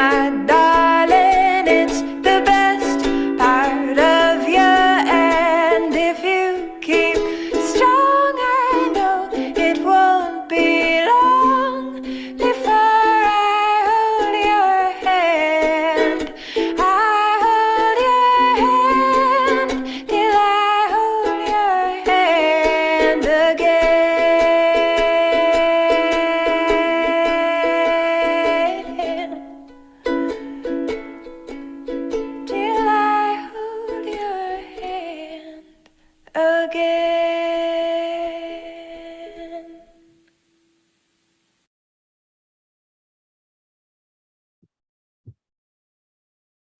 my darling, it's the best part of you. And if you keep strong, I know it won't be long before I hold your hand. I hold your hand till I hold your hand again. Till I hold your hand again.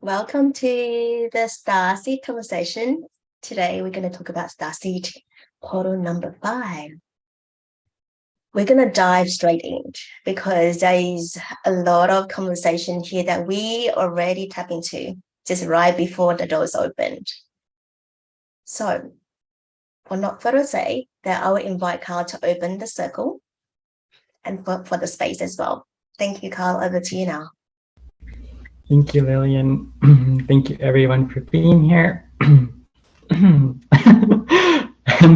Welcome to the Starseed Conversation. Today we're going to talk about Starseed Portal number 5. We're going to dive straight in because there's a lot of conversation here that we already tap into just right before the doors opened. So, for not further ado, that I will invite Carl to open the circle and for the space as well. Thank you, Carl. Over to you now. Thank you, Lillian. Thank you, everyone, for being here. And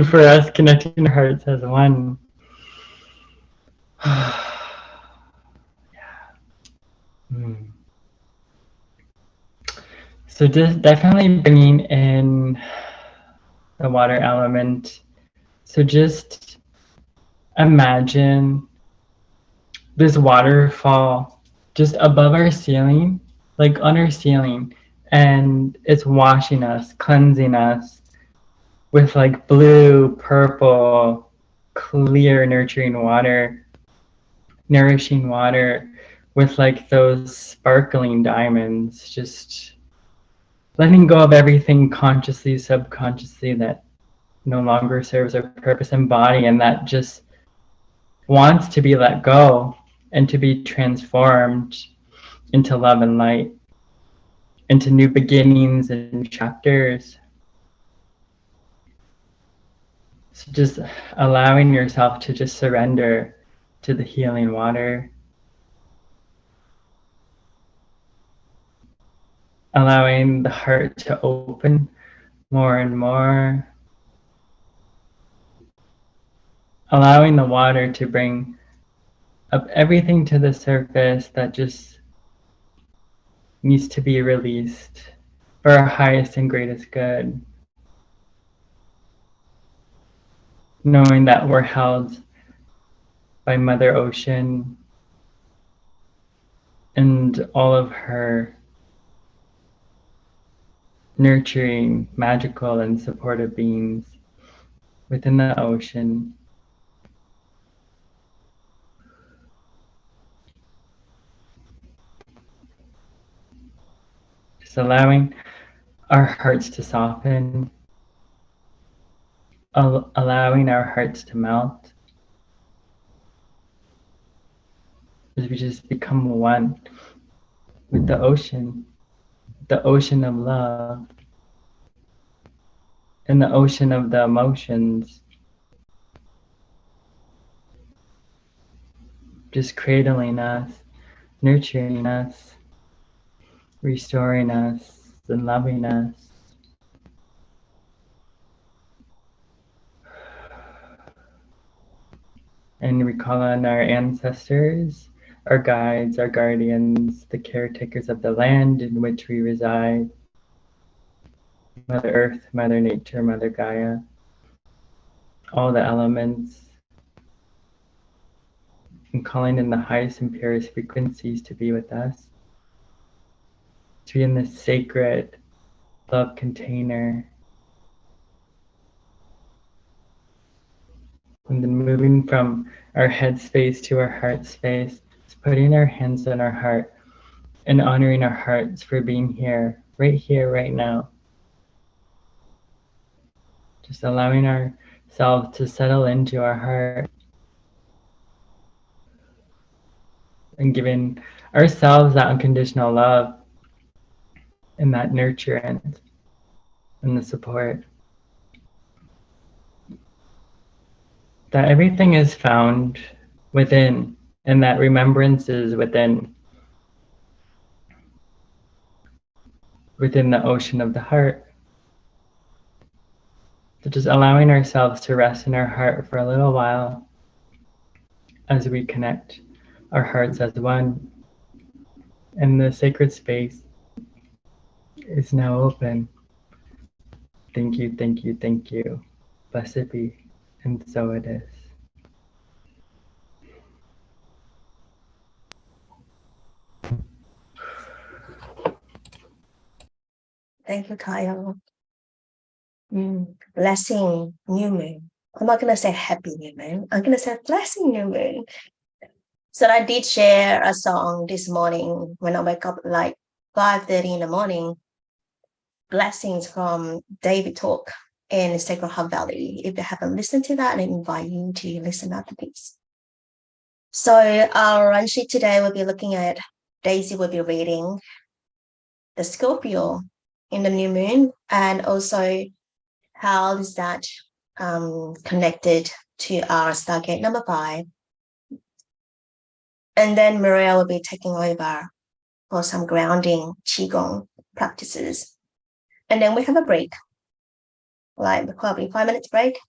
for us connecting our hearts as one. Yeah. So just definitely bringing in the water element. So just imagine this waterfall just above our ceiling, like on our ceiling, and it's washing us, cleansing us with like blue, purple, clear, nurturing water, nourishing water with like those sparkling diamonds, just letting go of everything consciously, subconsciously that no longer serves our purpose and body, and that just wants to be let go and to be transformed into love and light, into new beginnings and chapters. So just allowing yourself to just surrender to the healing water. Allowing the heart to open more and more. Allowing the water to bring up everything to the surface that just needs to be released for our highest and greatest good. Knowing that we're held by Mother Ocean and all of her nurturing, magical, and supportive beings within the ocean. Just allowing our hearts to soften, allowing our hearts to melt as we just become one with the ocean of love, and the ocean of the emotions, just cradling us, nurturing us, restoring us, and loving us. And we call on our ancestors, our guides, our guardians, the caretakers of the land in which we reside, Mother Earth, Mother Nature, Mother Gaia, all the elements, and calling in the highest and purest frequencies to be with us, to be in this sacred love container. And then moving from our head space to our heart space, just putting our hands on our heart and honoring our hearts for being here, right now. Just allowing ourselves to settle into our heart and giving ourselves that unconditional love and that nurturance and the support. That everything is found within, and that remembrance is within. within the ocean of the heart. So just allowing ourselves to rest in our heart for a little while as we connect our hearts as one. And the sacred space is now open. Thank you, thank you, thank you. Blessed be. And so it is. Thank you, Kyle. Blessing new moon. I'm not going to say happy new moon. I'm going to say blessing new moon. So I did share a song this morning when I wake up like 5:30 in the morning. Blessings from David Talk in Sacred Heart Valley. If you haven't listened to that, I invite you to listen after this. So our run sheet today will be looking at, Daisy will be reading the Scorpio in the new moon, and also how is that connected to our Stargate number 5. And then Maria will be taking over for some grounding Qi Gong practices. And then we have a break, like probably 5 minutes break.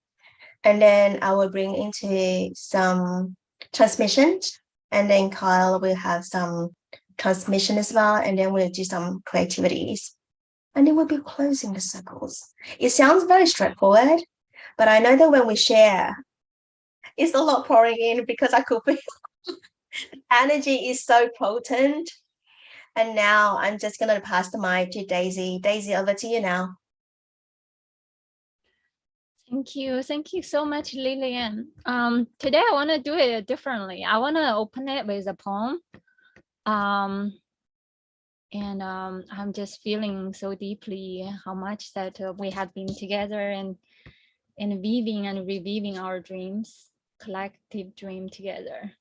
And then I will bring into some transmissions. And then Kyle will have some transmission as well. And then we'll do some creativities. And then we'll be closing the circles. It sounds very straightforward, but I know that when we share, it's a lot pouring in because I could feel energy is so potent. And now I'm just going to pass the mic to Daisy. Daisy, over to you now. Thank you. Thank you so much, Lillian. Today I want to do it differently. I want to open it with a poem. I'm just feeling so deeply how much that we have been together and weaving and reviving our dreams, collective dream together.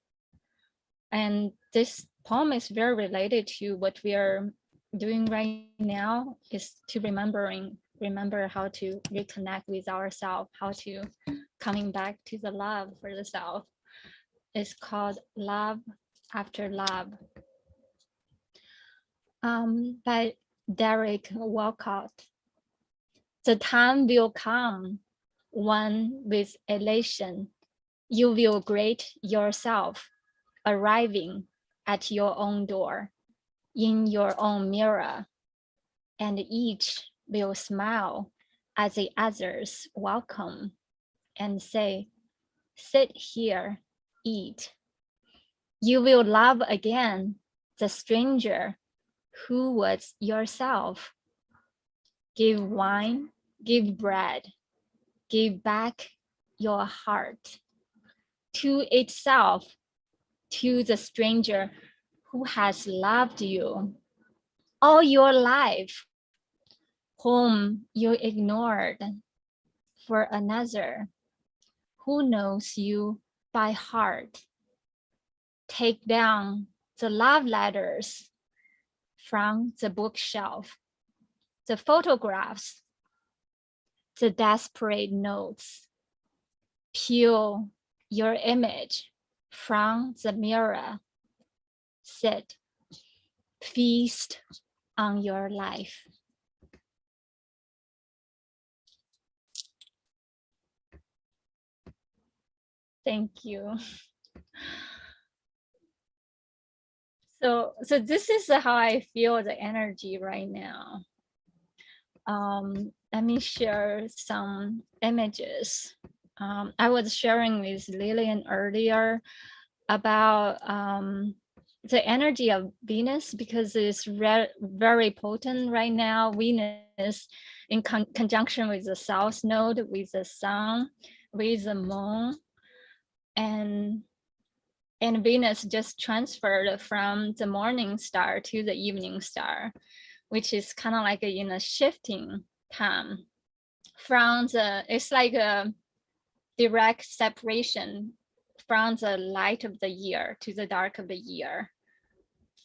And this poem is very related to what we are doing right now, is to remember how to reconnect with ourselves, how to coming back to the love for the self. It's called Love After Love, by Derek Walcott. The time will come when with elation you will greet yourself, arriving at your own door, in your own mirror, and each will smile as the others welcome and say, sit here, eat. You will love again the stranger who was yourself. Give wine, give bread, give back your heart to itself, to the stranger who has loved you all your life, whom you ignored for another who knows you by heart. Take down the love letters from the bookshelf, the photographs, the desperate notes. Peel your image from the mirror. Sit, feast on your life. Thank you. So this is how I feel the energy right now. Let me share some images. I was sharing with Lillian earlier about the energy of Venus, because it's very potent right now. Venus in conjunction with the South Node, with the Sun, with the Moon, and Venus just transferred from the morning star to the evening star, which is kind of like in a shifting time. It's like a direct separation from the light of the year to the dark of the year,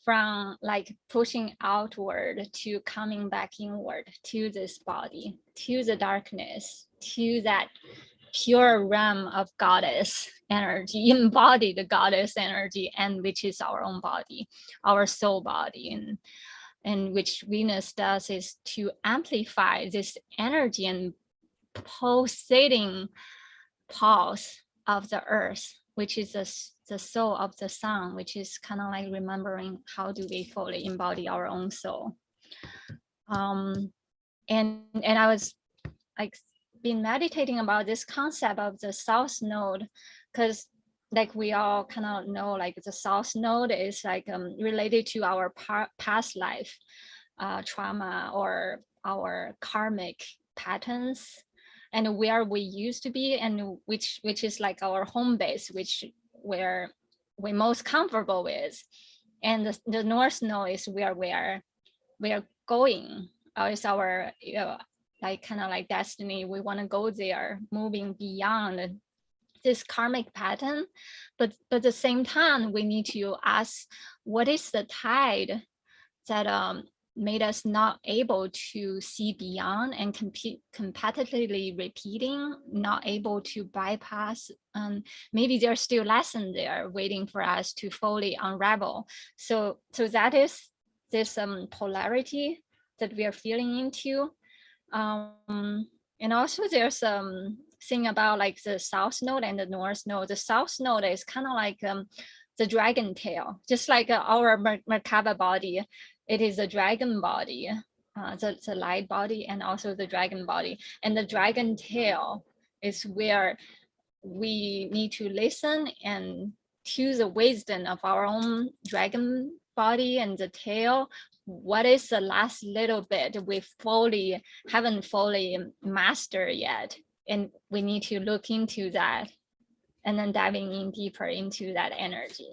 from like pushing outward to coming back inward to this body, to the darkness, to that pure realm of goddess energy, embodied goddess energy, and which is our own body, our soul body. And which Venus does is to amplify this energy and pulsating pulse of the earth, which is the soul of the sun, which is kind of like remembering how do we fully embody our own soul. And I was like been meditating about this concept of the South Node, because like we all kind of know, like the South Node is like related to our past life trauma or our karmic patterns, and where we used to be, and which is like our home base, which where we're most comfortable with. And the North Node is where we are going. It's our like kind of like destiny. We want to go there, moving beyond this karmic pattern. But at the same time, we need to ask, what is the tide that made us not able to see beyond and competitively repeating, not able to bypass? Maybe there's still lesson there waiting for us to fully unravel. So that is this polarity that we are feeling into. And also there's thing about like the South Node and the North Node. The South Node is kind of like the dragon tail, just like our Merkaba body. It is a dragon body, the light body, and also the dragon body. And the dragon tail is where we need to listen and to the wisdom of our own dragon body and the tail. What is the last little bit we haven't fully mastered yet? And we need to look into that and then diving in deeper into that energy.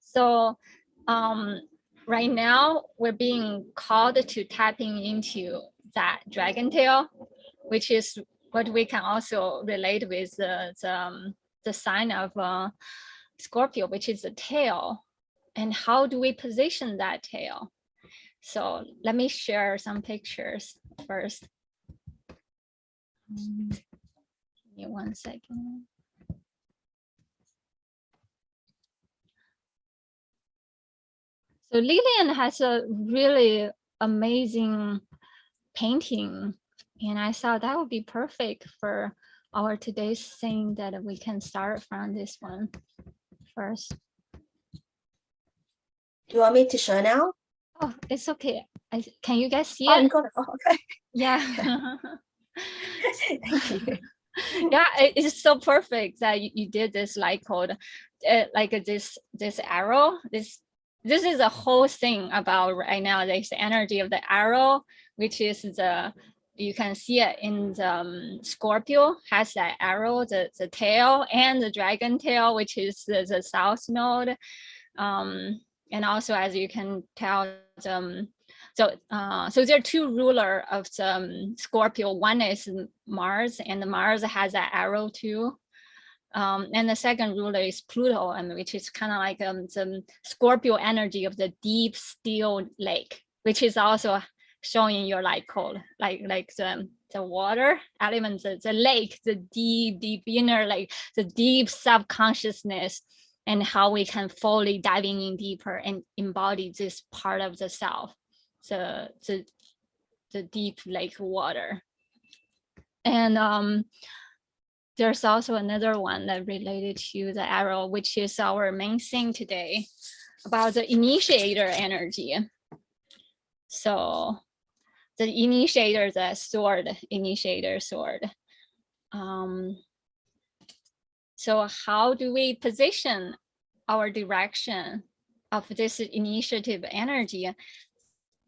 So right now we're being called to tapping into that dragon tail, which is what we can also relate with the sign of Scorpio, which is the tail. And how do we position that tail? So let me share some pictures first. Give me 1 second. So Lillian has a really amazing painting, and I thought that would be perfect for our today's thing, that we can start from this one first. Do you want me to show now? Oh, it's okay. Can you guys see Oh, it? you got it. Oh, okay. Yeah. Thank you. Yeah, it's so perfect that you did this like called like this arrow. This is a whole thing about right now. This energy of the arrow, which is you can see it in the Scorpio, has that arrow, the tail, and the dragon tail, which is the South Node. And also, as you can tell, so there are two rulers of the Scorpio. One is Mars, and Mars has that arrow too. And the second ruler is Pluto, and which is kind of like the Scorpio energy of the deep still lake, which is also showing your light code, like the water elements, the lake, the deep inner, like the deep subconsciousness, and how we can fully diving in deeper and embody this part of the self, the deep lake water. And there's also another one that related to the arrow, which is our main thing today, about the initiator energy. So the initiator, the sword, initiator sword. So how do we position our direction of this initiative energy?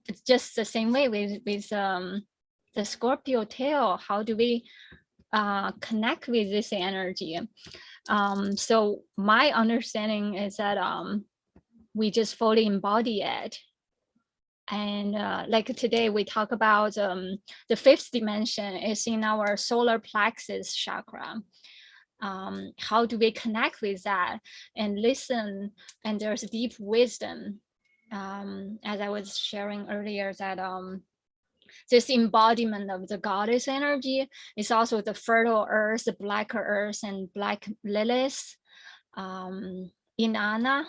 It's just the same way with the Scorpio tail. How do we connect with this energy? So my understanding is that we just fully embody it. And like today we talk about the fifth dimension is in our solar plexus chakra. How do we connect with that and listen? And there's deep wisdom, as I was sharing earlier, that this embodiment of the goddess energy is also the fertile earth, the black earth, and black lilies, Inanna,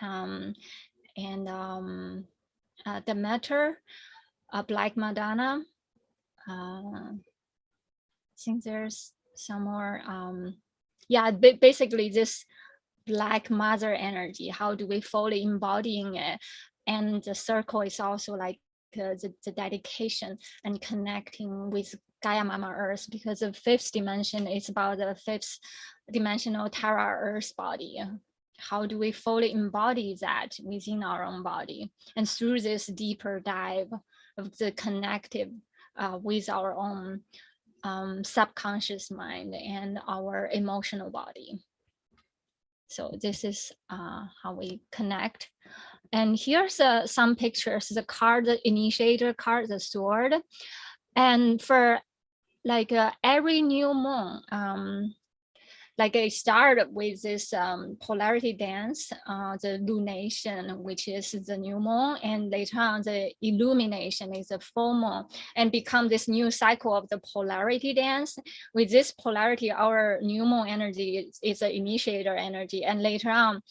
and Demeter, Black Madonna. I think there's some more. Yeah, basically this Black Mother energy. How do we fully embodying it? And the circle is also like the dedication and connecting with Gaia Mama Earth, because the fifth dimension is about the fifth dimensional Terra Earth body. How do we fully embody that within our own body? And through this deeper dive of the connective with our own subconscious mind and our emotional body. So this is how we connect. And here's some pictures, the card, the initiator card, the sword. And for like every new moon, like it started with this polarity dance, the lunation, which is the new moon, and later on the illumination is the full moon, and become this new cycle of the polarity dance. With this polarity, our new moon energy is the initiator energy, and later on,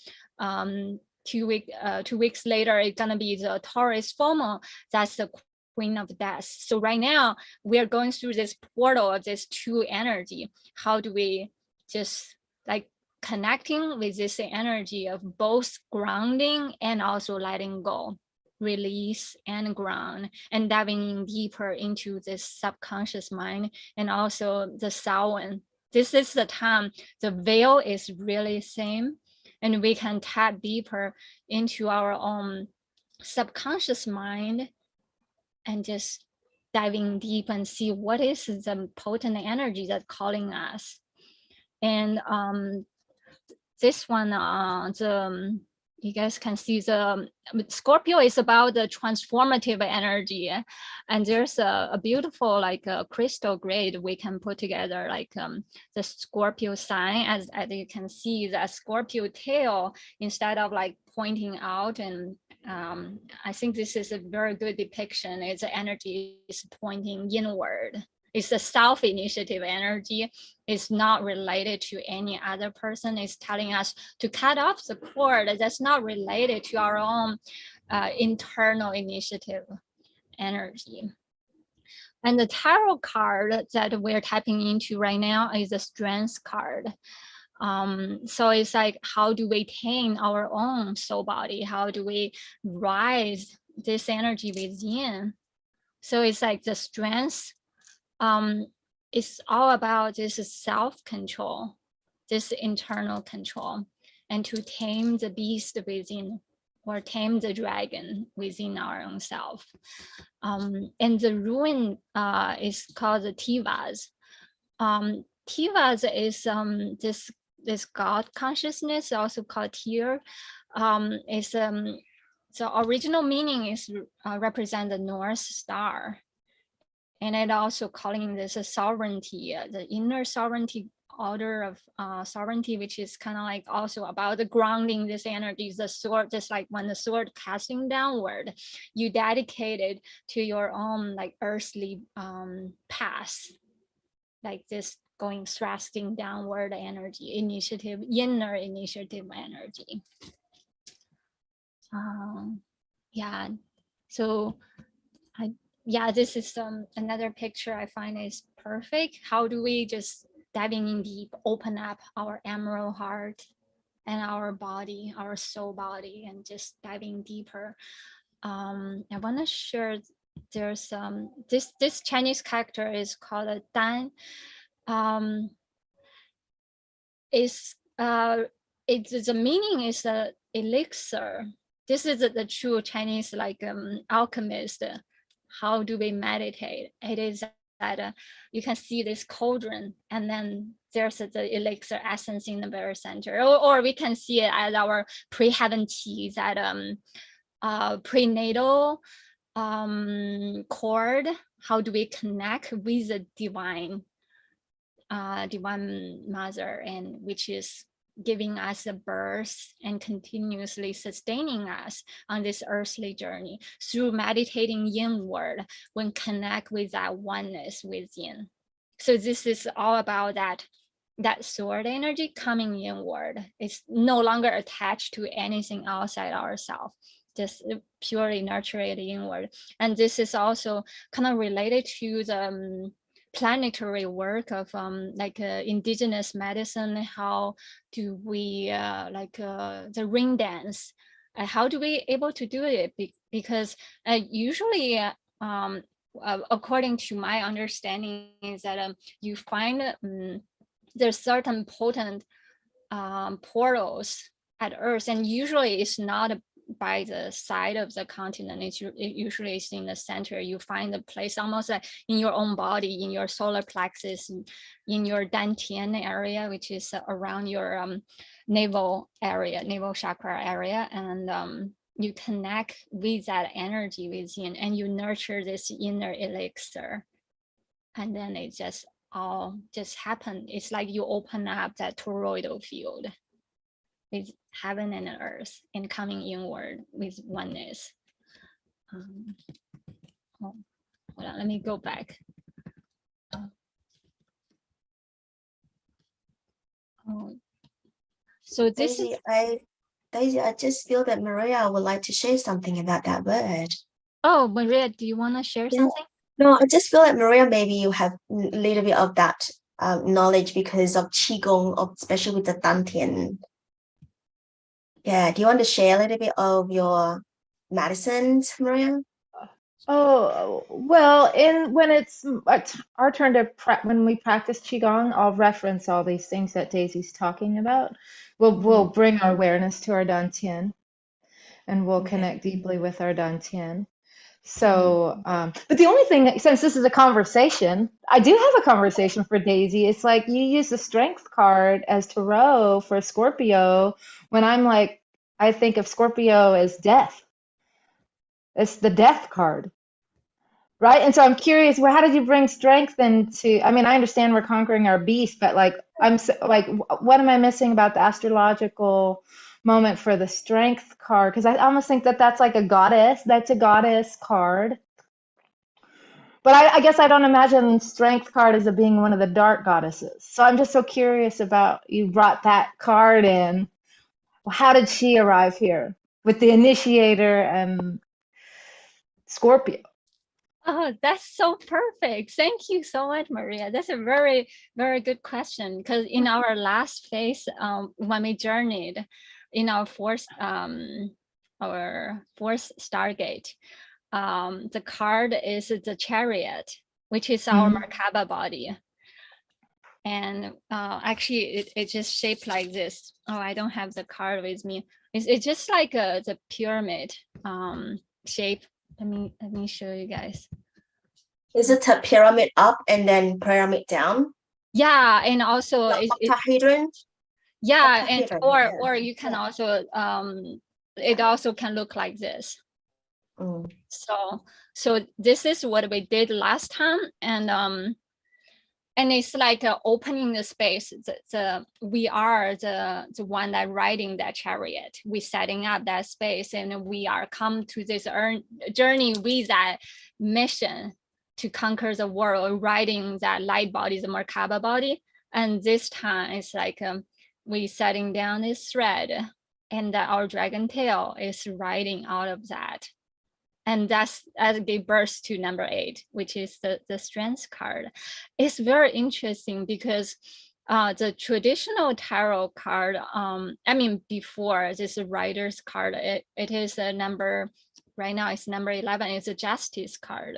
2 weeks later, it's gonna be the Taurus full moon. That's the Queen of Death. So right now we are going through this portal of this two energy. How do we just like connecting with this energy of both grounding and also letting go, release and ground, and diving in deeper into this subconscious mind and also the Samhain. This is the time the veil is really thin, and we can tap deeper into our own subconscious mind and just diving deep and see what is the potent energy that's calling us. And this one, you guys can see the Scorpio is about the transformative energy, and there's a beautiful like a crystal grid we can put together, like the Scorpio sign, as you can see the Scorpio tail instead of like pointing out. And I think this is a very good depiction. It's the energy is pointing inward. It's a self-initiative energy. It's not related to any other person. It's telling us to cut off the cord that's not related to our own internal initiative energy. And the tarot card that we're tapping into right now is the Strength card. So it's like, how do we tame our own soul body? How do we rise this energy within? So it's like the strength. It's all about this self-control, this internal control, and to tame the beast within, or tame the dragon within our own self. And the rune is called the Tivas. Tivas is this God consciousness, also called Tyr. The original meaning is represent the North Star. And it also calling this a sovereignty, the inner sovereignty, order of sovereignty, which is kind of like also about the grounding this energy, the sword, just like when the sword casting downward, you dedicate it to your own like earthly path, like this going thrusting downward energy, initiative, inner initiative energy. Yeah, so yeah, this is another picture I find is perfect. How do we just diving in deep, open up our emerald heart and our body, our soul body, and just diving deeper. I want to share, there's this Chinese character is called a Dan. The meaning is a elixir. This is the true Chinese like alchemist. How do we meditate? It is that you can see this cauldron, and then there's the elixir essence in the very center, or we can see it as our pre-heaven qi, that prenatal cord. How do we connect with the divine mother, and which is giving us a birth and continuously sustaining us on this earthly journey through meditating inward when connect with that oneness within. So this is all about that sword energy coming inward. It's no longer attached to anything outside ourselves. just purely nurture it inward. And this is also kind of related to the planetary work of indigenous medicine. How do we the ring dance? How do we able to do it? Because usually, according to my understanding, is that you find there's certain potent portals at Earth, and usually it's not by the side of the continent. It usually is in the center. You find the place almost like in your own body, in your solar plexus, in your dantian area, which is around your navel area, navel chakra area, and you connect with that energy within, and you nurture this inner elixir, and then it just all just happen. It's like you open up that toroidal field with heaven and earth and coming inward with oneness. Hold on, let me go back. So this Daisy, is. Daisy, I just feel that Maria would like to share something about that word. Oh, Maria, do you want to share Yeah. something? No, I just feel like Maria, maybe you have a little bit of that knowledge because of Qi Gong, especially with the Dantian. Yeah, do you want to share a little bit of your medicines, Maria? Oh, well, when it's our turn to when we practice Qigong, I'll reference all these things that Daisy's talking about. We'll bring our awareness to our Dantian, and we'll Okay. connect deeply with our Dantian. So, but the only thing, since this is a conversation, I do have a conversation for Daisy. It's like you use the Strength card as tarot for Scorpio. When I think of Scorpio as death. It's the Death card. Right. And so I'm curious, how did you bring strength into, I mean, I understand we're conquering our beast, but what am I missing about the astrological moment for the strength card? Because I almost think that that's like a goddess. That's a goddess card. But I guess I don't imagine strength card as being one of the dark goddesses. So I'm just so curious about, you brought that card in. How did she arrive here with the initiator and Scorpio? Oh, that's so perfect. Thank you so much, Maria. That's a very, very good question. Because in our last phase, when we journeyed in our fourth Stargate, the card is the Chariot, which is our Merkaba body. And actually, it just shaped like this. Oh, I don't have the card with me. It's just like the pyramid shape. Let me show you guys. Is it a pyramid up and then pyramid down? Yeah, and also octahedron? Yeah, and Octahedron, or you can also it also can look like this. So this is what we did last time, and it's like opening the space. We are the one that riding that chariot. We setting up that space, and we are come to this journey with that mission to conquer the world, riding that light body, the Merkaba body. And this time it's like we setting down this thread, and our dragon tail is riding out of that. And that's as gave birth to number 8, which is the strength card. It's very interesting because the traditional tarot card, I mean, before this rider's card, it is a number, right now it's number 11, it's a justice card.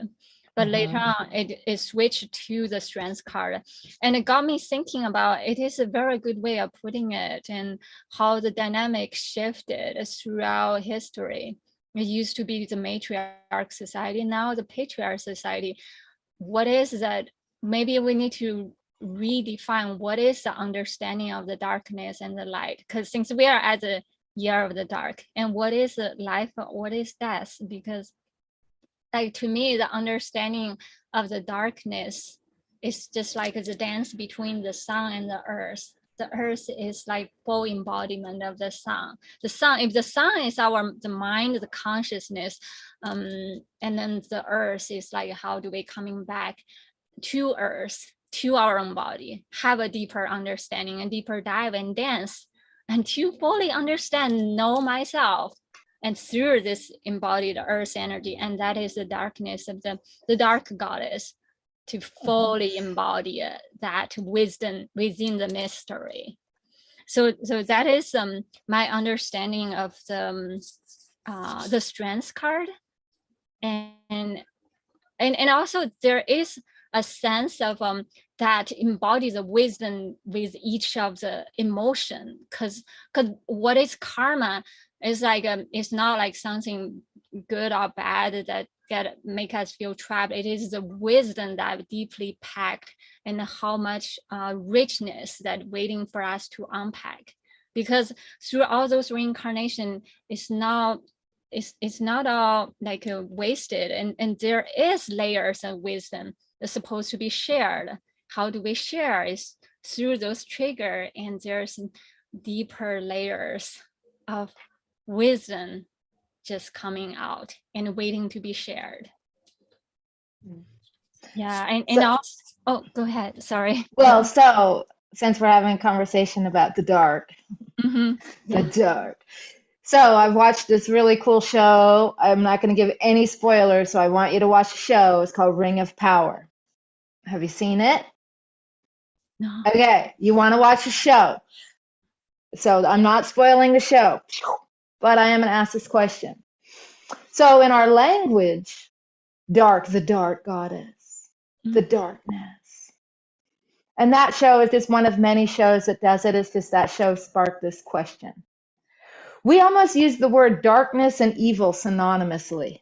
But later on, it switched to the strength card. And it got me thinking about, it is a very good way of putting it, and how the dynamic shifted throughout history. It used to be the matriarch society, now the patriarch society. What is that? Maybe we need to redefine what is the understanding of the darkness and the light, because since we are at the year of the dark, and what is life, what is death? Because like, to me, the understanding of the darkness is just like the dance between the sun and the earth. The earth is like full embodiment of the sun. The sun, if the sun is the mind, the consciousness, and then the earth is like, how do we coming back to earth, to our own body, have a deeper understanding and deeper dive and dance, and to fully understand, know myself. and through this embodied earth energy, and that is the darkness of the dark goddess, to fully embody that wisdom within the mystery. So that is my understanding of the strength card, and also there is a sense of that embodies the wisdom with each of the emotion, because what is karma is like it's not like something good or bad that make us feel trapped. It is the wisdom that deeply packed, and how much richness that waiting for us to unpack, because through all those reincarnation, it's not all like wasted, and there is layers of wisdom that's supposed to be shared. How do we share? Is through those trigger, and there's deeper layers of wisdom just coming out and waiting to be shared. Yeah, and also, oh, go ahead, sorry. Well, so since we're having a conversation about the dark, Yeah. the dark. So I've watched this really cool show. I'm not going to give any spoilers, so I want you to watch the show. It's called Ring of Power. Have you seen it? No. Okay, you want to watch the show. So I'm not spoiling the show, but I am going to ask this question. So in our language, dark, the dark goddess, the darkness. And that show is just one of many shows that does it. It's just that show sparked this question. We almost use the word darkness and evil synonymously,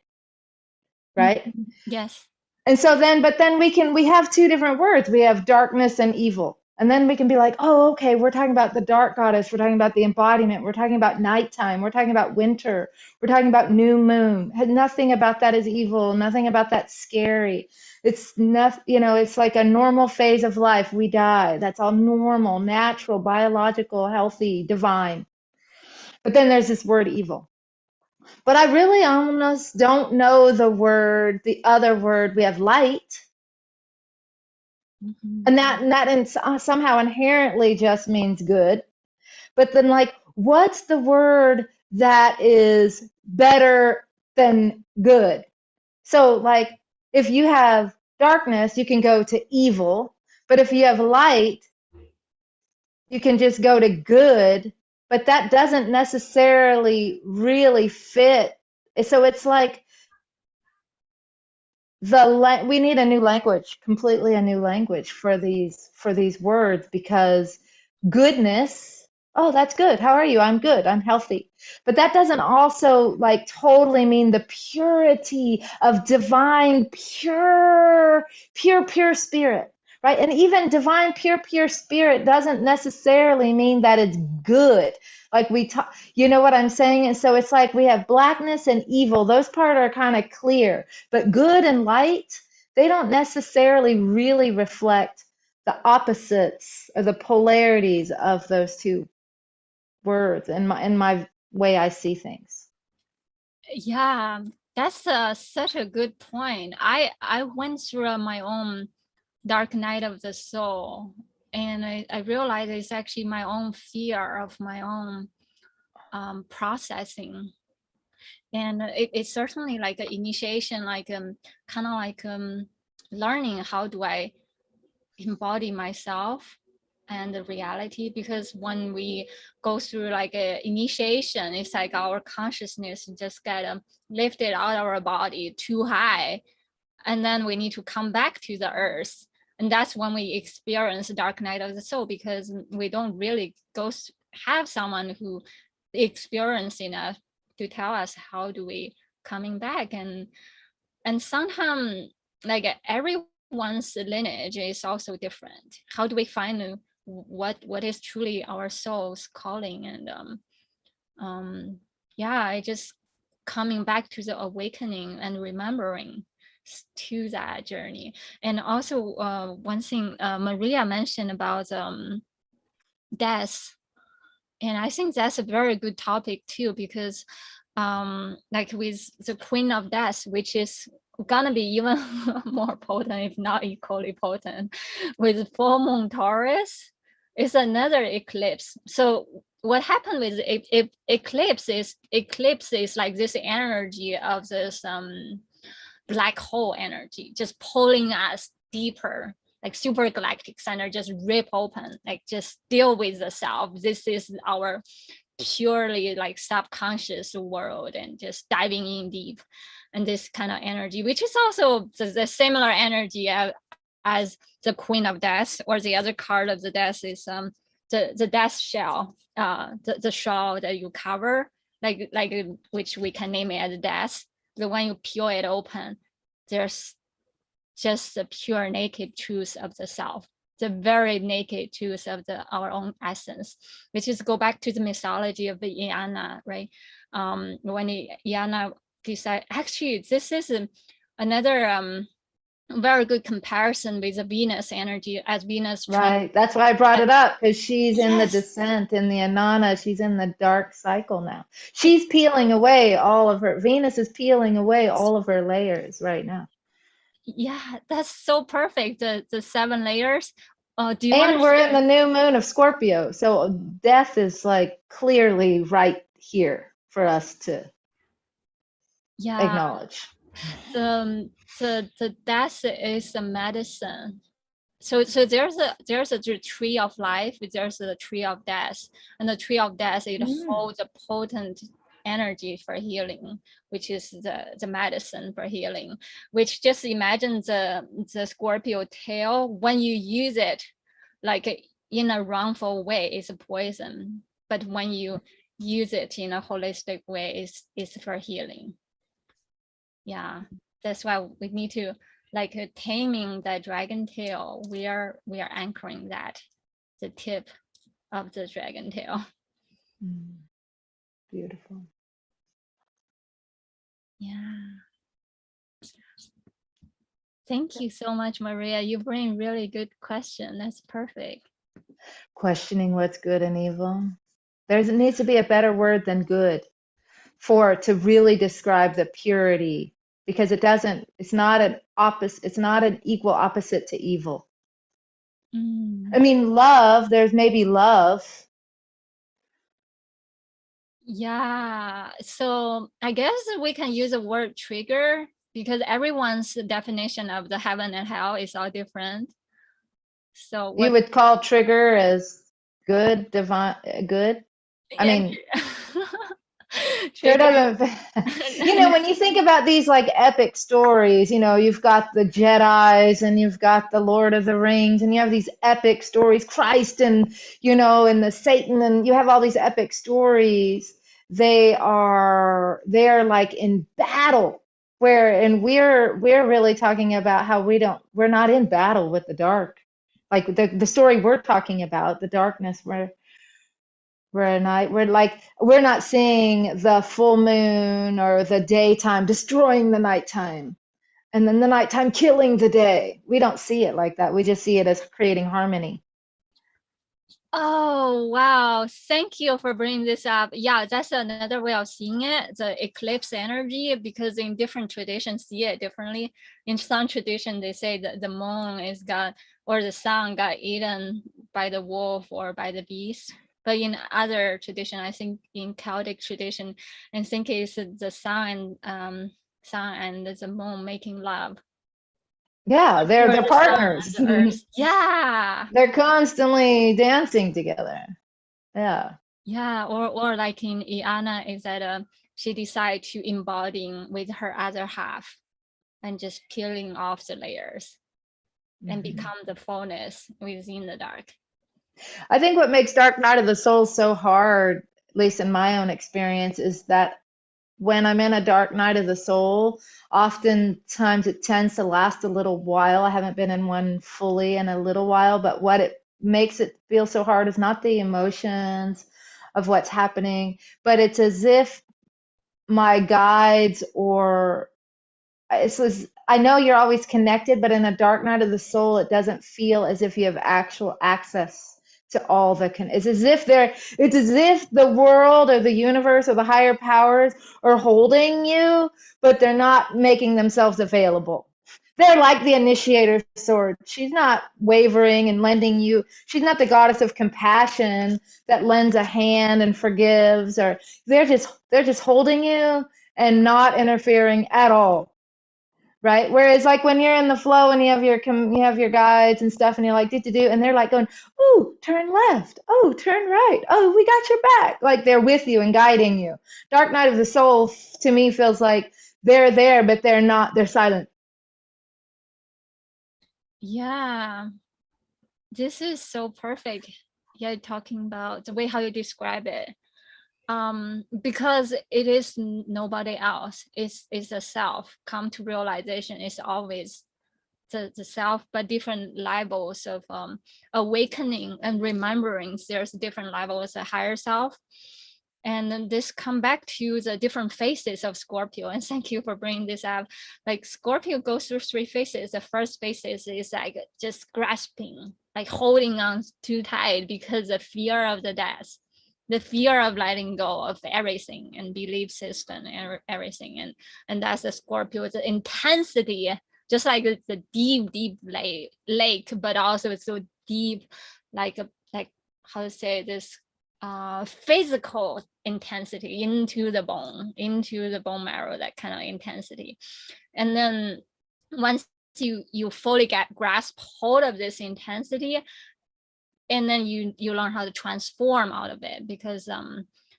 right? Yes. And so but then we have two different words. We have darkness and evil. And then we can be like, oh, okay, we're talking about the dark goddess. We're talking about the embodiment. We're talking about nighttime. We're talking about winter. We're talking about new moon. Nothing about that is evil. Nothing about that scary. It's nothing, it's like a normal phase of life. We die. That's all normal, natural, biological, healthy, divine. But then there's this word evil. But I really almost don't know the other word. We have light. And that somehow inherently just means good. But then, like, what's the word that is better than good? So, like, if you have darkness, you can go to evil. But if you have light, you can just go to good. But that doesn't necessarily really fit. So it's like we need a new language, completely a new language for these words, because goodness, oh, that's good. How are you? I'm good. I'm healthy. But that doesn't also like totally mean the purity of divine, pure spirit, right? And even divine, pure spirit doesn't necessarily mean that it's good. Like you know what I'm saying? And so it's like we have blackness and evil. Those parts are kind of clear, but good and light, they don't necessarily really reflect the opposites or the polarities of those two words in my way I see things. Yeah, that's such a good point. I went through my own dark night of the soul, and I realized it's actually my own fear of my own processing. And it's certainly like an initiation, like kind of like learning how do I embody myself and the reality, because when we go through like a initiation, it's like our consciousness just get lifted out of our body too high, and then we need to come back to the earth, and that's when we experience the dark night of the soul, because we don't really have someone who experienced enough to tell us how do we coming back. And sometimes like everyone's lineage is also different. How do we find what is truly our soul's calling? And yeah, I just coming back to the awakening and remembering to that journey. And also one thing Maria mentioned about death, and I think that's a very good topic too, because like with the Queen of Death, which is gonna be even more potent, if not equally potent, with full moon Taurus, it's another eclipse. So what happened with eclipse is like this energy of this black hole energy just pulling us deeper, like super galactic center just rip open, like just deal with the self. This is our purely like subconscious world, and just diving in deep. And this kind of energy, which is also the similar energy as the Queen of Death, or the other card of the death is the death shell, the shell that you cover, like which we can name it as death. But when you peel it open, there's just the pure naked truth of the self, the very naked truth of our own essence, which is go back to the mythology of the Iana, right? When Iana decide, actually, this is another very good comparison with the Venus energy, as Venus. Right. That's why I brought it up, because she's in the Yes. descent, in the Inanna. She's in the dark cycle now. She's peeling away all of her, Venus is peeling away all of her layers right now. Yeah, that's so perfect. The 7 layers. Do you And want to we're share? in the new moon of Scorpio. So death is like clearly right here for us to acknowledge. The death is a medicine. So there's a tree of life, there's a tree of death, and the tree of death, it holds a potent energy for healing, which is the medicine for healing. Which, just imagine the Scorpio tail, when you use it like in a wrongful way, it's a poison, but when you use it in a holistic way, it's for healing. Yeah, that's why we need to, like, taming that dragon tail. We are anchoring that, the tip of the dragon tail. Beautiful. Yeah. Thank you so much, Maria. You bring really good question. That's perfect. Questioning what's good and evil. There needs to be a better word than good to really describe the purity, because it's not an equal opposite to evil. I mean, love, there's maybe love. Yeah, so I guess we can use the word trigger, because everyone's definition of the heaven and hell is all different. So You would call trigger as good, divine, good? I mean, sure doesn't. When you think about these like epic stories, you've got the Jedis and you've got the Lord of the Rings, and you have these epic stories, Christ and and the Satan, and you have all these epic stories. They are like in battle, and we're really talking about how we're not in battle with the dark, like the story we're talking about, the darkness. We're not seeing the full moon or the daytime destroying the nighttime, and then the nighttime killing the day. We don't see it like that. We just see it as creating harmony. Oh, wow. Thank you for bringing this up. Yeah, that's another way of seeing it, the eclipse energy, because in different traditions see it differently. In some tradition, they say that the moon or the sun got eaten by the wolf or by the beast. But in other tradition, I think in Celtic tradition, I think it's the sun and the moon making love. Yeah, they're partners. Yeah. They're constantly dancing together. Yeah. Yeah, or like in Iana, is that she decided to embodying with her other half and just peeling off the layers and become the fullness within the dark. I think what makes Dark Night of the Soul so hard, at least in my own experience, is that when I'm in a dark night of the soul, oftentimes it tends to last a little while. I haven't been in one fully in a little while, but what it makes it feel so hard is not the emotions of what's happening, but it's as if my guides I know you're always connected, but in a dark night of the soul, it doesn't feel as if you have actual access to all it's as if the world or the universe or the higher powers are holding you, but they're not making themselves available They're like the initiator sword. She's not wavering and lending you. She's not the goddess of compassion that lends a hand and forgives, or they're just holding you and not interfering at all. Right. Whereas like when you're in the flow and you have your guides and stuff and you're like, do, and they're like going, oh, turn left. Oh, turn right. Oh, we got your back. Like they're with you and guiding you. Dark Night of the Soul to me feels like they're there, but they're not, they're silent. Yeah, this is so perfect. Yeah, talking about the way how you describe it. Because it is nobody else. It's the self. Come to realization is always the self, but different levels of awakening and remembrance. There's different levels of higher self. And then this come back to the different phases of Scorpio. And thank you for bringing this up. Like Scorpio goes through 3 phases. The first phase is like just grasping, like holding on too tight because the fear of the death, the fear of letting go of everything and belief system and everything. And that's the Scorpio, the intensity, just like the deep lake, but also it's so deep, like how to say this, physical intensity into the bone marrow, that kind of intensity. And then once you fully grasp hold of this intensity, and then you learn how to transform out of it, because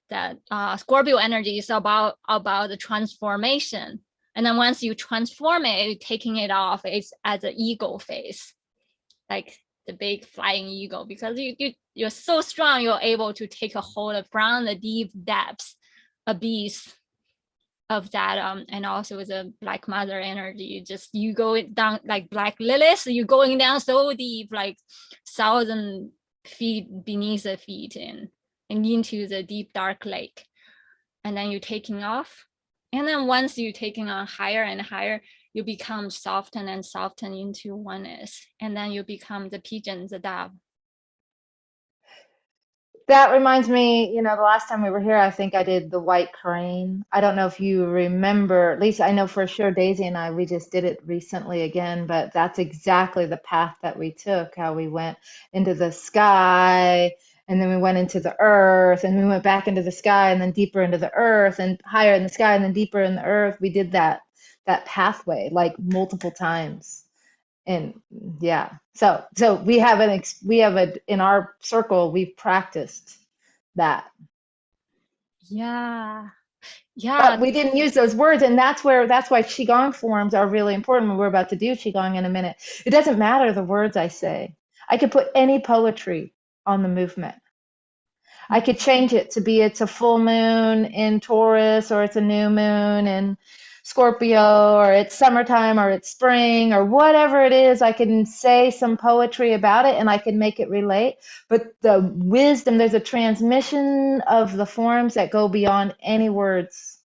that Scorpio energy is about the transformation. And then once you transform it, taking it off is as an ego phase, like the big flying ego, because you're so strong, you're able to take a hold from the deep depths, abyss of that. And also with the Black Mother energy, just you go down like Black Lilith, you're going down so deep, like 1,000 feet beneath the feet, and into the deep dark lake. And then you're taking off. And then once you're taking on higher and higher, you become soften and soften into oneness. And then you become the pigeon, the dove. That reminds me, the last time we were here, I think I did the white crane. I don't know if you remember, at least I know for sure Daisy and I, we just did it recently again, but that's exactly the path that we took, how we went into the sky, and then we went into the earth, and we went back into the sky, and then deeper into the earth, and higher in the sky, and then deeper in the earth. We did that pathway like multiple times. And yeah, so we have in our circle, we've practiced that, but we didn't use those words. And that's why Qi Gong forms are really important. We're about to do Qi Gong in a minute. It doesn't matter the words I say. I could put any poetry on the movement. I could change it to be it's a full moon in Taurus, or it's a new moon in Scorpio, or it's summertime, or it's spring, or whatever it is. I can say some poetry about it and I can make it relate. But the wisdom, there's a transmission of the forms that go beyond any words,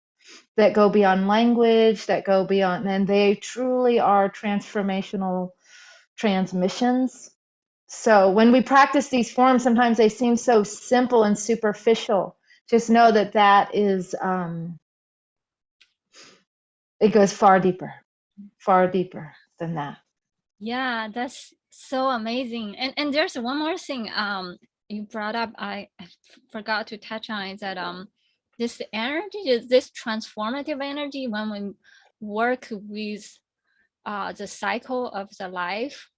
that go beyond language, that go beyond, and they truly are transformational transmissions. So when we practice these forms, sometimes they seem so simple and superficial. Just know that is, it goes far deeper than that. Yeah, that's so amazing. And there's one more thing you brought up, I forgot to touch on, is that this energy, this transformative energy, when we work with the cycle of the life,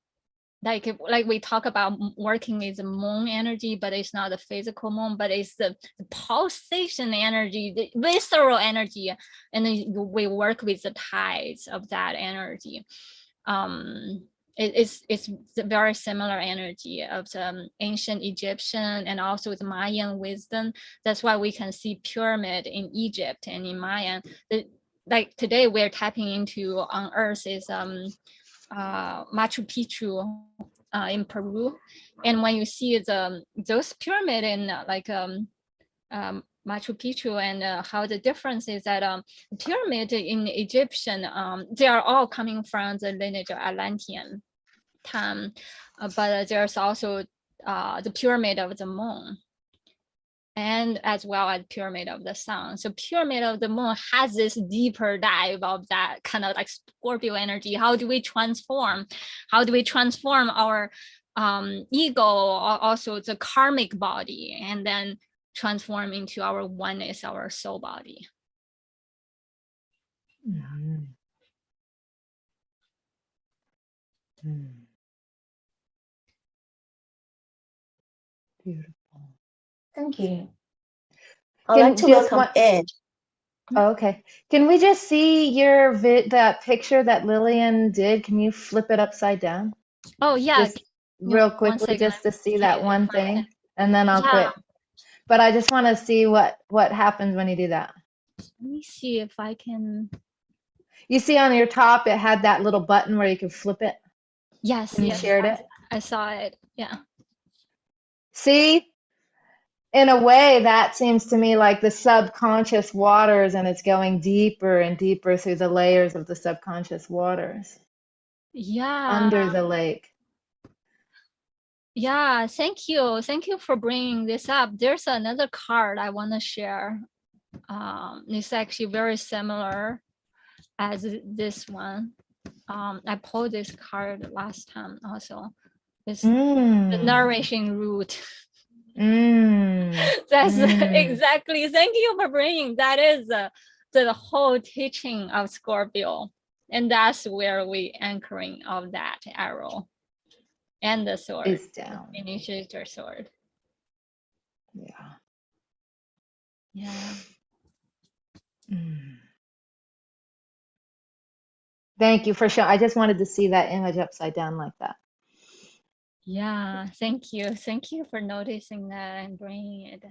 like we talk about working with the moon energy, but it's not the physical moon, but it's the pulsation energy, the visceral energy, and then we work with the tides of that energy. It's the very similar energy of the ancient Egyptian and also the Mayan wisdom. That's why we can see pyramid in Egypt and in Mayan. Like today we're tapping into on Earth is Machu Picchu in Peru, and when you see those pyramid in Machu Picchu, and how the difference is that pyramid in Egyptian, they are all coming from the lineage of Atlantean time, but there's also the pyramid of the moon. and as well as pyramid of the sun. So pyramid of the moon has this deeper dive of that kind of like Scorpio energy. How do we transform? How do we transform our ego, also the karmic body, and then transform into our oneness, our soul body? Mhm. Mm. Beautiful. Thank you. I'd like to welcome Ed. Okay. Can we just see your that picture that Lillian did? Can you flip it upside down? Oh yeah. Just real quickly, just to see that one thing, and then I'll quit. But I just want to see what happens when you do that. Let me see if I can. You see on your top, it had that little button where you could flip it. Yes. And you shared it. I saw it. Yeah. See, in a way, that seems to me like the subconscious waters, and it's going deeper and deeper through the layers of the subconscious waters. Yeah. Under the lake. Yeah, thank you. Thank you for bringing this up. There's another card I want to share. It's actually very similar as this one. I pulled this card last time also. It's the nourishing root. That's exactly. Thank you for bringing. That is the whole teaching of Scorpio, and that's where we anchoring of that arrow. And the sword is down. Initiator sword. Yeah. Yeah. Thank you for showing. I just wanted to see that image upside down like that. Yeah. Thank you. Thank you for noticing that and bringing it.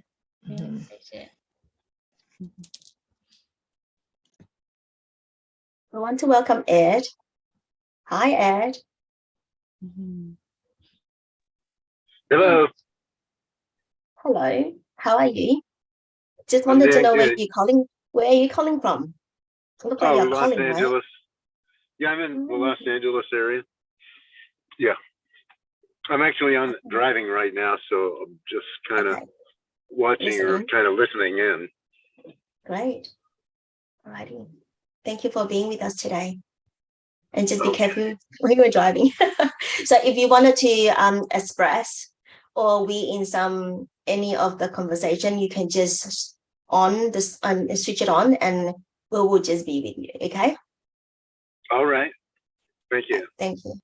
Really appreciate it. I want to welcome Ed. Hi, Ed. Hello. Hello. How are you? Just wanted to know where you're calling. Where are you calling from? Look like you're Los calling, Angeles. right? Yeah, I'm in the Los Angeles area. Yeah. I'm actually driving right now, so I'm just kind of watching or kind of listening in. Great. Alrighty. Thank you for being with us today. And just be careful when you're driving. So if you wanted to express or be in any of the conversation, you can just on this switch it on, and we will just be with you. Okay. All right. Thank you. Thank you.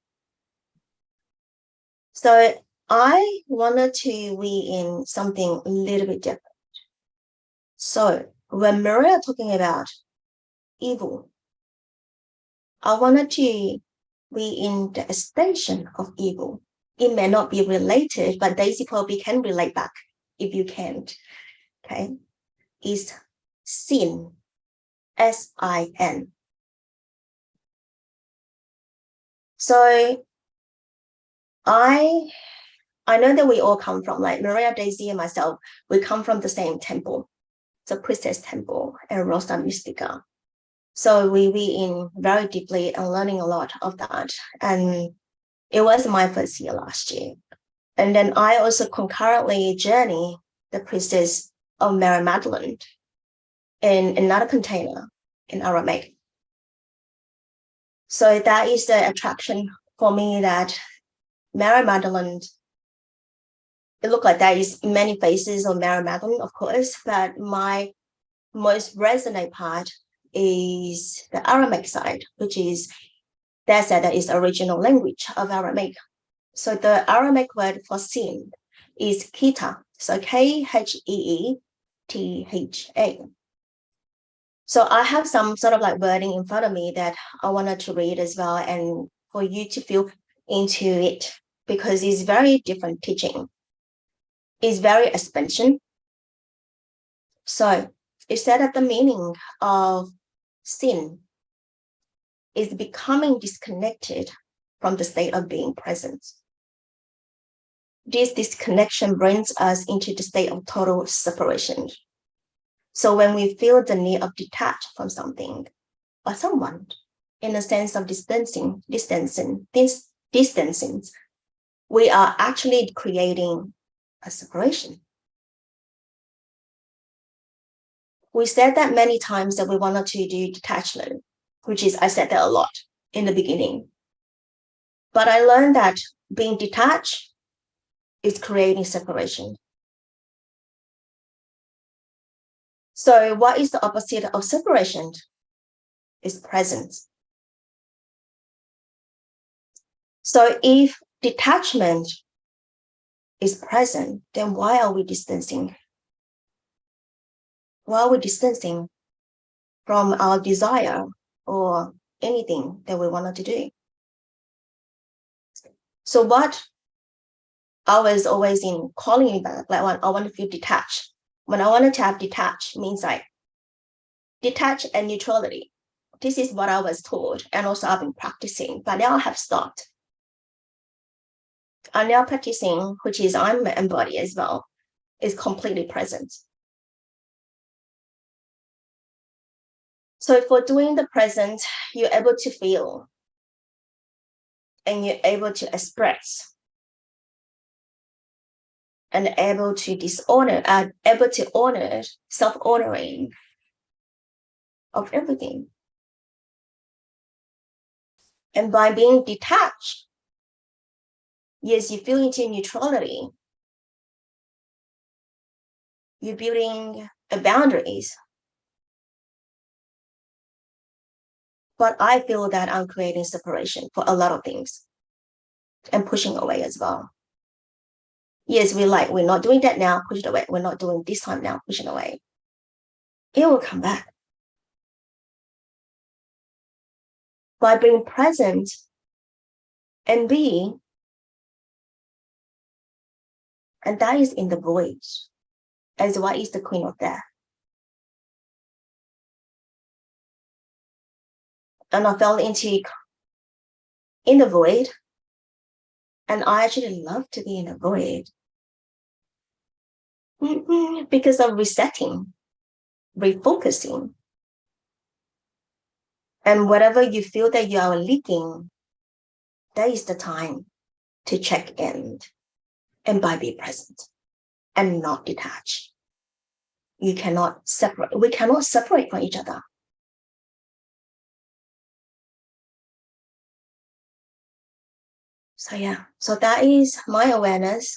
So I wanted to be in something a little bit different. So when Maria talking about evil, I wanted to be in the extension of evil. It may not be related, but Daisy probably can relate back if you can't. Okay. Is sin. S-I-N. So I know that we all come from, like Maria, Daisy, and myself, we come from the same temple, the Priestess Temple and Rosa Mystica. So we in very deeply and learning a lot of that. And it was my first year last year. And then I also concurrently journey the Priestess of Mary Magdalene in another container in Aramaic. So that is the attraction for me, that Mary Magdalene, it looked like there is many faces of Mary Magdalene, of course, but my most resonant part is the Aramaic side, which is that is the original language of Aramaic. So the Aramaic word for sin is Kheta. So Kheetha. So I have some sort of like wording in front of me that I wanted to read as well, and for you to feel into it, because it's very different teaching. It's very expansion. So it said that the meaning of sin is becoming disconnected from the state of being present. This disconnection brings us into the state of total separation. So when we feel the need of detach from something or someone, in a sense of distancing, we are actually creating a separation. we said that many times that we wanted to do detachment, which is, I said that a lot in the beginning. But I learned that being detached is creating separation. So what is the opposite of separation? Is presence. So if detachment is present, then why are we distancing? Why are we distancing from our desire or anything that we wanted to do? So what I was always in calling it back, like I want to feel detached. When I wanted to have detached means like detached and neutrality. This is what I was taught, and also I've been practicing, but now I have stopped. I'm now practicing, which is I'm embodied as well, is completely present. So for doing the present, you're able to feel and you're able to express and able to honor self-honoring of everything. And by being detached, yes, you feel into neutrality. You're building boundaries. But I feel that I'm creating separation for a lot of things and pushing away as well. Yes, we're not doing that now, push it away. We're not doing this time now, push it away. It will come back. By being present and being, and that is in the void, as what is the queen of death. And I fell into in the void, and I actually love to be in the void because of resetting, refocusing. And whatever you feel that you are leaking, that is the time to check in and by be present and not detach. You cannot separate. We cannot separate from each other. So yeah, so that is my awareness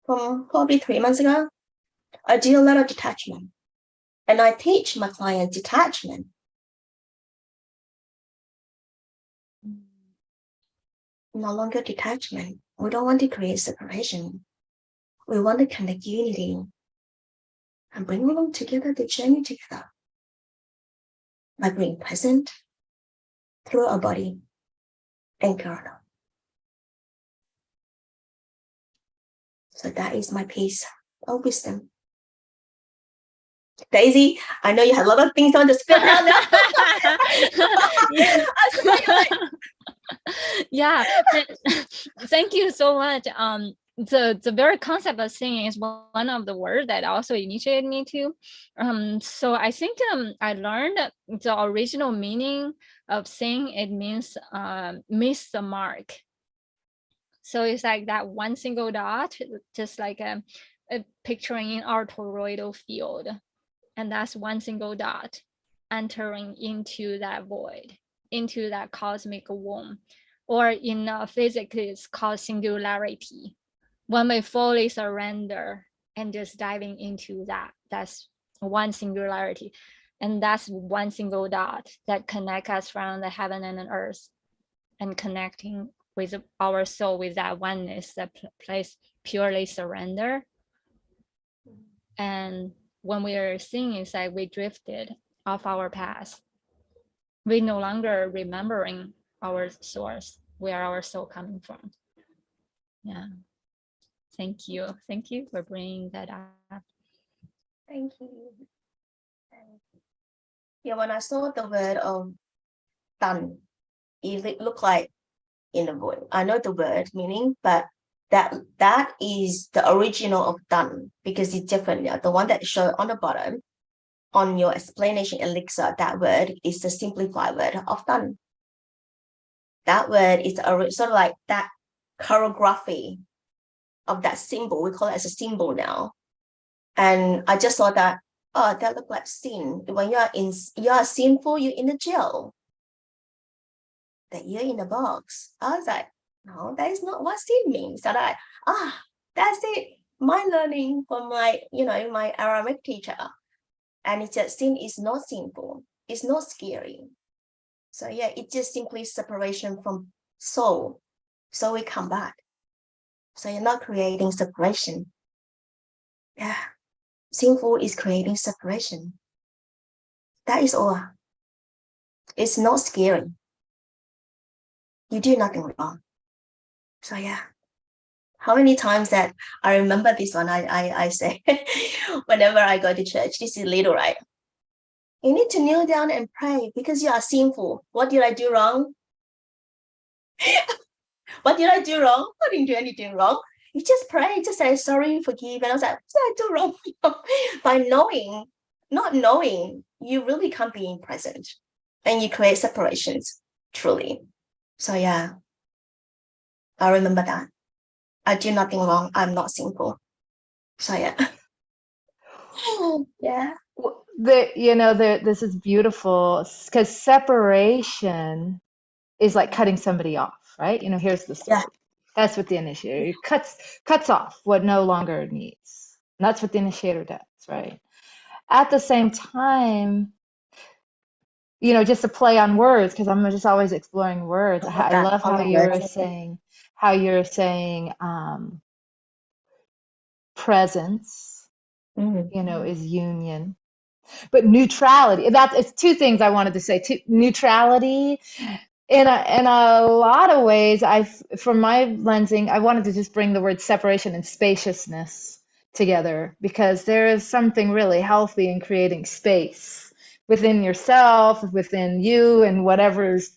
from probably 3 months ago. I do a lot of detachment, and I teach my clients detachment. No longer detachment. We don't want to create separation. We want to connect unity and bring them together, the journey together, by being present through our body and girl. So that is my piece of wisdom. Daisy, I know you have a lot of things on the spit down now. Yeah, thank you so much. The very concept of singing is one of the words that also initiated me to. So I think I learned the original meaning of sing. It means miss the mark. So it's like that one single dot, just like picturing an our toroidal field, and that's one single dot entering into that void, into that cosmic womb, or in physics it's called singularity. When we fully surrender and just diving into that, that's one singularity, and that's one single dot that connects us from the heaven and the earth, and connecting with our soul with that oneness, that place purely surrender. And when we are singing, it's like we drifted off our path. We no longer remembering our source, where our soul coming from. Yeah. Thank you. Thank you for bringing that up. Thank you. Yeah, when I saw the word done, it looked like in the void. I know the word meaning, but that is the original of done, because it's different. The one that showed on the bottom on your explanation elixir, that word is the simplified word of done. That word is sort of like that choreography of that symbol. We call it as a symbol now. And I just thought that, oh, that looked like sin. When you are sinful, you're in the jail. That you're in the box. I was like, no, that is not what sin means. So that's it. My learning from my Aramaic teacher. And it's just sin is not sinful. It's not scary. So yeah, it's just simply separation from soul. So we come back. So you're not creating separation. Yeah. Sinful is creating separation. That is all. It's not scary. You do nothing wrong. So yeah. How many times that I remember this one, I say, whenever I go to church, this is little, right? You need to kneel down and pray because you are sinful. What did I do wrong? What did I do wrong? I didn't do anything wrong. You just pray, just say sorry, forgive. And I was like, what did I do wrong? By not knowing, you really can't be present. And you create separations, truly. So yeah, I remember that. I do nothing wrong. I'm not sinful. So yeah. Yeah. This is beautiful because separation is like cutting somebody off, right? Here's the sword. Yeah. That's what the initiator cuts off what no longer needs. And that's what the initiator does, right? At the same time, just to play on words, because I'm just always exploring words. I love how you're saying presence, is union. But neutrality, it's two things I wanted to say. Neutrality, in a lot of ways, from my lensing, I wanted to just bring the word separation and spaciousness together, because there is something really healthy in creating space within yourself, within you, and whatever's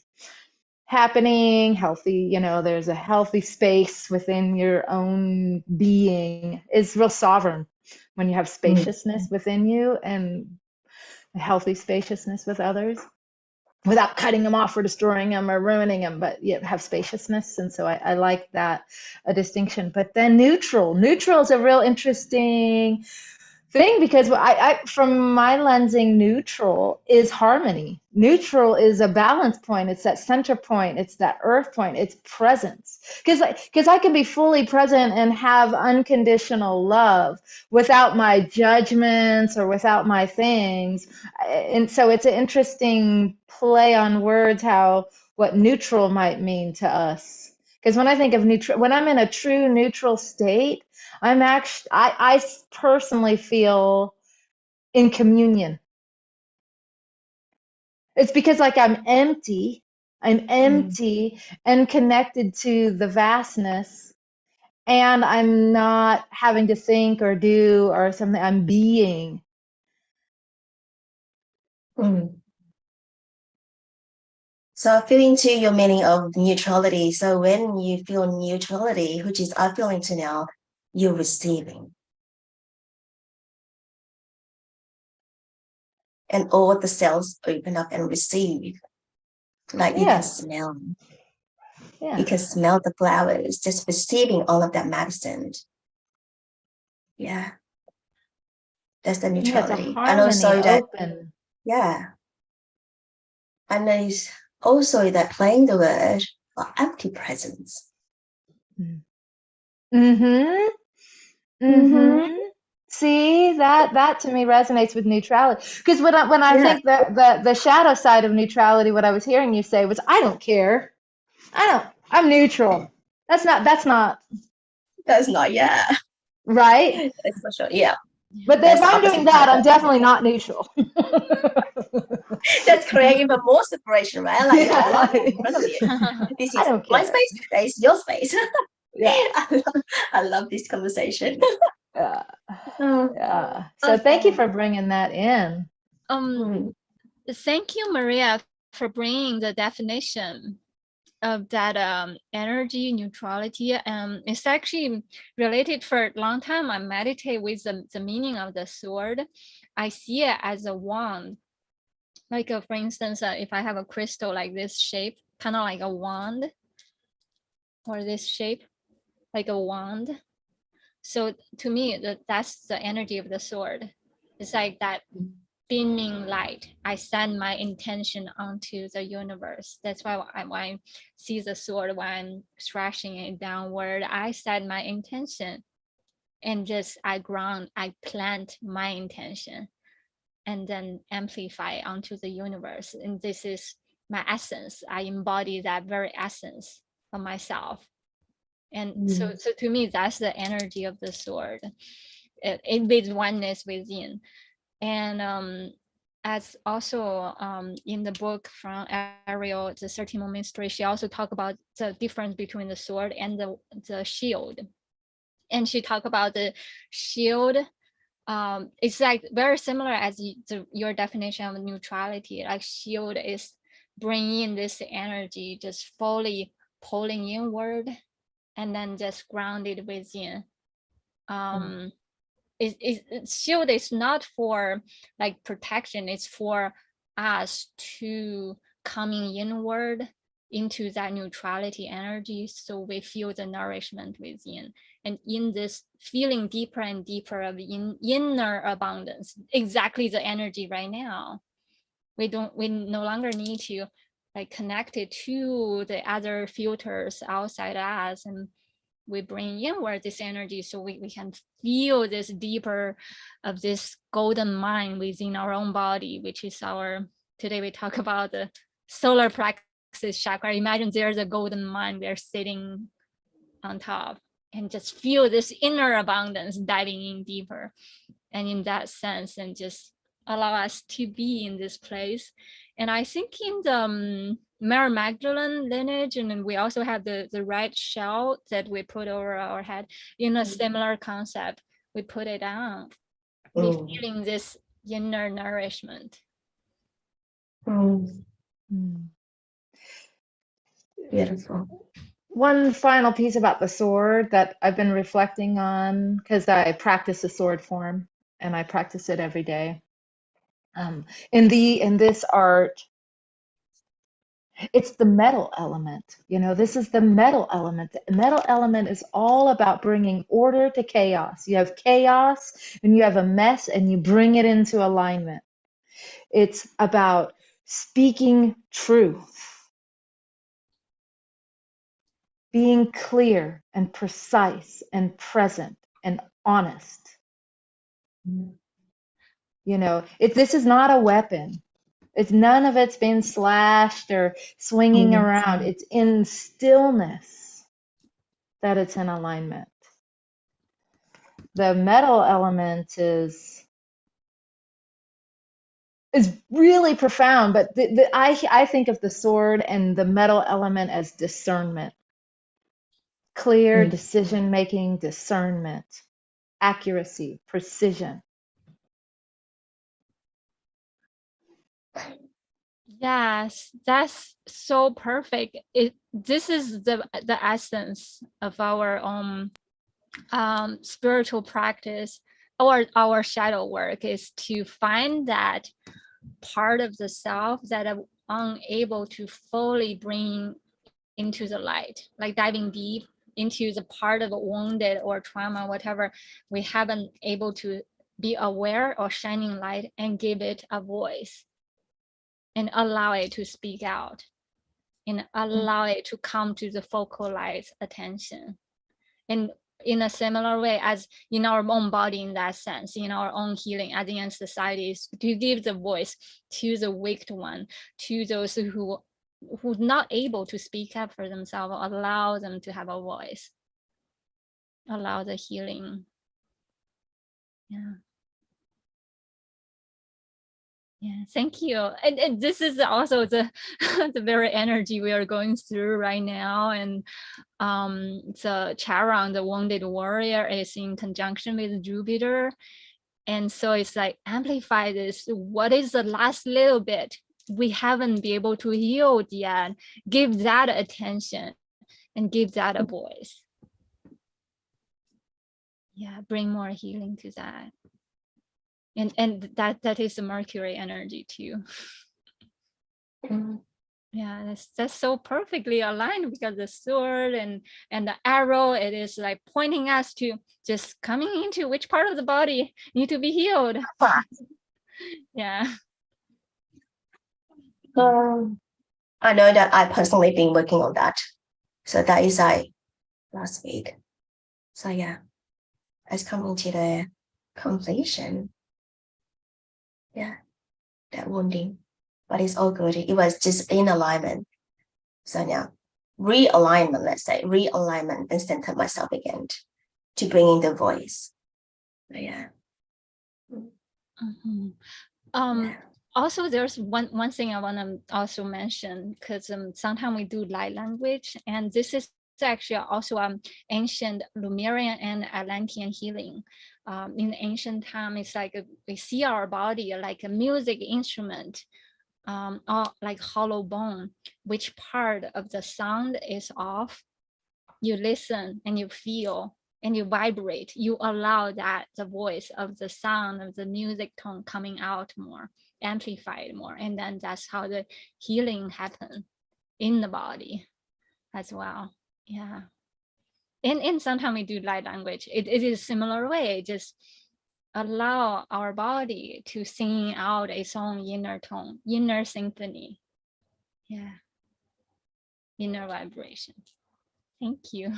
happening. Healthy, there's a healthy space within your own being. Is real sovereign when you have spaciousness within you and a healthy spaciousness with others, without cutting them off or destroying them or ruining them, but yet have spaciousness. And so I like that a distinction. But then neutral is a real interesting thing, because I from my lensing, neutral is harmony. Neutral is a balance point. It's that center point. It's that earth point. It's presence. Because I can be fully present and have unconditional love without my judgments or without my things. And so it's an interesting play on words, what neutral might mean to us. Because when I think of neutral, when I'm in a true neutral state, I personally feel in communion. It's because I'm empty and connected to the vastness, and I'm not having to think or do or something. I'm being. So feeling to your meaning of neutrality. So when you feel neutrality, which is I feeling to now, you're receiving. And all the cells open up and receive. Like you can smell. Yeah. You can smell the flowers, just receiving all of that medicine. Yeah. That's the neutrality. Yeah, and also that open. Yeah. And there's also that playing the word empty presence. See, that to me resonates with neutrality. Because when I think the shadow side of neutrality, what I was hearing you say was, I don't care. I'm neutral. That's not Yeah. Right? That's for sure. Yeah. But if I'm doing that, I'm definitely not neutral. That's creating even more separation, right? Like you have a lot in front of you. This is my space, that is your space. Yeah. I love this conversation. Yeah. So thank you for bringing that in. Thank you, Maria, for bringing the definition of that energy neutrality. It's actually related. For a long time, I meditate with the meaning of the sword. I see it as a wand. Like for instance, if I have a crystal like this shape, kind of like a wand, or this shape, like a wand. So to me, that's the energy of the sword. It's like that beaming light. I send my intention onto the universe. That's why when I see the sword, when I'm thrashing it downward, I set my intention, and just I plant my intention, and then amplify onto the universe. And this is my essence. I embody that very essence of myself. And so to me, that's the energy of the sword. It is oneness within. And as also in the book from Ariel, the 13 Moon Mystery, she also talked about the difference between the sword and the shield. And she talked about the shield. It's like very similar as your definition of neutrality. Like shield is bringing this energy, just fully pulling inward, and then just grounded within. Shield is not for like protection. It's for us to coming inward into that neutrality energy, so we feel the nourishment within. And in this feeling deeper and deeper of inner abundance, exactly the energy right now. We no longer need to like connect it to the other filters outside us, and we bring inward this energy, so we can feel this deeper of this golden mind within our own body, which is today we talk about the solar plexus chakra. Imagine there's a golden mind we're sitting on top, and just feel this inner abundance diving in deeper. And in that sense, and just allow us to be in this place. And I think in the Mary Magdalene lineage, and then we also have the red shell that we put over our head in a similar concept. We put it on, we feeling this inner nourishment. Beautiful. One final piece about the sword that I've been reflecting on, because I practice the sword form and I practice it every day. In this art, it's the metal element. This is the metal element. The metal element is all about bringing order to chaos. You have chaos and you have a mess, and you bring it into alignment. It's about speaking truth, being clear and precise and present and honest. This is not a weapon. It's none of it's been slashed or swinging around. It's in stillness that it's in alignment. The metal element is really profound, but I think of the sword and the metal element as discernment. Clear decision-making, discernment, accuracy, precision. Yes, that's so perfect. This is the essence of our own spiritual practice, or our shadow work, is to find that part of the self that are unable to fully bring into the light, like diving deep into the part of wounded or trauma, whatever we haven't able to be aware or shining light, and give it a voice and allow it to speak out and allow it to come to the focal light attention. And in a similar way as in our own body, in that sense, in our own healing as in societies, to give the voice to the weak one, to those who not able to speak up for themselves, allow them to have a voice, allow the healing. Yeah, thank you. And this is also the the very energy we are going through right now. And the Charon, the wounded warrior, is in conjunction with Jupiter. And so it's like amplify this. What is the last little bit we haven't been able to heal yet? Give that attention and give that a voice. Yeah, bring more healing to that. And that is the Mercury energy too. Yeah, that's so perfectly aligned, because the sword and the arrow, it is like pointing us to just coming into which part of the body need to be healed. Yeah. I know that I personally been working on that. So that is like last week. So yeah, it's coming to the completion. Yeah, that wounding. But it's all good. It was just in alignment. So now realignment, let's say, realignment and center myself again to bring in the voice. But yeah. Mhm. Yeah. Also, there's one thing I want to also mention, because sometimes we do light language, and this is actually also ancient Lemurian and Atlantean healing. In the ancient time, it's like we see our body like a music instrument, or like hollow bone. Which part of the sound is off, you listen and you feel and you vibrate, you allow that the voice of the sound of the music tone coming out more, amplified more, and then that's how the healing happen in the body as well. Yeah. And sometimes we do light language, it is similar way, just allow our body to sing out its own inner tone, inner symphony. Yeah, inner vibration. Thank you.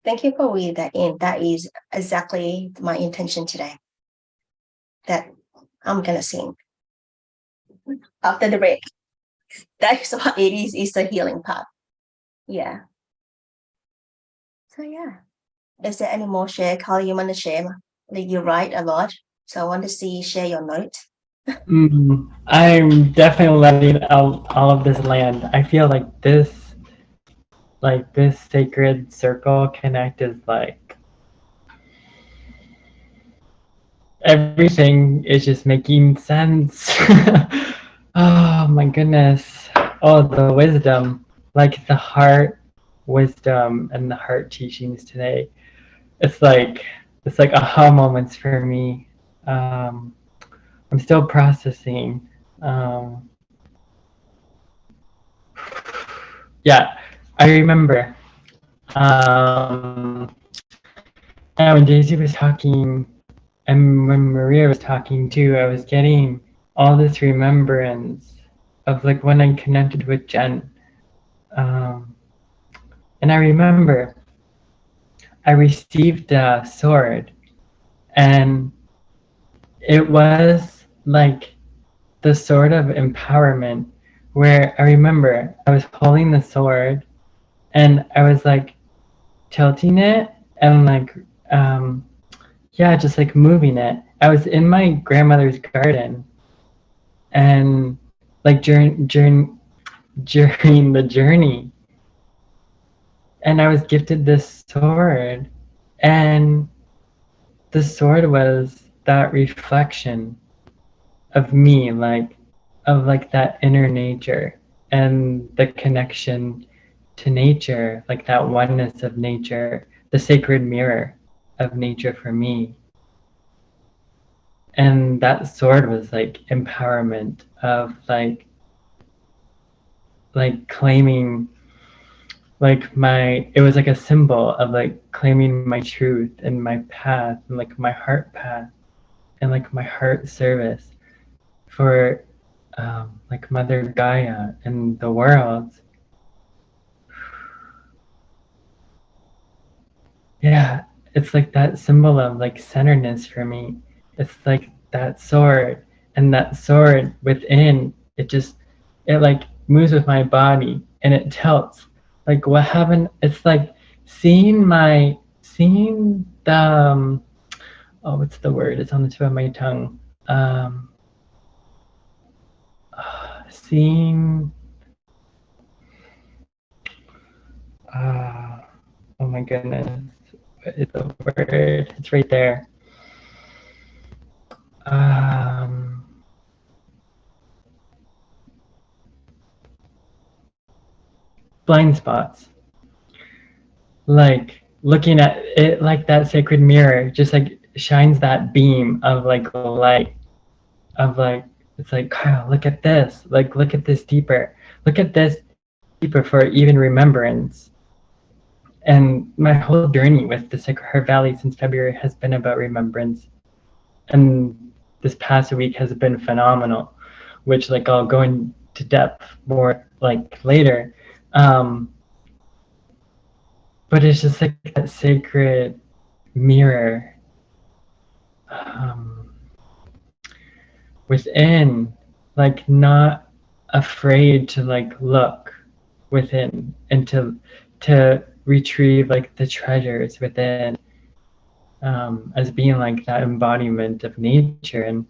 Thank you for reading that in. That is exactly my intention today. That I'm gonna sing after the break. That's what it is the healing part. Yeah. So yeah. Is there any more share, Carl, you want to share? Like you write a lot, so I want to see share your note. I'm definitely letting all of this land. I feel like this sacred circle connect is like everything is just making sense. Oh my goodness. Oh, the wisdom, like the heart wisdom and the heart teachings today. It's like aha moments for me. I'm still processing. Um, yeah, I remember. Um, and when Daisy was talking, and when Maria was talking too, I was getting all this remembrance of like when I connected with Jen. And I remember I received a sword, and it was like the sword of empowerment, where I remember I was holding the sword and I was like tilting it and like yeah, just like moving it. I was in my grandmother's garden, and like during the journey, and I was gifted this sword, and the sword was that reflection of me, like of like that inner nature and the connection to nature, like that oneness of nature, the sacred mirror of nature for me. And that sword was like empowerment of like claiming like my, it was like a symbol of like claiming my truth and my path and like my heart path and like my heart service for like Mother Gaia and the world. Yeah, it's like that symbol of like centeredness for me. It's like that sword, and that sword within it just, it like moves with my body and it tilts. Like what happened? It's like seeing the oh, what's the word? It's on the tip of my tongue. Seeing uh, oh my goodness, what is the word? It's right there. Blind spots, like looking at it like that sacred mirror just like shines that beam of like light, of like It's like, Kyle, look at this. Like, look at this deeper. Look at this deeper for even remembrance. And my whole journey with the Sacred Heart Valley since February has been about remembrance. And this past week has been phenomenal, which like I'll go into depth more like later. But it's just like that sacred mirror within, like not afraid to like look within and to retrieve like the treasures within, as being like that embodiment of nature. And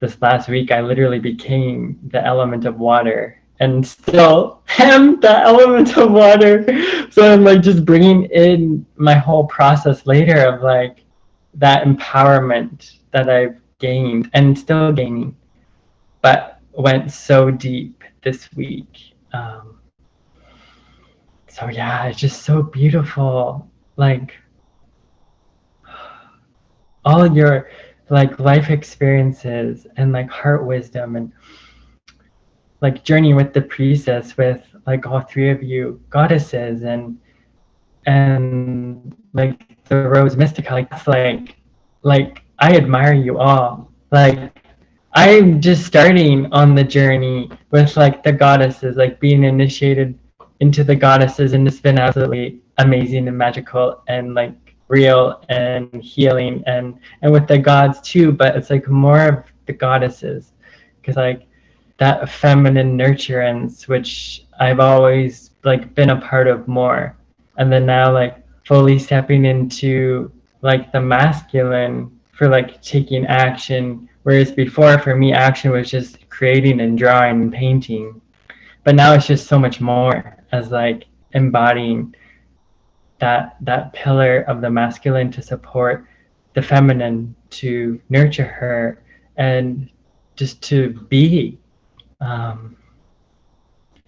this last week I literally became the element of water and still am the element of water. So I'm like just bringing in my whole process later of like that empowerment that I've gained and still gaining, but went so deep this week. So yeah, it's just so beautiful. Like all your like life experiences and like heart wisdom and like journey with the priestess with like all three of you goddesses and like the rose mystica, like that's like I admire you all. Like I'm just starting on the journey with like the goddesses, like being initiated into the goddesses, and it's been absolutely amazing and magical and like real and healing and with the gods too, but it's like more of the goddesses because like that feminine nurturance which I've always like been a part of more, and then now like fully stepping into like the masculine for like taking action, whereas before for me action was just creating and drawing and painting, but now it's just so much more as like embodying that pillar of the masculine to support the feminine, to nurture her and just to be.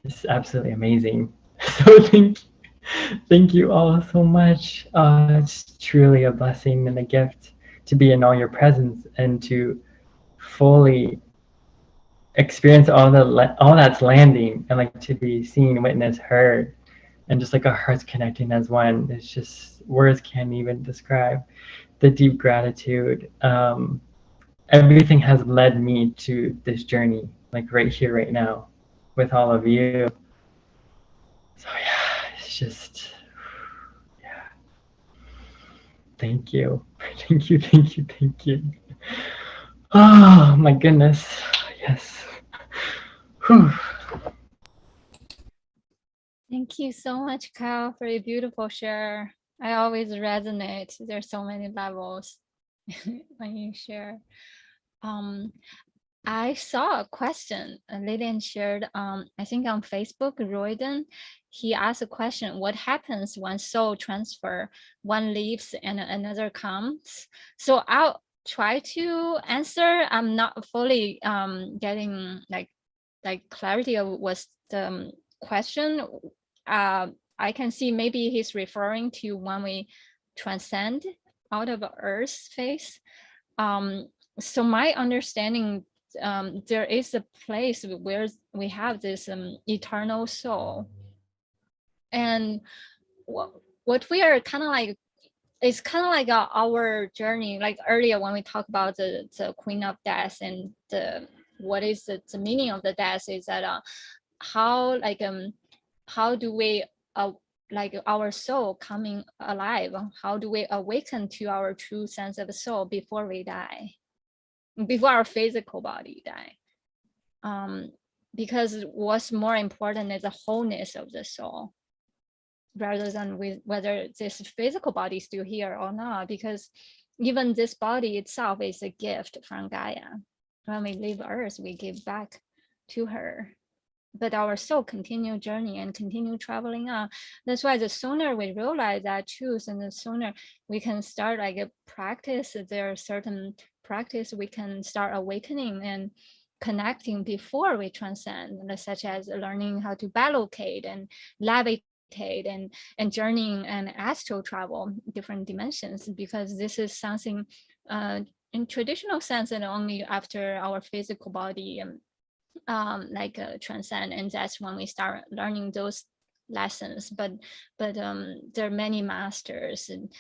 It's absolutely amazing. So thank you all so much. It's truly a blessing and a gift to be in all your presence and to fully experience all that's landing and like to be seen, witnessed, heard, and just like our hearts connecting as one. It's just words can't even describe the deep gratitude. Everything has led me to this journey, like right here, right now, with all of you. So yeah, it's just, yeah. Thank you. Thank you. Oh my goodness. Yes. Whew. Thank you so much, Kyle, for your beautiful share. I always resonate. There's so many levels when you share. I saw a question Lillian shared, I think on Facebook, Royden. He asked a question, what happens when soul transfer? One leaves and another comes. So I'll try to answer. I'm not fully getting like clarity of what's the question. I can see maybe he's referring to when we transcend out of Earth's phase. So my understanding, there is a place where we have this eternal soul, and what we are kind of like, it's kind of like our journey. Like earlier when we talked about the Queen of Death and what is the meaning of the death is that how do we like our soul coming alive? How do we awaken to our true sense of soul before we die? Before our physical body die, because what's more important is the wholeness of the soul rather than with whether this physical body is still here or not, because even this body itself is a gift from Gaia. When we leave Earth, we give back to her, but our soul continue journey and continue traveling on. That's why the sooner we realize that truth, and the sooner we can start like a practice, there are certain practice we can start awakening and connecting before we transcend, such as learning how to ballocate and levitate and journeying and astral travel different dimensions, because this is something in traditional sense, and only after our physical body transcend, and that's when we start learning those lessons. But there are many masters, and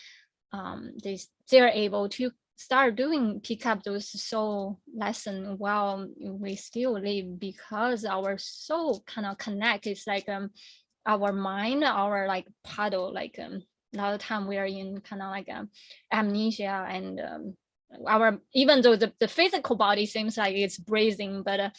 they're able to pick up those soul lesson while we still live, because our soul kind of connect. It's like our mind, our like paddle, like a lot of time we are in kind of like amnesia, and our, even though the physical body seems like it's breathing, but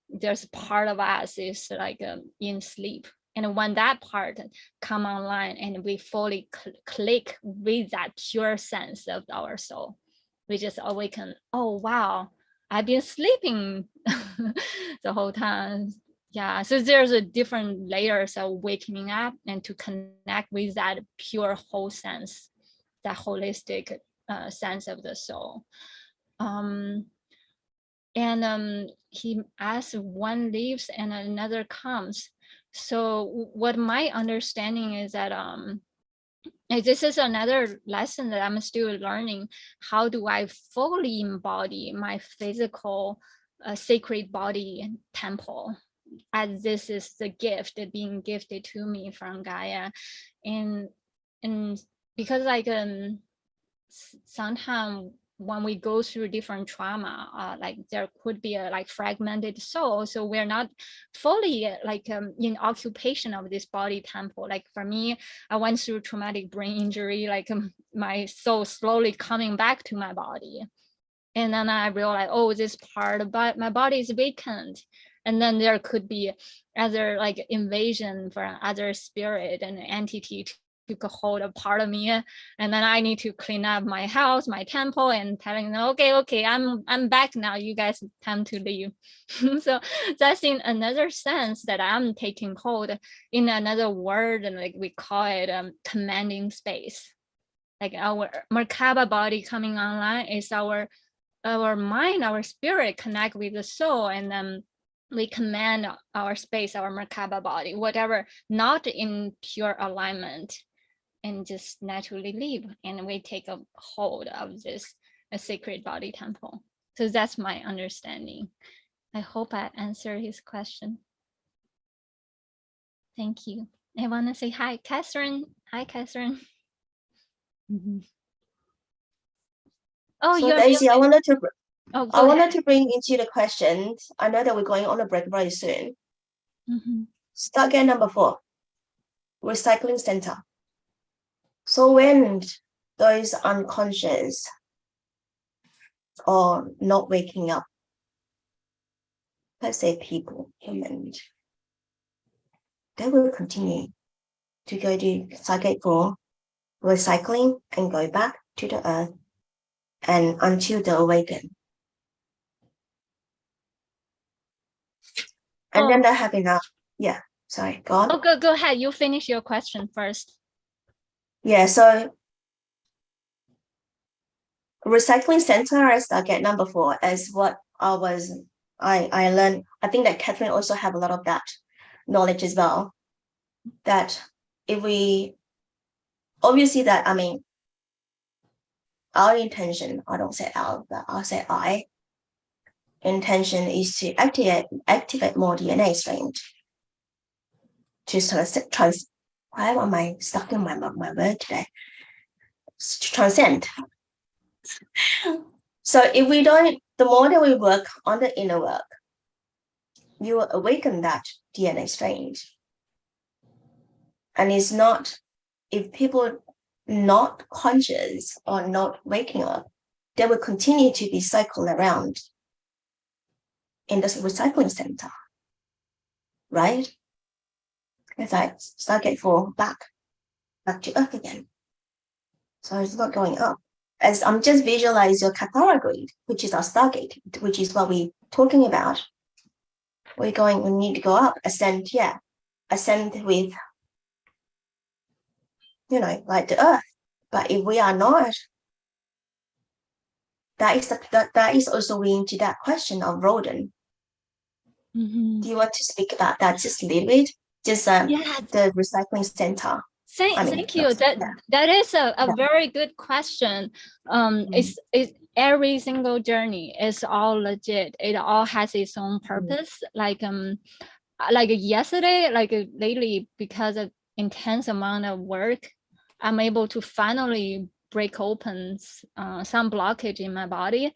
there's part of us is like in sleep. And when that part come online and we fully click with that pure sense of our soul, we just awaken. Oh wow, I've been sleeping the whole time. Yeah, so there's a different layers of waking up and to connect with that pure whole sense, that holistic sense of the soul. He asked, one leaves and another comes. So what my understanding is that this is another lesson that I'm still learning. How do I fully embody my physical sacred body and temple, as this is the gift being gifted to me from Gaia? And because like sometimes when we go through different trauma, like there could be a like fragmented soul, so we're not fully in occupation of this body temple. Like for me, I went through traumatic brain injury, like my soul slowly coming back to my body, and then I realized, oh, this part of my body is vacant. And then there could be other like invasion from other spirit and entity took a hold of part of me, and then I need to clean up my house, my temple, and telling them, okay, I'm back now, you guys, time to leave. So that's in another sense that I'm taking hold in another word, and like we call it commanding space. Like our Merkaba body coming online is our mind, our spirit connect with the soul, and then we command our space, our Merkaba body, whatever not in pure alignment, and just naturally leave, and we take a hold of this sacred body temple. So that's my understanding. I hope I answered his question. Thank you. I want to say hi, Catherine. Hi, Catherine. Oh, So you're Daisy, I wanted to I wanted to bring into the questions. I know that we're going on a break very soon. Stargate number 4, recycling center. So when those unconscious or not waking up, let's say people, humans, they will continue to go to Stargate 4, recycling, and go back to the earth, and until they awaken. And then they have enough. Yeah, sorry, go on. Oh, go ahead. You finish your question first. Yeah, so recycling center as Stargate number 4 is what I learned. I think that Catherine also have a lot of that knowledge as well. That if we, obviously that, I mean, our intention, I don't say our, but I'll say I, intention is to activate more DNA strands to why am I stuck in my word today? To transcend. So if we don't, the more that we work on the inner work, you will awaken that DNA strange. And it's not, if people not conscious or not waking up, they will continue to be cycled around in this recycling center, right? It's like Stargate 4 back to Earth again. So it's not going up. As I'm just visualize your Cathara grid, which is our Stargate, which is what we're talking about. We need to go up, ascend with, like the Earth. But if we are not, that is also linked to that question of Rodin. Do you want to speak about that just a little bit? Just the recycling center. Thank you. That is a very good question. every single journey is all legit. It all has its own purpose. Like yesterday, like lately, because of intense amount of work, I'm able to finally break open some blockage in my body.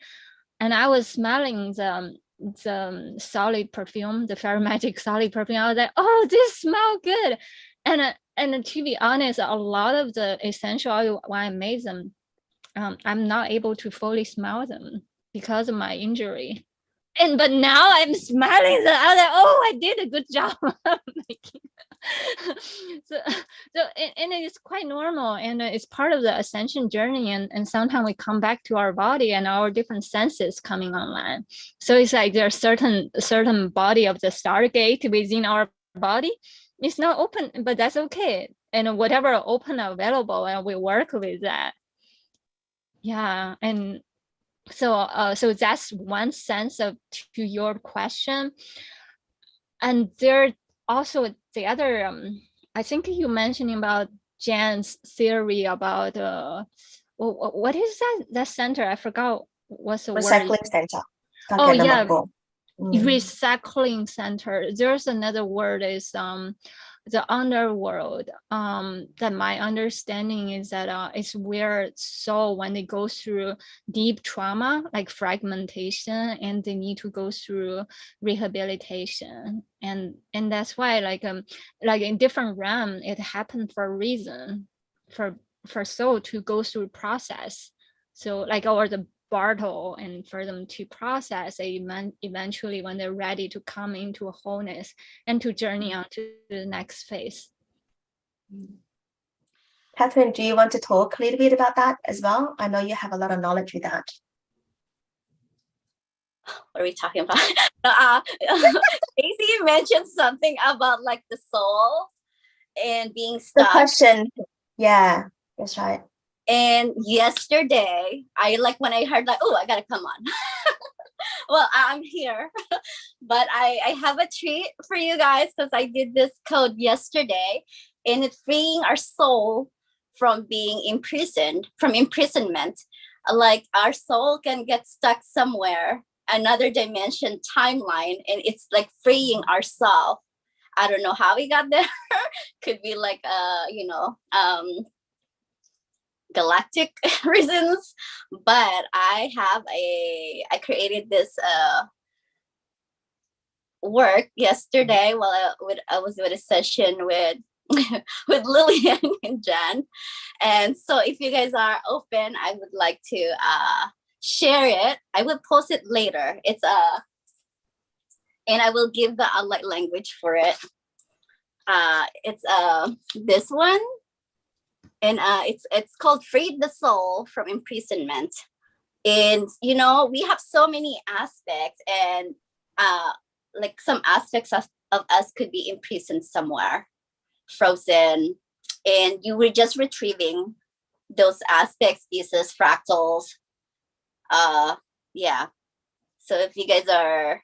And I was smelling the solid perfume, the Fairy Magic solid perfume. I was like, oh, this smells good. And to be honest, a lot of the essential oil, when I made them, I'm not able to fully smell them because of my injury. But now I'm smelling them. I was like, oh, I did a good job making. And it's quite normal, and it's part of the ascension journey, and sometimes we come back to our body and our different senses coming online. So it's like there's certain body of the Stargate within our body. It's not open, but that's okay, and whatever open available, and we work with that. Yeah. And so that's one sense of to your question. And there also the other I think you mentioning about Jan's theory about what is that center? I forgot what's the word. Recycling center. Can't Oh get them yeah, up. recycling center. There's another word is the underworld. That my understanding is that it's where soul, when they go through deep trauma like fragmentation, and they need to go through rehabilitation, and that's why like in different realm it happened for a reason, for soul to go through process. So like or the battle, and for them to process it eventually when they're ready to come into a wholeness and to journey on to the next phase. Catherine, do you want to talk a little bit about that as well? I know you have a lot of knowledge with that. What are we talking about? Daisy mentioned something about like the soul and being The stuck. question, yeah, that's right. And yesterday, I like when I heard like, oh, I gotta come on. Well, I'm here, but I have a treat for you guys because I did this code yesterday, and it's freeing our soul from being imprisoned, from imprisonment. Like our soul can get stuck somewhere, another dimension timeline, and it's like freeing ourselves. I don't know how we got there. Could be like galactic reasons, but I created this work yesterday while I was with a session with with Lillian and Jen. And so if you guys are open, I would like to share it. I will post it later. It's and I will give the light language for it. It's this one. And it's called Freed the Soul from Imprisonment. And, you know, we have so many aspects, and like some aspects of us could be imprisoned somewhere, frozen. And you were just retrieving those aspects, pieces, fractals. Yeah. So if you guys are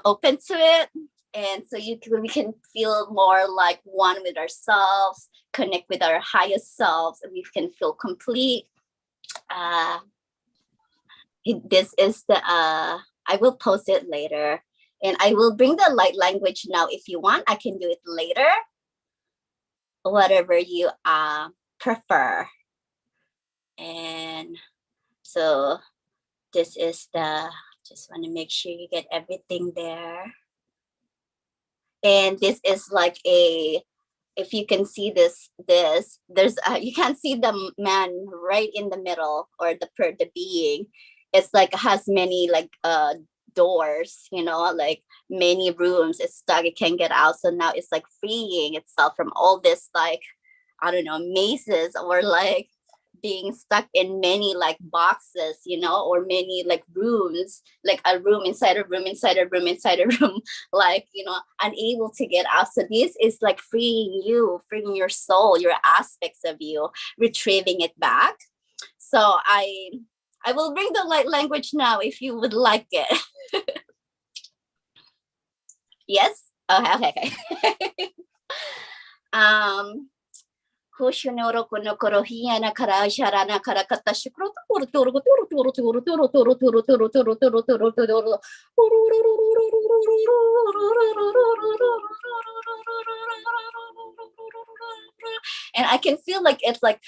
open to it, and so we can feel more like one with ourselves, connect with our highest selves, and we can feel complete. This is the, I will post it later, and I will bring the light language now. If you want, I can do it later, whatever you prefer. And so this is just want to make sure you get everything there. And this is like if you can see this, there's you can't see the man right in the middle, or the being. It's like has many like doors, you know, like many rooms. It's stuck, it can't get out. So now it's like freeing itself from all this, like, I don't know, mazes, or like being stuck in many like boxes, you know, or many like rooms, like a room inside a room inside a room inside a room, like, you know, unable to get out. So this is like freeing you, freeing your soul, your aspects of you, retrieving it back. So I will bring the light language now if you would like it. Yes? Okay. Hushinoro Kunokoro Hiana Kara Sharana Karakata Shukro Turu Turu Turu Turu Turu Turu Turu Turu Turu Turu Turu Turu Turu and I can feel like it's like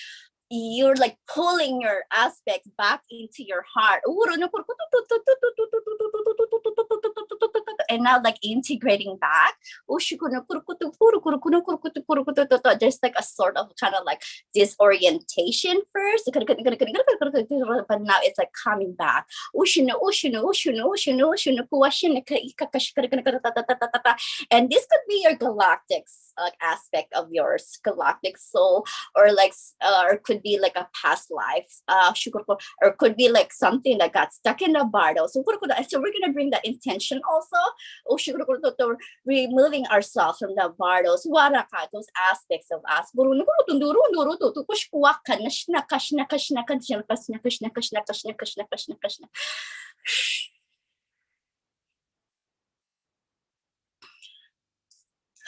you're like pulling your aspects back into your heart and now like integrating back there's like a sort of kind of like disorientation first but now it's like coming back and this could be your galactic aspect of yours, galactic soul, or like or could be like a past life or could be like something that got stuck in the bardo. So we're gonna bring that intention also removing ourselves from the bardos, those aspects of us.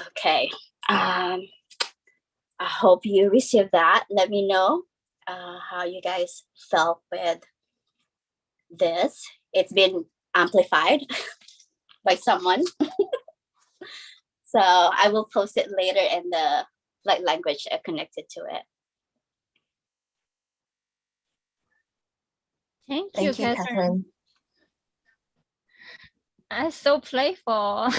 Okay. I hope you received that. Let me know how you guys felt with this. It's been amplified by someone. So I will post it later in the light language connected to it. Thank Thank you, you, Catherine. Catherine. That's so playful.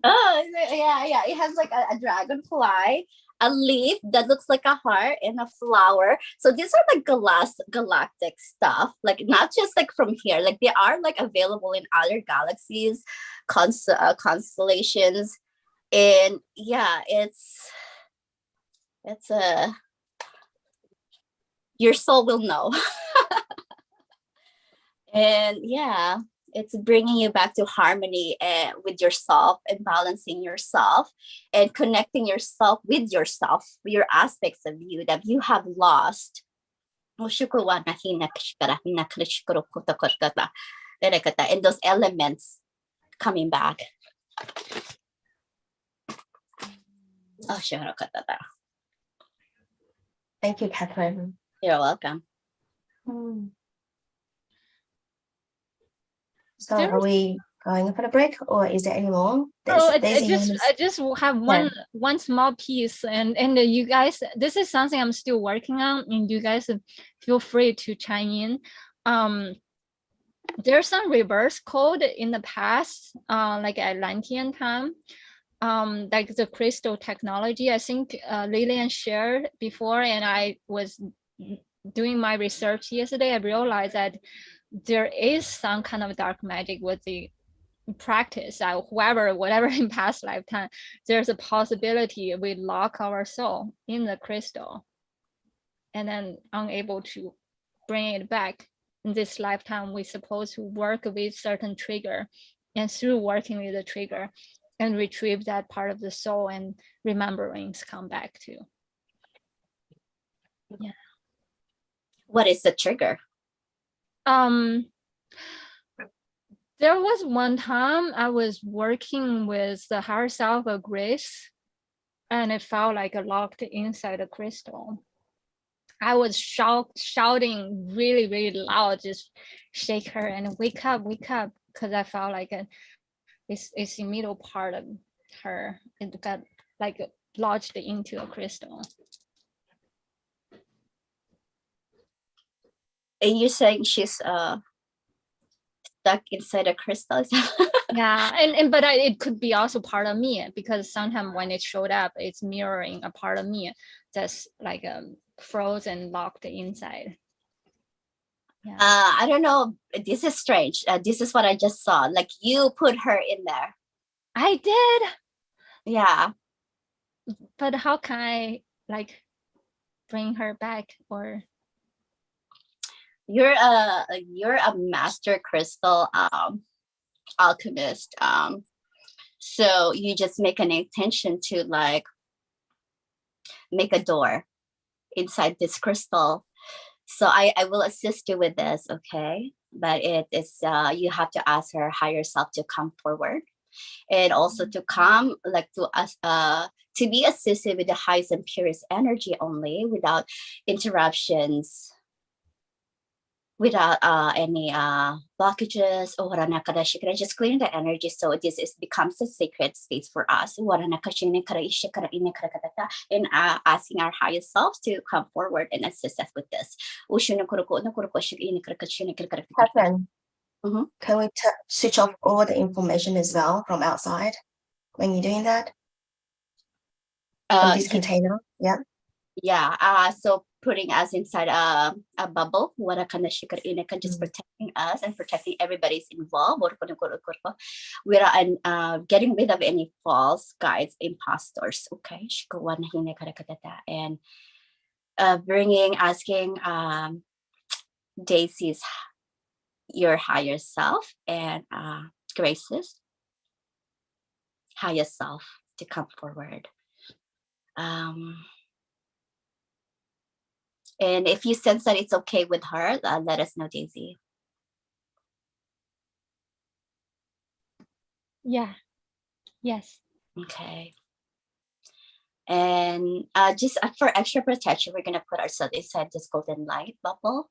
Oh, yeah. It has like a dragonfly, a leaf that looks like a heart, and a flower. So these are like galactic stuff, like not just like from here, like they are like available in other galaxies, constellations. And yeah, it's a your soul will know. And yeah, it's bringing you back to harmony with yourself and balancing yourself and connecting yourself, with your aspects of you that you have lost. And those elements coming back. Thank you, Catherine. You're welcome. So are we going for a break, or is there any more? I just have one small piece, and you guys, this is something I'm still working on, and you guys feel free to chime in. There's some reverse code in the past, like Atlantean time, like the crystal technology. I think Lillian shared before, and I was doing my research yesterday. I realized that there is some kind of dark magic with the practice. Whatever in past lifetime, there's a possibility we lock our soul in the crystal and then unable to bring it back. In this lifetime, we're supposed to work with certain trigger, and through working with the trigger and retrieve that part of the soul, and rememberings come back too. Yeah. What is the trigger? There was one time I was working with the higher self of Grace, and it felt like a locked inside a crystal. I was shouting really, really loud, just shake her and wake up, because I felt like it's the middle part of her. It got like lodged into a crystal. And you're saying she's stuck inside a crystal? Yeah, but it could be also part of me, because sometimes when it showed up, it's mirroring a part of me that's like frozen, locked inside. Yeah. I don't know. This is strange. This is what I just saw. Like you put her in there. I did. Yeah. But how can I like bring her back? Or you're a master crystal alchemist. So you just make an intention to like make a door inside this crystal. So I will assist you with this, okay? But it is you have to ask her higher self to come forward and also to come like to us to be assisted with the highest and purest energy only without interruptions, without any blockages or waranakadashikara, just clearing the energy. So this is becomes a sacred space for us. And asking our highest self to come forward and assist us with this. Catherine, Mhm. can we switch off all the information as well from outside when you're doing that? From this container? Yeah. Yeah, so putting us inside a bubble, just protecting us and protecting everybody's involved. We're getting rid of any false guides, imposters. Okay, and asking Daisy's your higher self and Grace's higher self to come forward. And if you sense that it's okay with her, let us know, Daisy. Yeah. Yes. Okay. And just for extra protection, we're gonna put ourselves inside this golden light bubble,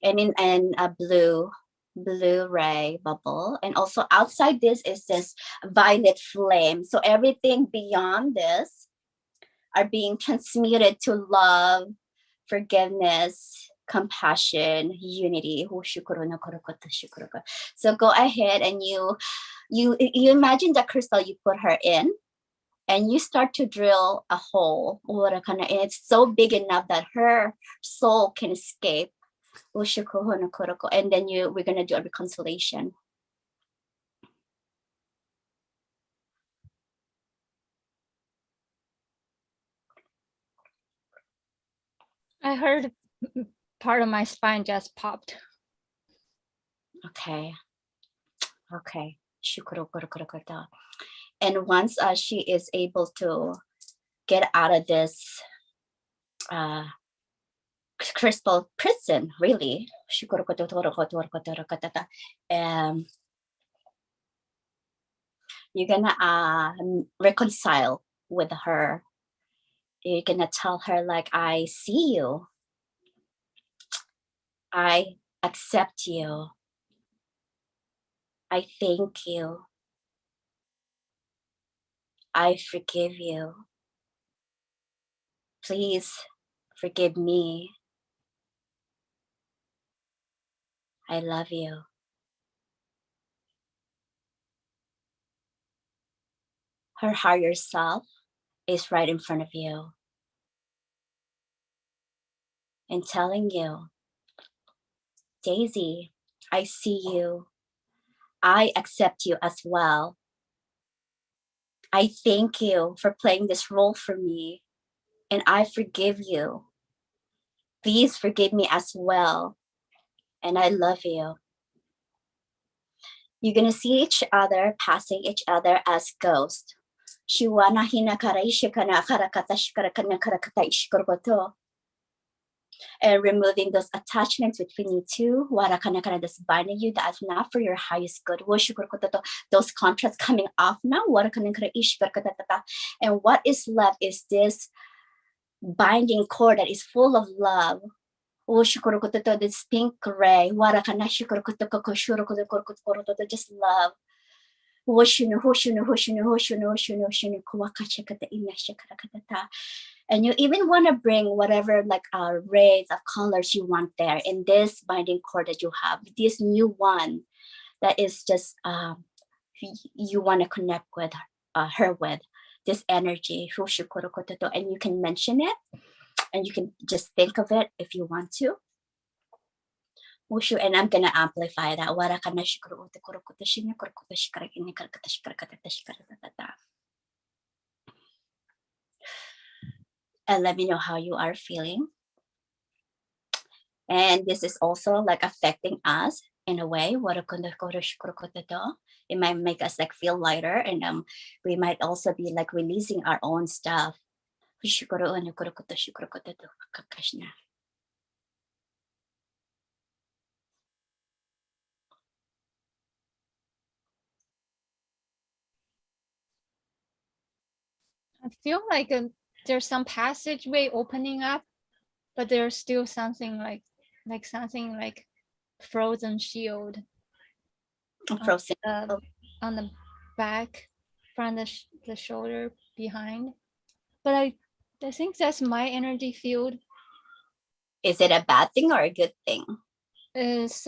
and in a blue ray bubble, and also outside this is this violet flame. So everything beyond this are being transmuted to love, forgiveness, compassion, unity. So go ahead and you imagine the crystal you put her in, and you start to drill a hole, and it's so big enough that her soul can escape. And then we're gonna do a reconciliation. I heard part of my spine just popped. Okay. And once she is able to get out of this crystal prison, really, you're gonna reconcile with her. You're gonna tell her, like, I see you, I accept you, I thank you, I forgive you, please forgive me, I love you. Her higher self is right in front of you and telling you, Daisy, I see you, I accept you as well, I thank you for playing this role for me, and I forgive you. Please forgive me as well, and I love you. You're gonna see each other, passing each other as ghosts. And removing those attachments between you two, that's binding you, that's not for your highest good. Those contracts coming off now. And what is left is this binding cord that is full of love. This pink ray, just love. And you even want to bring whatever like rays of colors you want there in this binding cord that you have, this new one that is just you want to connect with her with this energy, and you can mention it and you can just think of it if you want to. And I'm gonna amplify that. And let me know how you are feeling. And this is also like affecting us in a way. It might make us like feel lighter, and we might also be like releasing our own stuff. I feel like there's some passageway opening up, but there's still something like something like frozen shield Frozen. on the back, from the shoulder behind. But I think that's my energy field. Is it a bad thing or a good thing? Is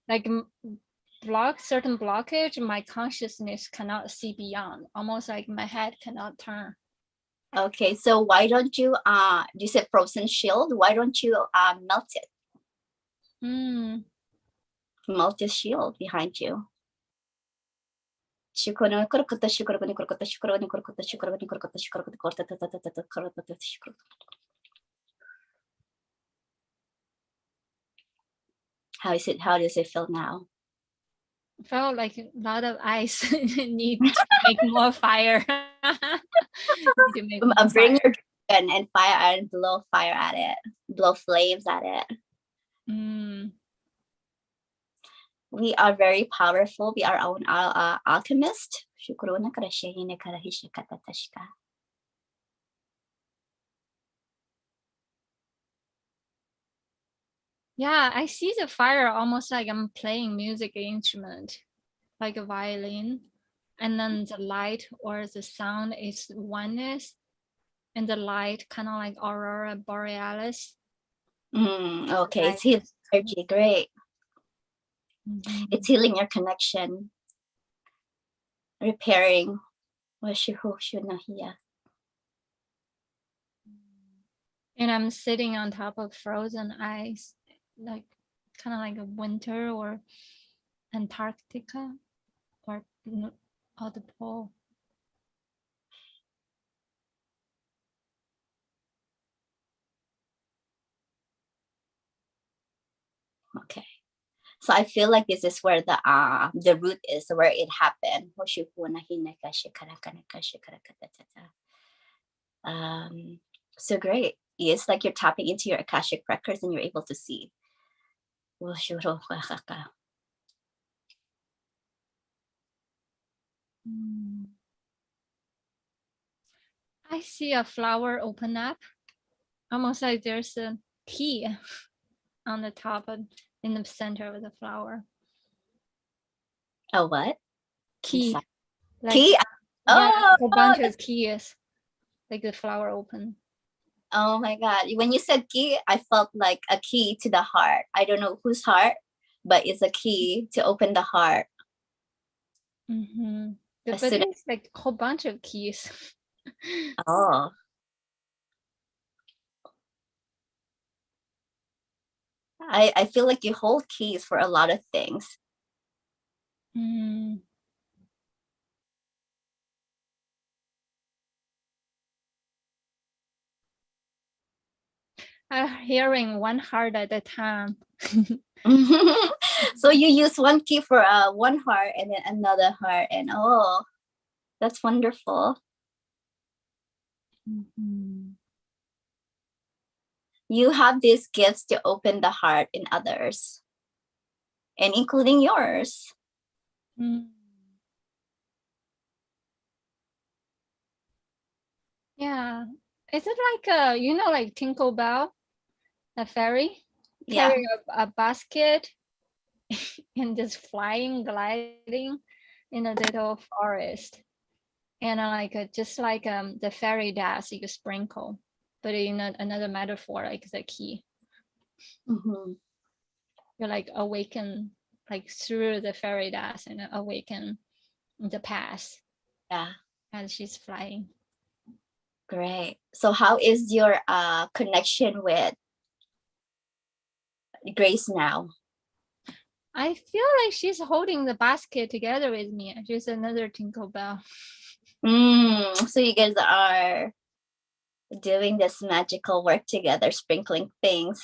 like certain blockage, my consciousness cannot see beyond, almost like my head cannot turn. Okay, so why don't you you said frozen shield, why don't you melt it? Melt the shield behind you. How does it feel now? Felt like a lot of ice. Need to make more fire. Need to make more Bring fire. your dragon and fire and blow fire at it, blow flames at it. We are very powerful. We are our own alchemist. Yeah, I see the fire almost like I'm playing music instrument, like a violin, and then the light or the sound is oneness, and the light kind of like aurora borealis. Okay, it's healing energy. Great. It's healing your connection, repairing. And I'm sitting on top of frozen ice, like kind of like a winter or Antarctica or the pole. Okay, so I feel like this is where the root is, where it happened. So great. It's like you're tapping into your Akashic records and you're able to see. I see a flower open up, almost like there's a key on the top in the center of the flower. Oh, what? Key. Like, key? Yeah, a bunch of keys, like the flower open. Oh my God. When you said key, I felt like a key to the heart. I don't know whose heart, but it's a key to open the heart. But it's like a whole bunch of keys. Oh. I feel like you hold keys for a lot of things. I'm hearing one heart at a time. So you use one key for one heart and then another heart, and oh, that's wonderful. You have these gifts to open the heart in others, and including yours. Yeah. Is it like like Tinkerbell, a fairy? Yeah. Carry a basket and just flying, gliding in a little forest. And just like the fairy dust you sprinkle, but in another metaphor, like the key. You're like awaken, like through the fairy dust and awaken the past. Yeah. As she's flying. Great. So how is your connection with Grace now? I feel like she's holding the basket together with me. She's another Tinkerbell. So you guys are doing this magical work together, sprinkling things,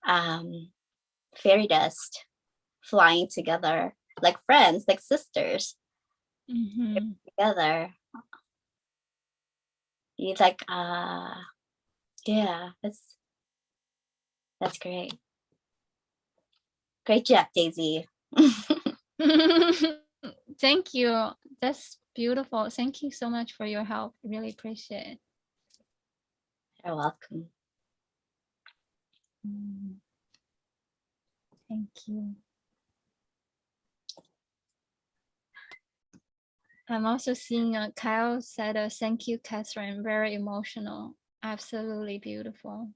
fairy dust, flying together like friends, like sisters, together. You like, yeah, that's great. Great job, Daisy. Thank you. That's beautiful. Thank you so much for your help. Really appreciate it. You're welcome. Thank you. I'm also seeing Kyle said, thank you, Catherine. Very emotional. Absolutely beautiful.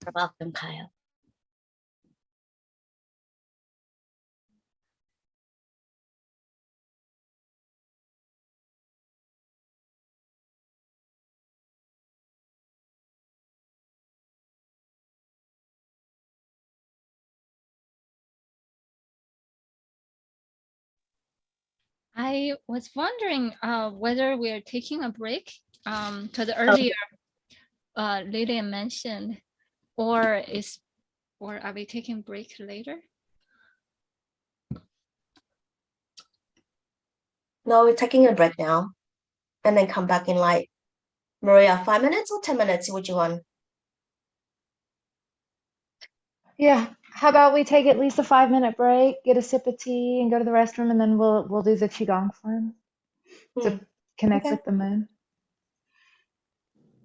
You're welcome, Kyle. I was wondering whether we're taking a break, because earlier Lillian mentioned, or are we taking a break later? No, we're taking a break now, and then come back in like, Maria, 5 minutes or 10 minutes? What do you want? Yeah. How about we take at least a 5-minute break, get a sip of tea, and go to the restroom, and then we'll do the Qigong for him to connect Okay. with the moon.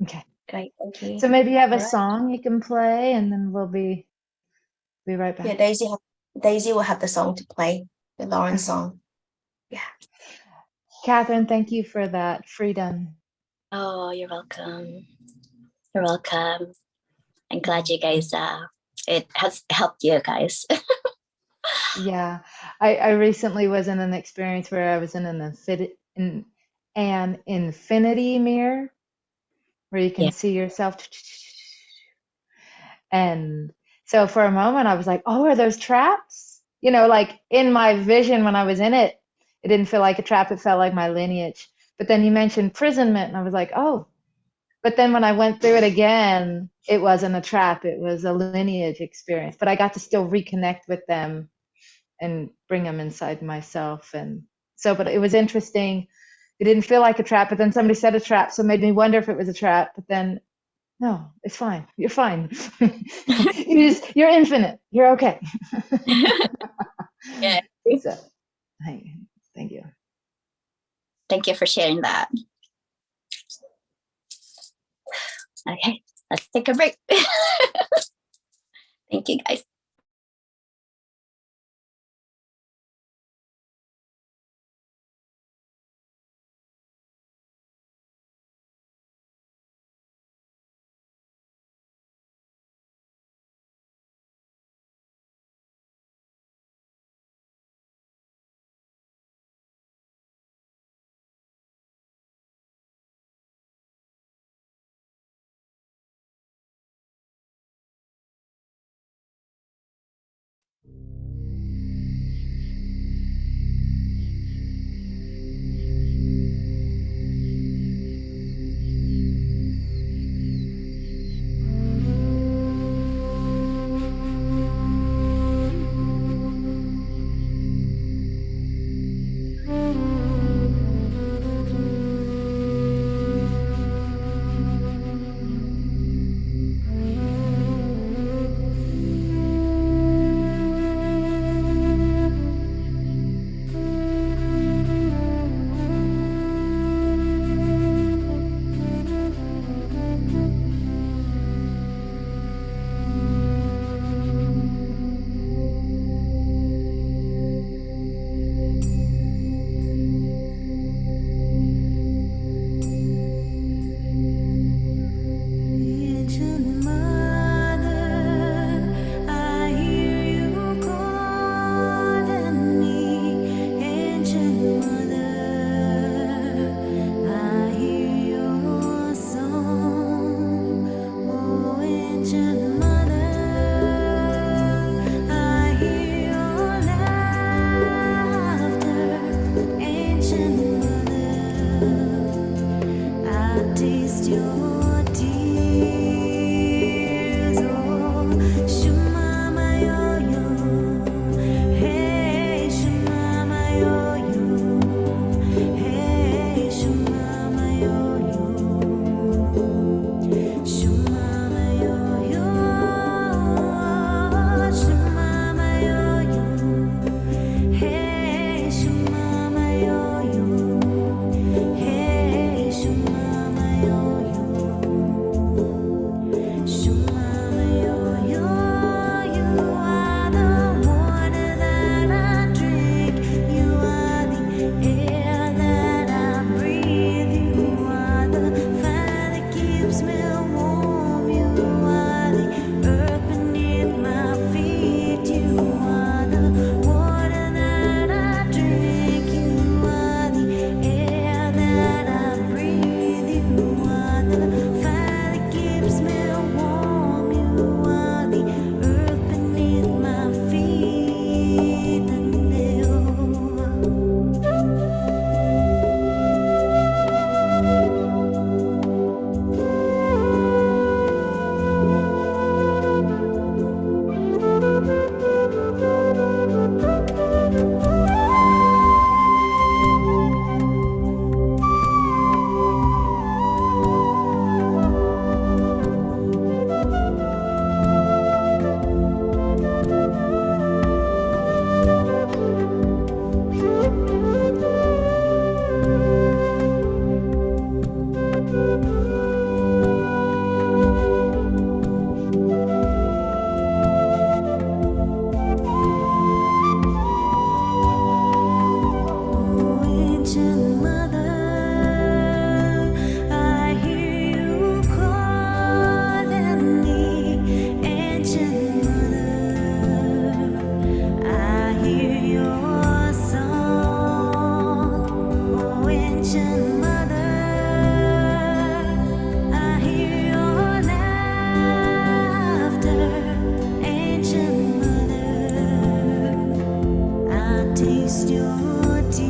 Okay. Great, thank you. So maybe you have a All right. song you can play, and then we'll be right back. Yeah, Daisy will have the song to play, the Lauren song. Yeah. Catherine, thank you for that freedom. Oh, you're welcome. You're welcome. I'm glad you guys, it has helped you guys. Yeah. I recently was in an experience where I was in an infinity mirror where you can Yeah. see yourself. And so for a moment I was like, oh, are those traps? You know, like in my vision when I was in it, it didn't feel like a trap. It felt like my lineage. But then you mentioned imprisonment, and I was like, oh. But then when I went through it again, it wasn't a trap. It was a lineage experience. But I got to still reconnect with them and bring them inside myself. And so, but it was interesting. It didn't feel like a trap, but then somebody said a trap, so it made me wonder if it was a trap. But then, no, it's fine. You're fine. You're infinite. You're okay. Yeah. So, thank you. Thank you for sharing that. Okay, let's take a break. Thank you, guys. waste your tears.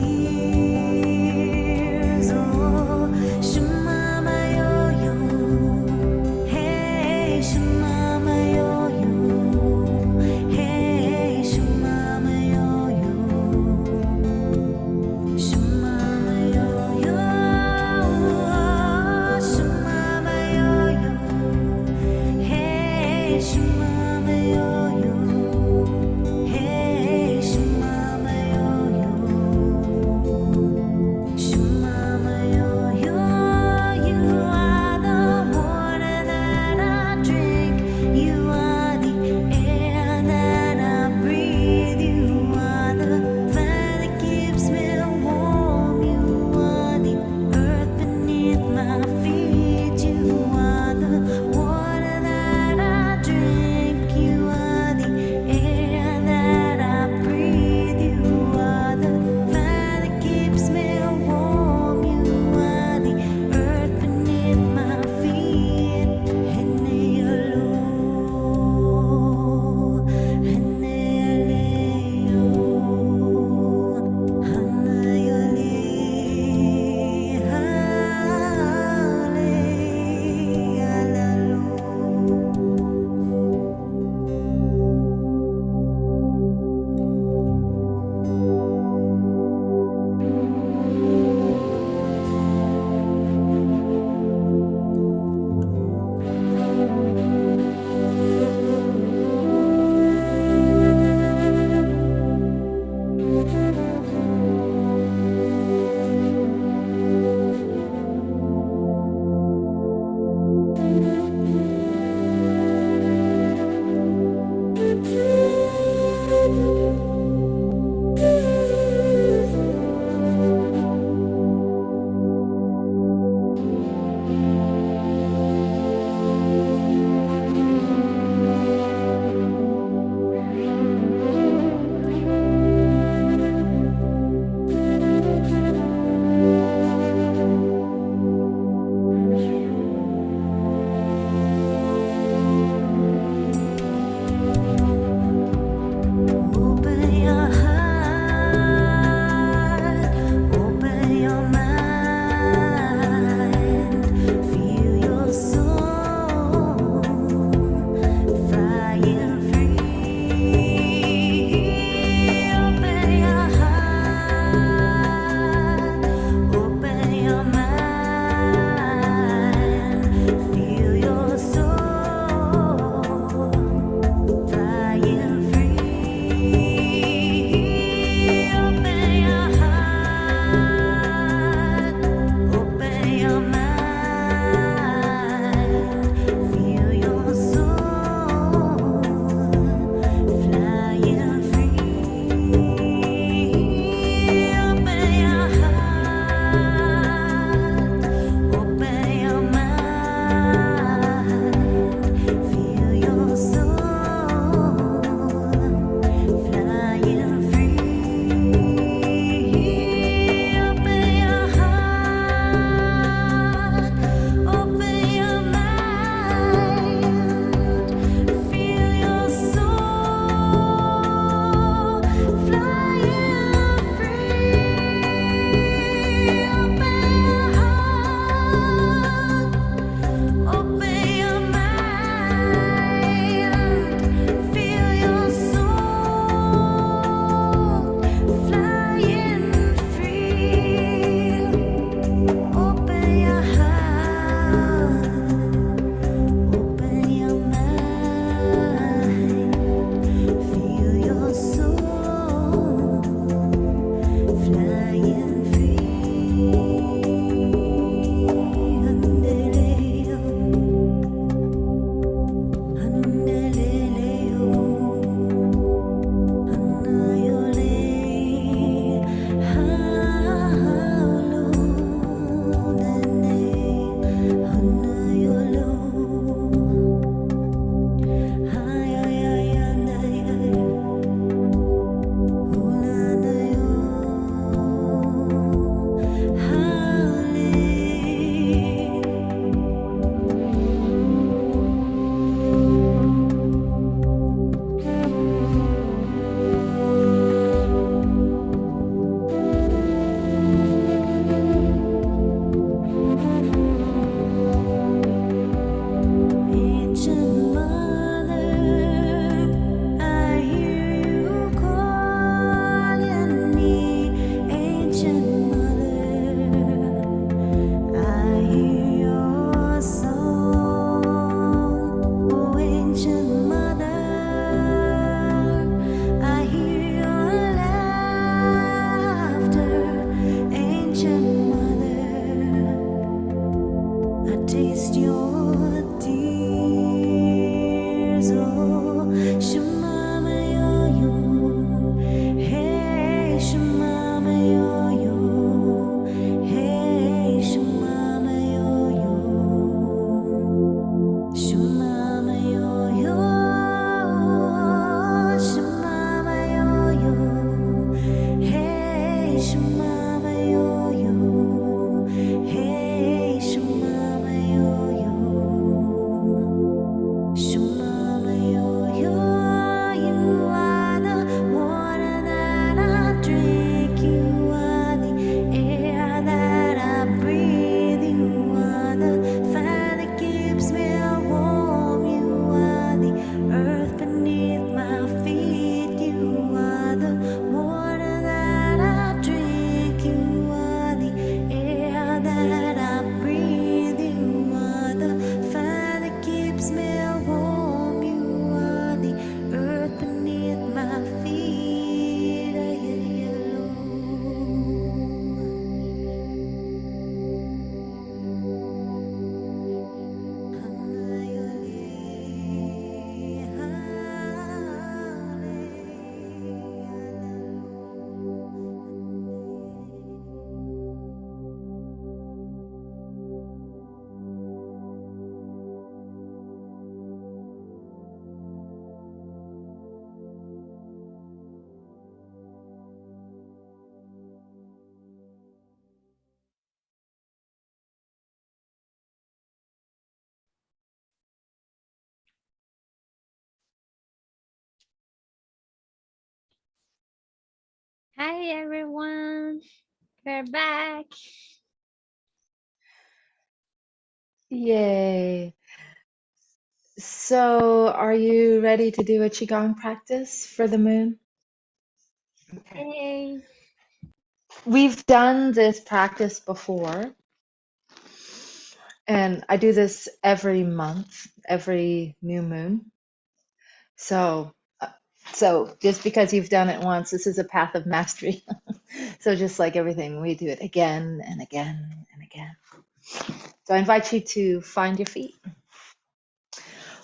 Oh, Shemama yo-yo. Hey, Shemama yo-yo. Hey, Shemama yo-yo. Shemama yo-yo. Shemama yo-yo. Hey, Shemama yo-yo. Hey, Shemama yo-yo. Hi everyone, we're back. Yay. So, are you ready to do a Qigong practice for the moon? Okay. Yay. We've done this practice before, and I do this every month, every new moon. So, uh, so just because you've done it once, this is a path of mastery. So just like everything, we do it again and again and again. So I invite you to find your feet.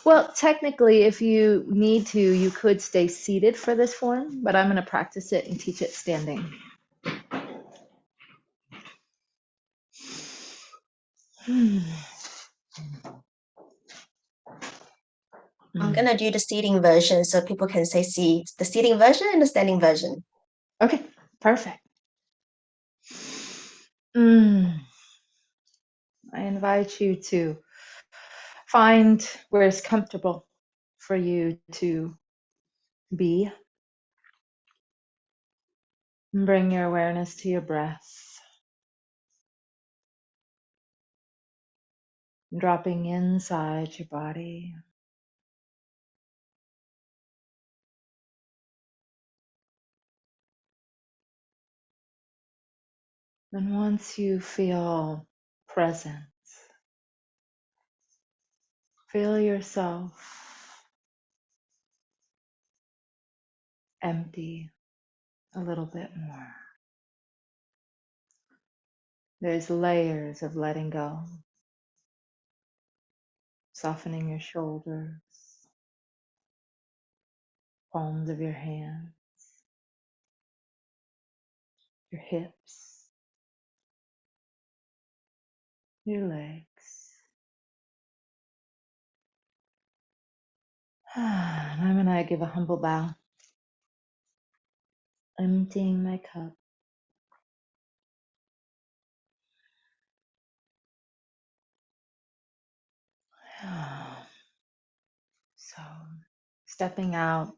Well, technically, if you need to, you could stay seated for this form, but I'm going to practice it and teach it standing. I'm gonna do the seating version so people can say see the seating version and the standing version. Okay, perfect. I invite you to find where it's comfortable for you to be. Bring your awareness to your breath, dropping inside your body. And once you feel present, feel yourself empty a little bit more. There's layers of letting go, softening your shoulders, palms of your hands, your hips, your legs. And I'm going to give a humble bow, emptying my cup. So, stepping out,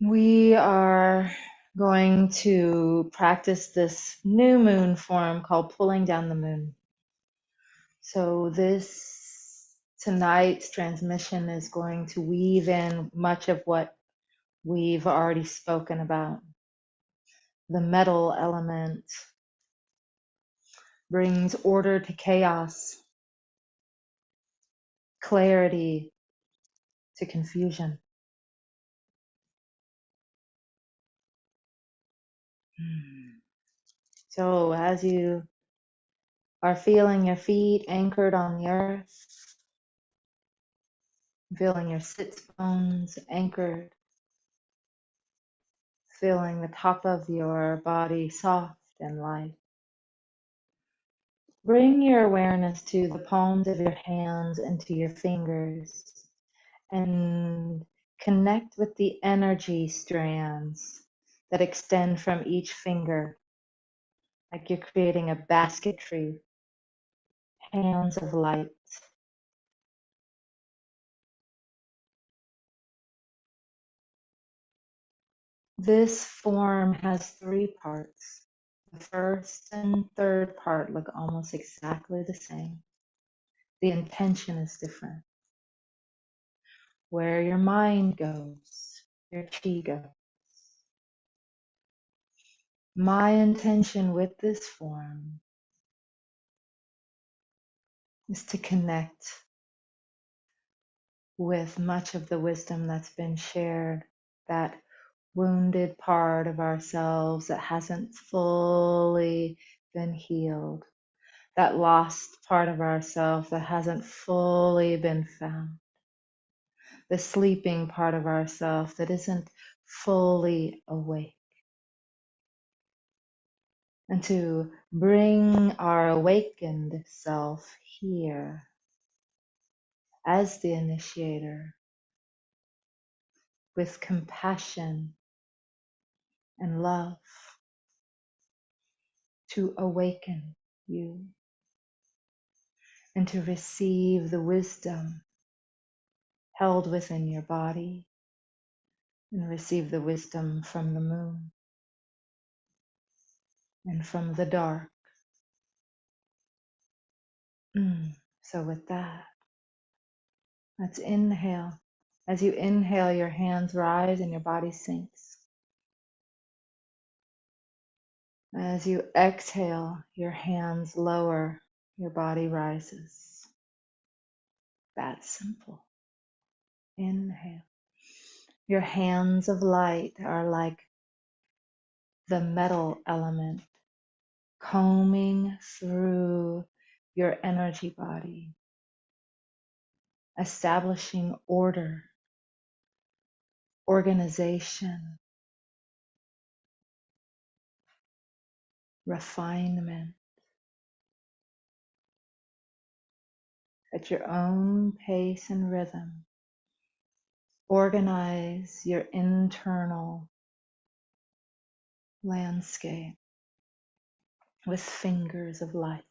we are going to practice this new moon form called pulling down the moon. So, tonight's transmission is going to weave in much of what we've already spoken about. The metal element brings order to chaos, clarity to confusion. So as you are feeling your feet anchored on the earth, feeling your sits bones anchored, feeling the top of your body soft and light, bring your awareness to the palms of your hands and to your fingers and connect with the energy strands that extend from each finger, like you're creating a basketry, hands of light. This form has three parts. The first and third part look almost exactly the same. The intention is different. Where your mind goes, your chi goes. My intention with this form is to connect with much of the wisdom that's been shared, that wounded part of ourselves that hasn't fully been healed, that lost part of ourselves that hasn't fully been found, the sleeping part of ourselves that isn't fully awake. And to bring our awakened self here as the initiator with compassion and love to awaken you and to receive the wisdom held within your body and receive the wisdom from the moon and from the dark. So with that, let's inhale. As you inhale, your hands rise and your body sinks. As you exhale, your hands lower, your body rises. That's simple. Inhale. Your hands of light are like the metal element combing through your energy body, establishing order, organization, refinement at your own pace and rhythm. Organize your internal landscape with fingers of light.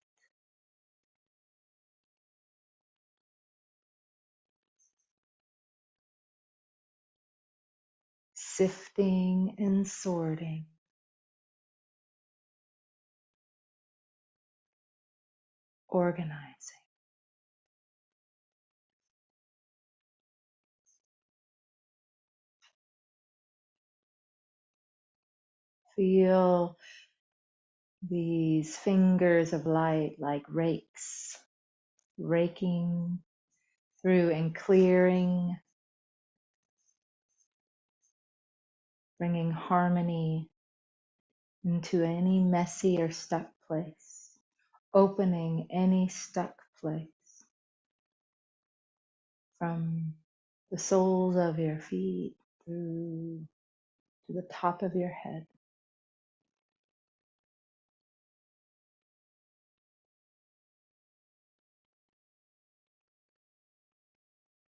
Sifting and sorting, organizing. Feel these fingers of light like rakes, raking through and clearing, bringing harmony into any messy or stuck place, opening any stuck place from the soles of your feet through to the top of your head.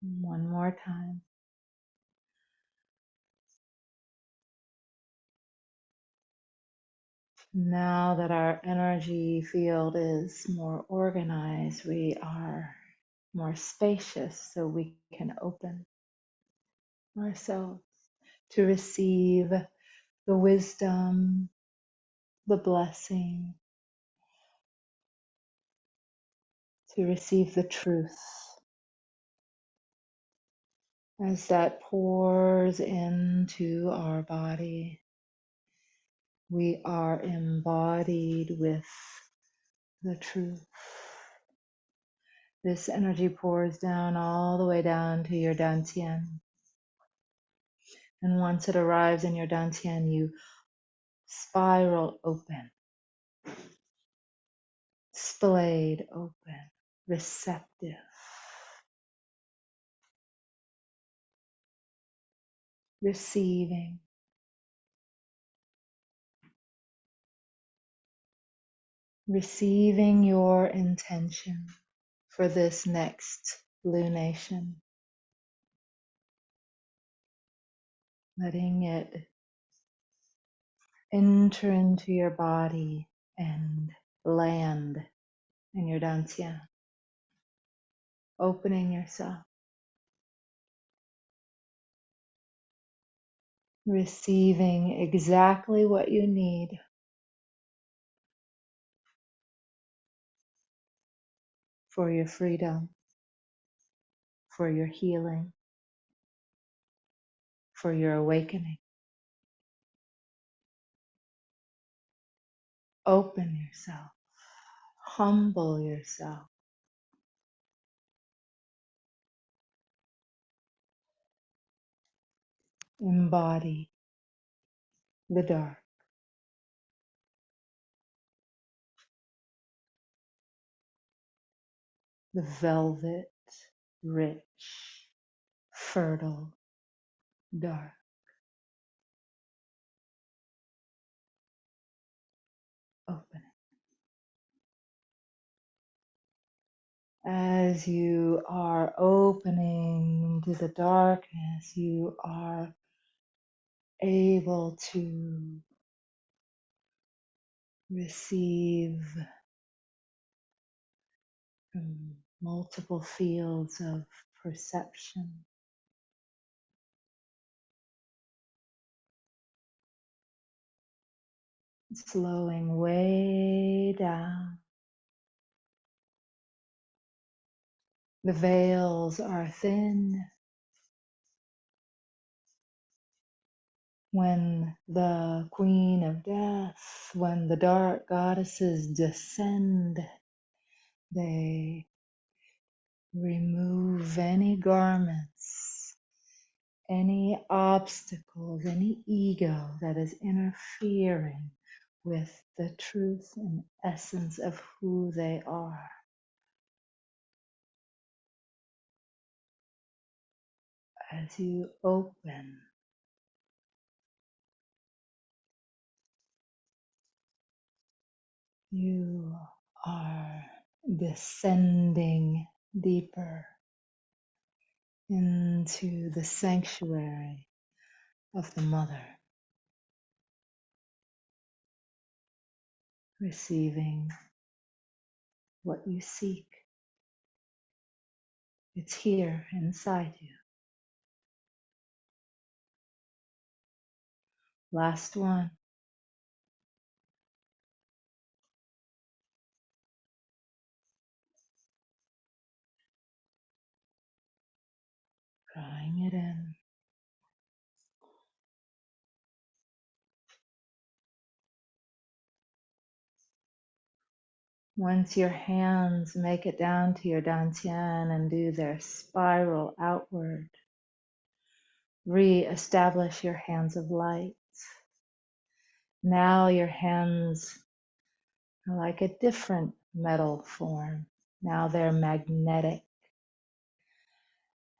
One more time. Now that our energy field is more organized, we are more spacious, so we can open ourselves to receive the wisdom, the blessing, to receive the truth. As that pours into our body, we are embodied with the truth. This energy pours down all the way down to your dantian. And once it arrives in your dantian, you spiral open, splayed open, receptive, receiving, receiving your intention for this next lunation, letting it enter into your body and land in your dantian, opening yourself, receiving exactly what you need for your freedom, for your healing, for your awakening. Open yourself, humble yourself, embody the dark, the velvet, rich, fertile dark. Open it. As you are opening to the darkness, you are able to receive from multiple fields of perception, slowing way down. The veils are thin. When the Queen of Death, when the dark goddesses descend, they remove any garments, any obstacles, any ego that is interfering with the truth and essence of who they are. As you open, you are descending deeper into the sanctuary of the Mother, receiving what you seek. It's here inside you. Last one. Drawing it in. Once your hands make it down to your dantian and do their spiral outward, re-establish your hands of light. Now your hands are like a different metal form. Now they're magnetic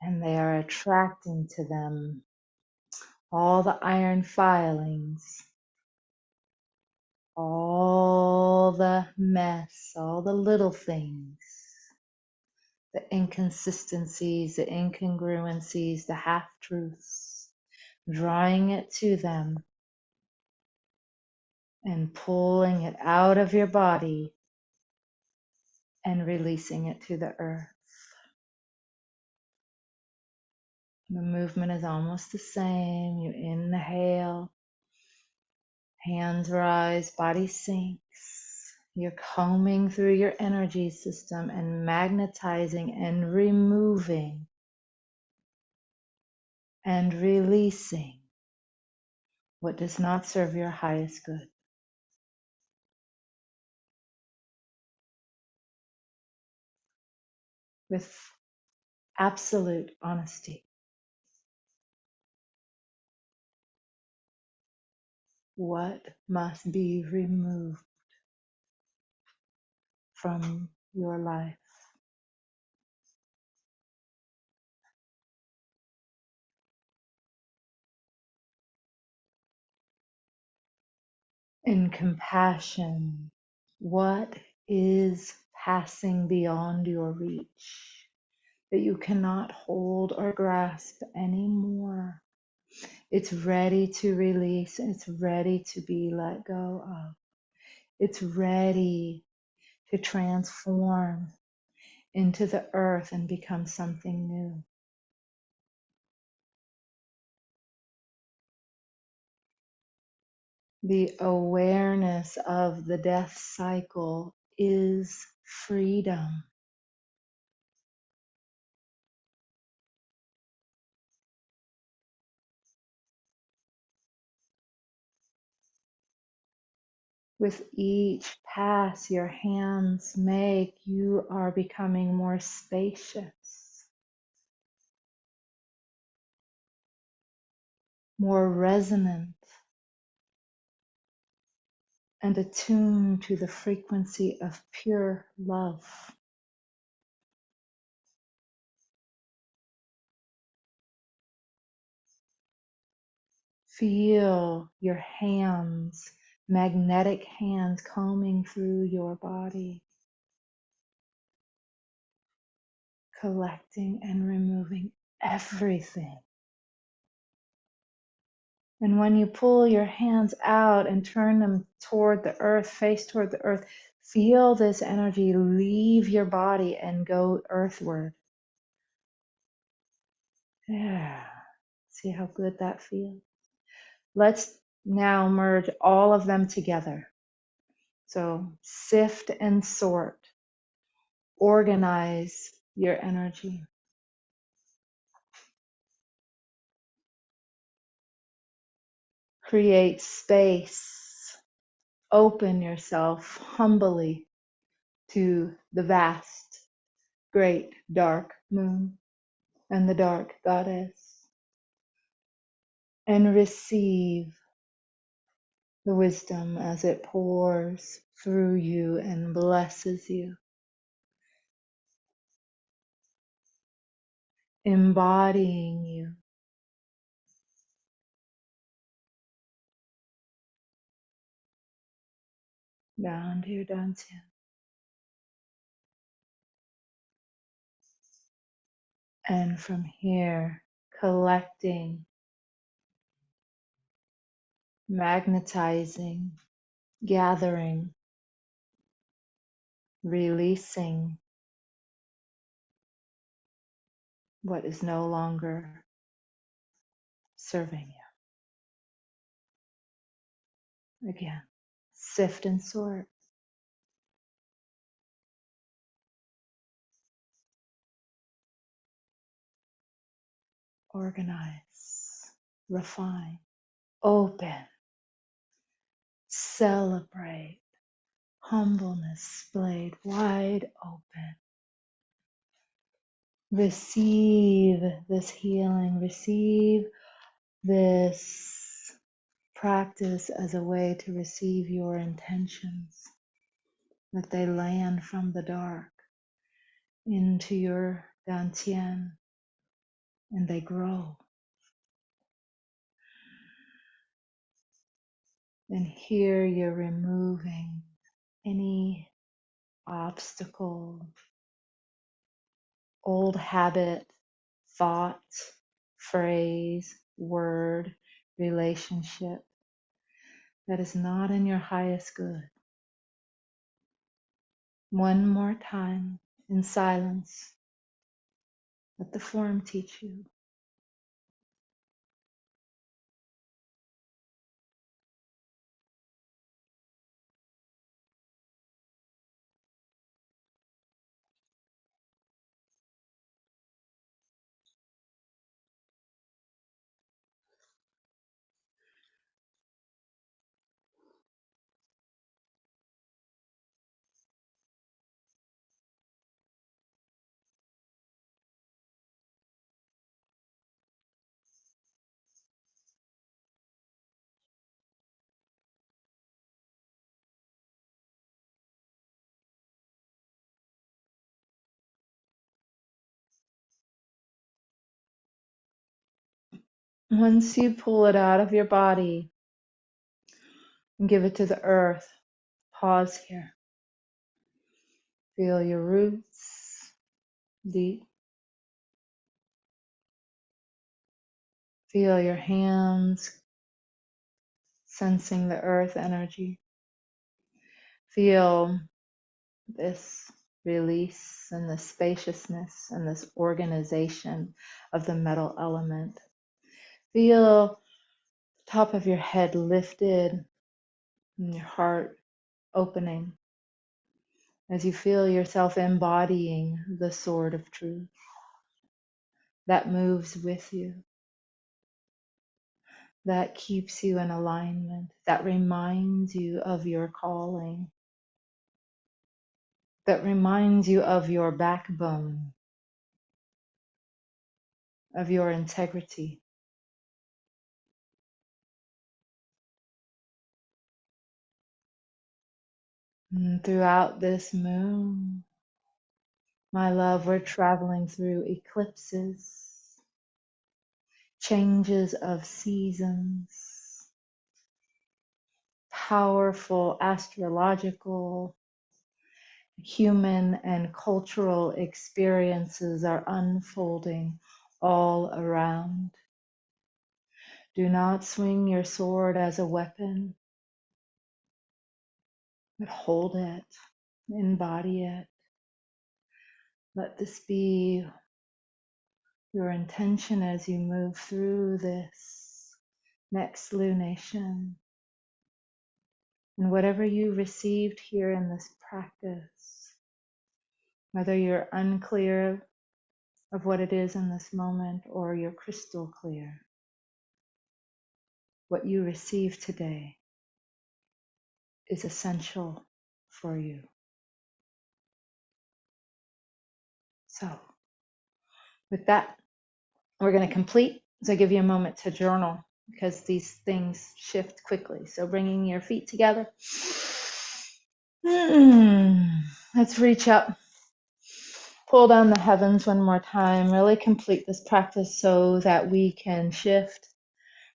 and they are attracting to them all the iron filings, all the mess, all the little things, the inconsistencies, the incongruencies, the half-truths, drawing it to them and pulling it out of your body and releasing it to the earth. The movement is almost the same. You inhale, hands rise, body sinks. You're combing through your energy system and magnetizing and removing and releasing what does not serve your highest good. With absolute honesty. What must be removed from your life? In compassion, what is passing beyond your reach that you cannot hold or grasp anymore? It's ready to release. It's ready to be let go of. It's ready to transform into the earth and become something new. The awareness of the death cycle is freedom. With each pass your hands make, you are becoming more spacious, more resonant, and attuned to the frequency of pure love. Feel your hands, magnetic hands combing through your body, collecting and removing everything. And when you pull your hands out and turn them toward the earth, face toward the earth, feel this energy leave your body and go earthward. Yeah. See how good that feels? Let's Now merge all of them together. So sift and sort, organize your energy. Create space. Open yourself humbly to the vast, great, dark moon and the dark goddess, and receive the wisdom as it pours through you and blesses you, embodying you. Down to your dantian. And from here, collecting, magnetizing, gathering, releasing what is no longer serving you. Again, sift and sort, organize, refine, open, celebrate, humbleness splayed wide open. Receive this healing, receive this practice as a way to receive your intentions, that they land from the dark into your dantian and they grow. And here you're removing any obstacle, old habit, thought, phrase, word, relationship that is not in your highest good. One more time in silence. Let the form teach you. Once you pull it out of your body and give it to the earth, pause here. Feel your roots deep. Feel your hands sensing the earth energy. Feel this release and this spaciousness and this organization of the metal element. Feel the top of your head lifted and your heart opening as you feel yourself embodying the sword of truth that moves with you, that keeps you in alignment, that reminds you of your calling, that reminds you of your backbone, of your integrity. And throughout this moon, my love, we're traveling through eclipses, changes of seasons, powerful astrological, human, and cultural experiences are unfolding all around. Do not swing your sword as a weapon, but hold it, embody it. Let this be your intention as you move through this next lunation. And whatever you received here in this practice, whether you're unclear of what it is in this moment or you're crystal clear, what you receive today is essential for you. So, with that, we're going to complete. So, I give you a moment to journal because these things shift quickly. So, bringing your feet together. Let's reach up, pull down the heavens one more time, really complete this practice so that we can shift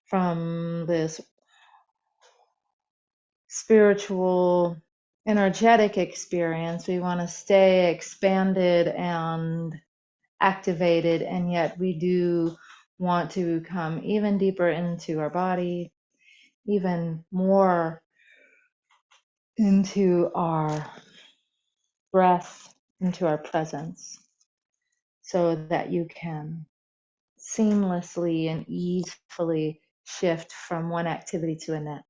from this spiritual, energetic experience. We want to stay expanded and activated, and yet we do want to come even deeper into our body, even more into our breath, into our presence, so that you can seamlessly and easily shift from one activity to the next.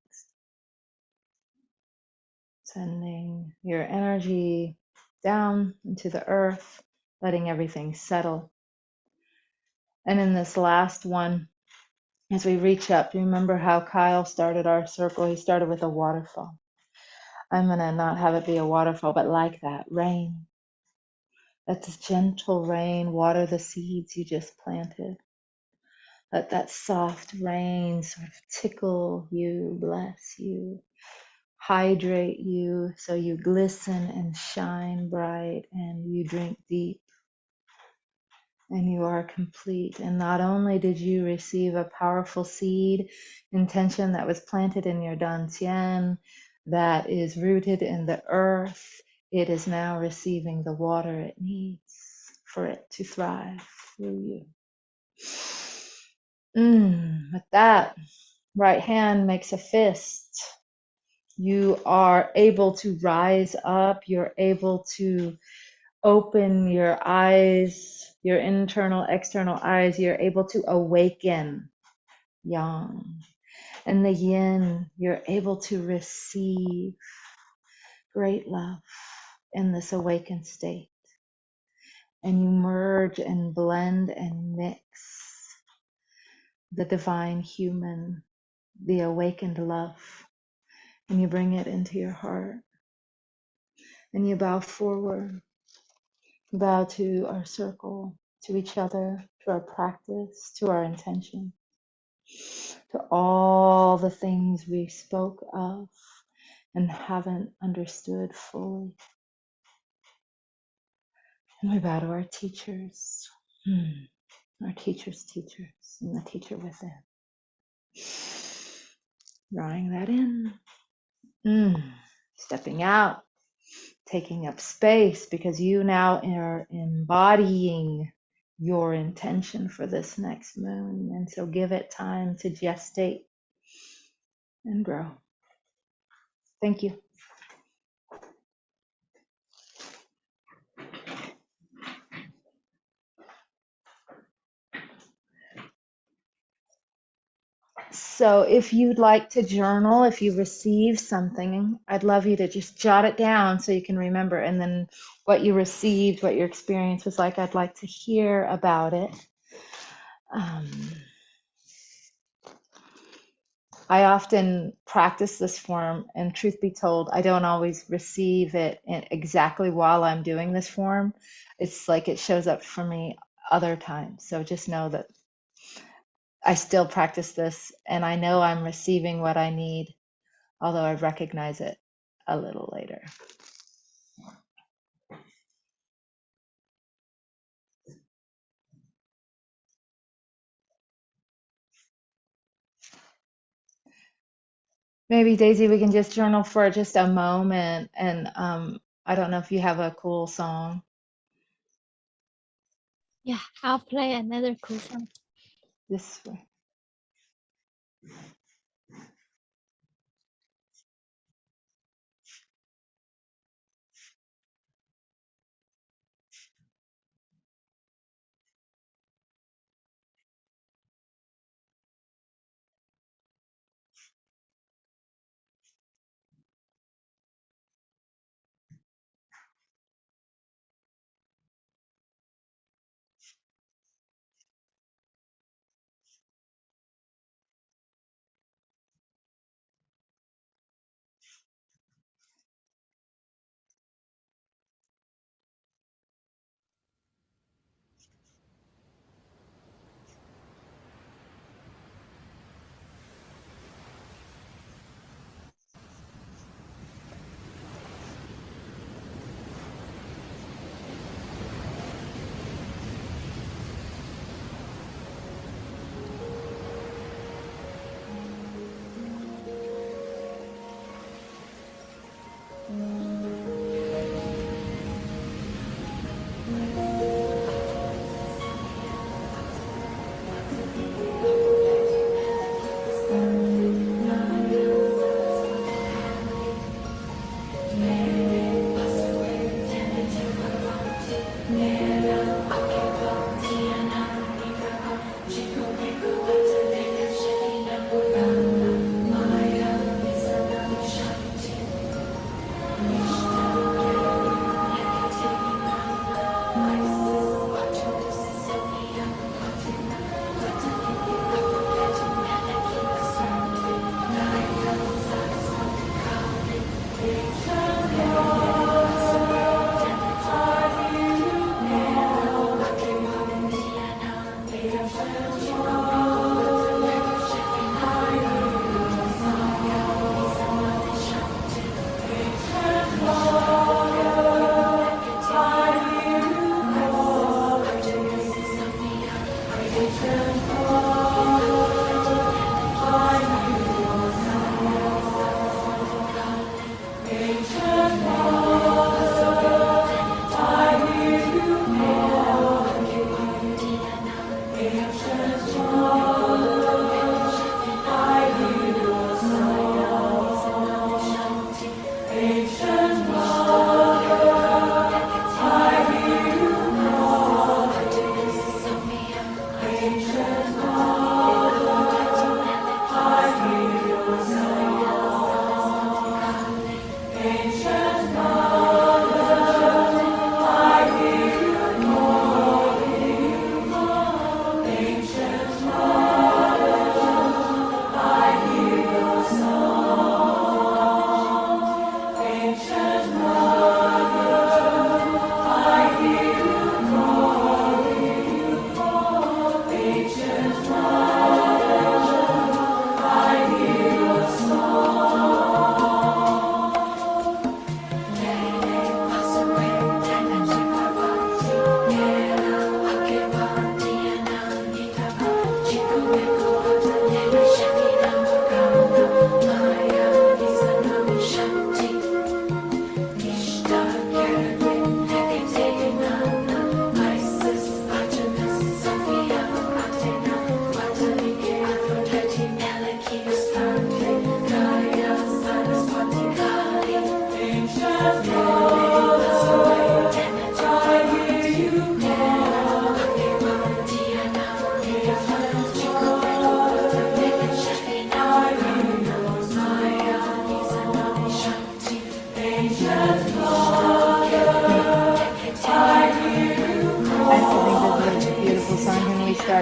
Sending your energy down into the earth, letting everything settle. And in this last one, as we reach up, remember how Kyle started our circle? He started with a waterfall. I'm going to not have it be a waterfall, but like that, rain. Let this gentle rain water the seeds you just planted. Let that soft rain sort of tickle you, bless you, hydrate you so you glisten and shine bright and you drink deep and you are complete. And not only did you receive a powerful seed intention that was planted in your dantian, that is rooted in the earth, it is now receiving the water it needs for it to thrive through you. With that, right hand makes a fist. You are able to rise up. You're able to open your eyes, your internal, external eyes. You're able to awaken yang. And the yin, you're able to receive great love in this awakened state. And you merge and blend and mix the divine human, the awakened love, and you bring it into your heart. And you bow forward, bow to our circle, to each other, to our practice, to our intention, to all the things we spoke of and haven't understood fully. And we bow to our teachers, our teachers' teachers, and the teacher within. Drawing that in, stepping out, taking up space because you now are embodying your intention for this next moon. And so give it time to gestate and grow. Thank you. So if you'd like to journal, if you receive something, I'd love you to just jot it down so you can remember. And then what you received, what your experience was like, I'd like to hear about it. I often practice this form, and truth be told, I don't always receive it exactly while I'm doing this form. It's like it shows up for me other times. So just know that I still practice this, and I know I'm receiving what I need, although I recognize it a little later. Maybe, Daisy, we can just journal for just a moment, and I don't know if you have a cool song. Yeah, I'll play another cool song. This way.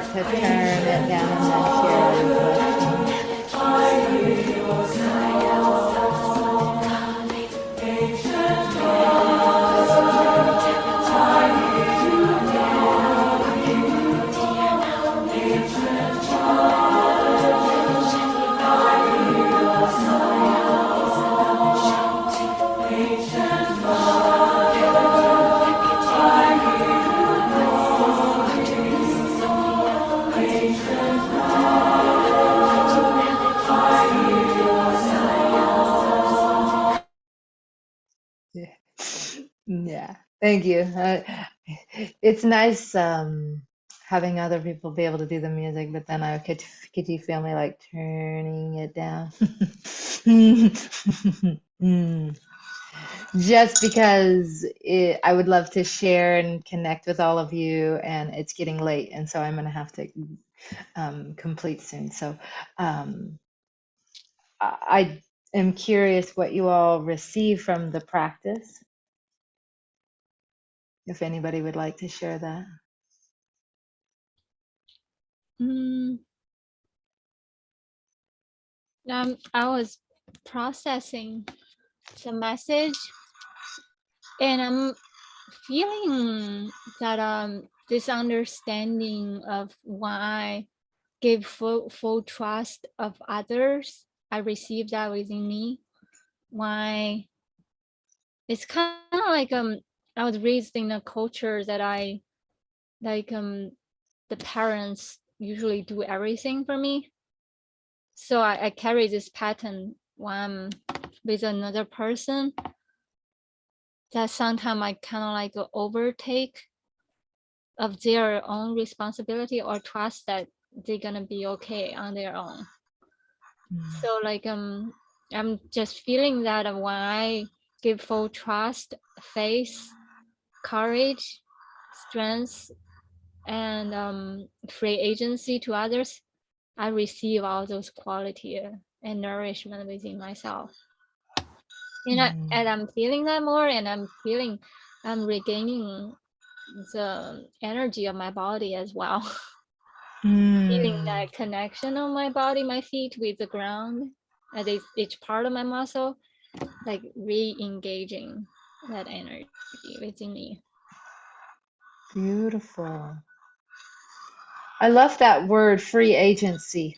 start to turn it down and then share other questions. Yeah. Yeah, thank you. It's nice having other people be able to do the music, but then could you feel me like turning it down? Mm. Just because I would love to share and connect with all of you, and it's getting late, and so I'm going to have to complete soon. So I am curious what you all receive from the practice, if anybody would like to share that. Mm, I was processing the message, and I'm feeling that this understanding of why I give full trust of others, I received that within me. Why it's kind of like I was raised in a culture that I like the parents usually do everything for me. So I carry this pattern when I'm with another person, that sometimes I kind of like overtake of their own responsibility or trust that they're gonna be okay on their own. So like I'm just feeling that when I give full trust, faith, courage, strength, and free agency to others, I receive all those quality and nourishment within myself. And I'm feeling that more, and I'm regaining the energy of my body as well. Feeling that connection of my body, my feet with the ground, at each part of my muscle, like re-engaging that energy within me. Beautiful. I love that word, free agency.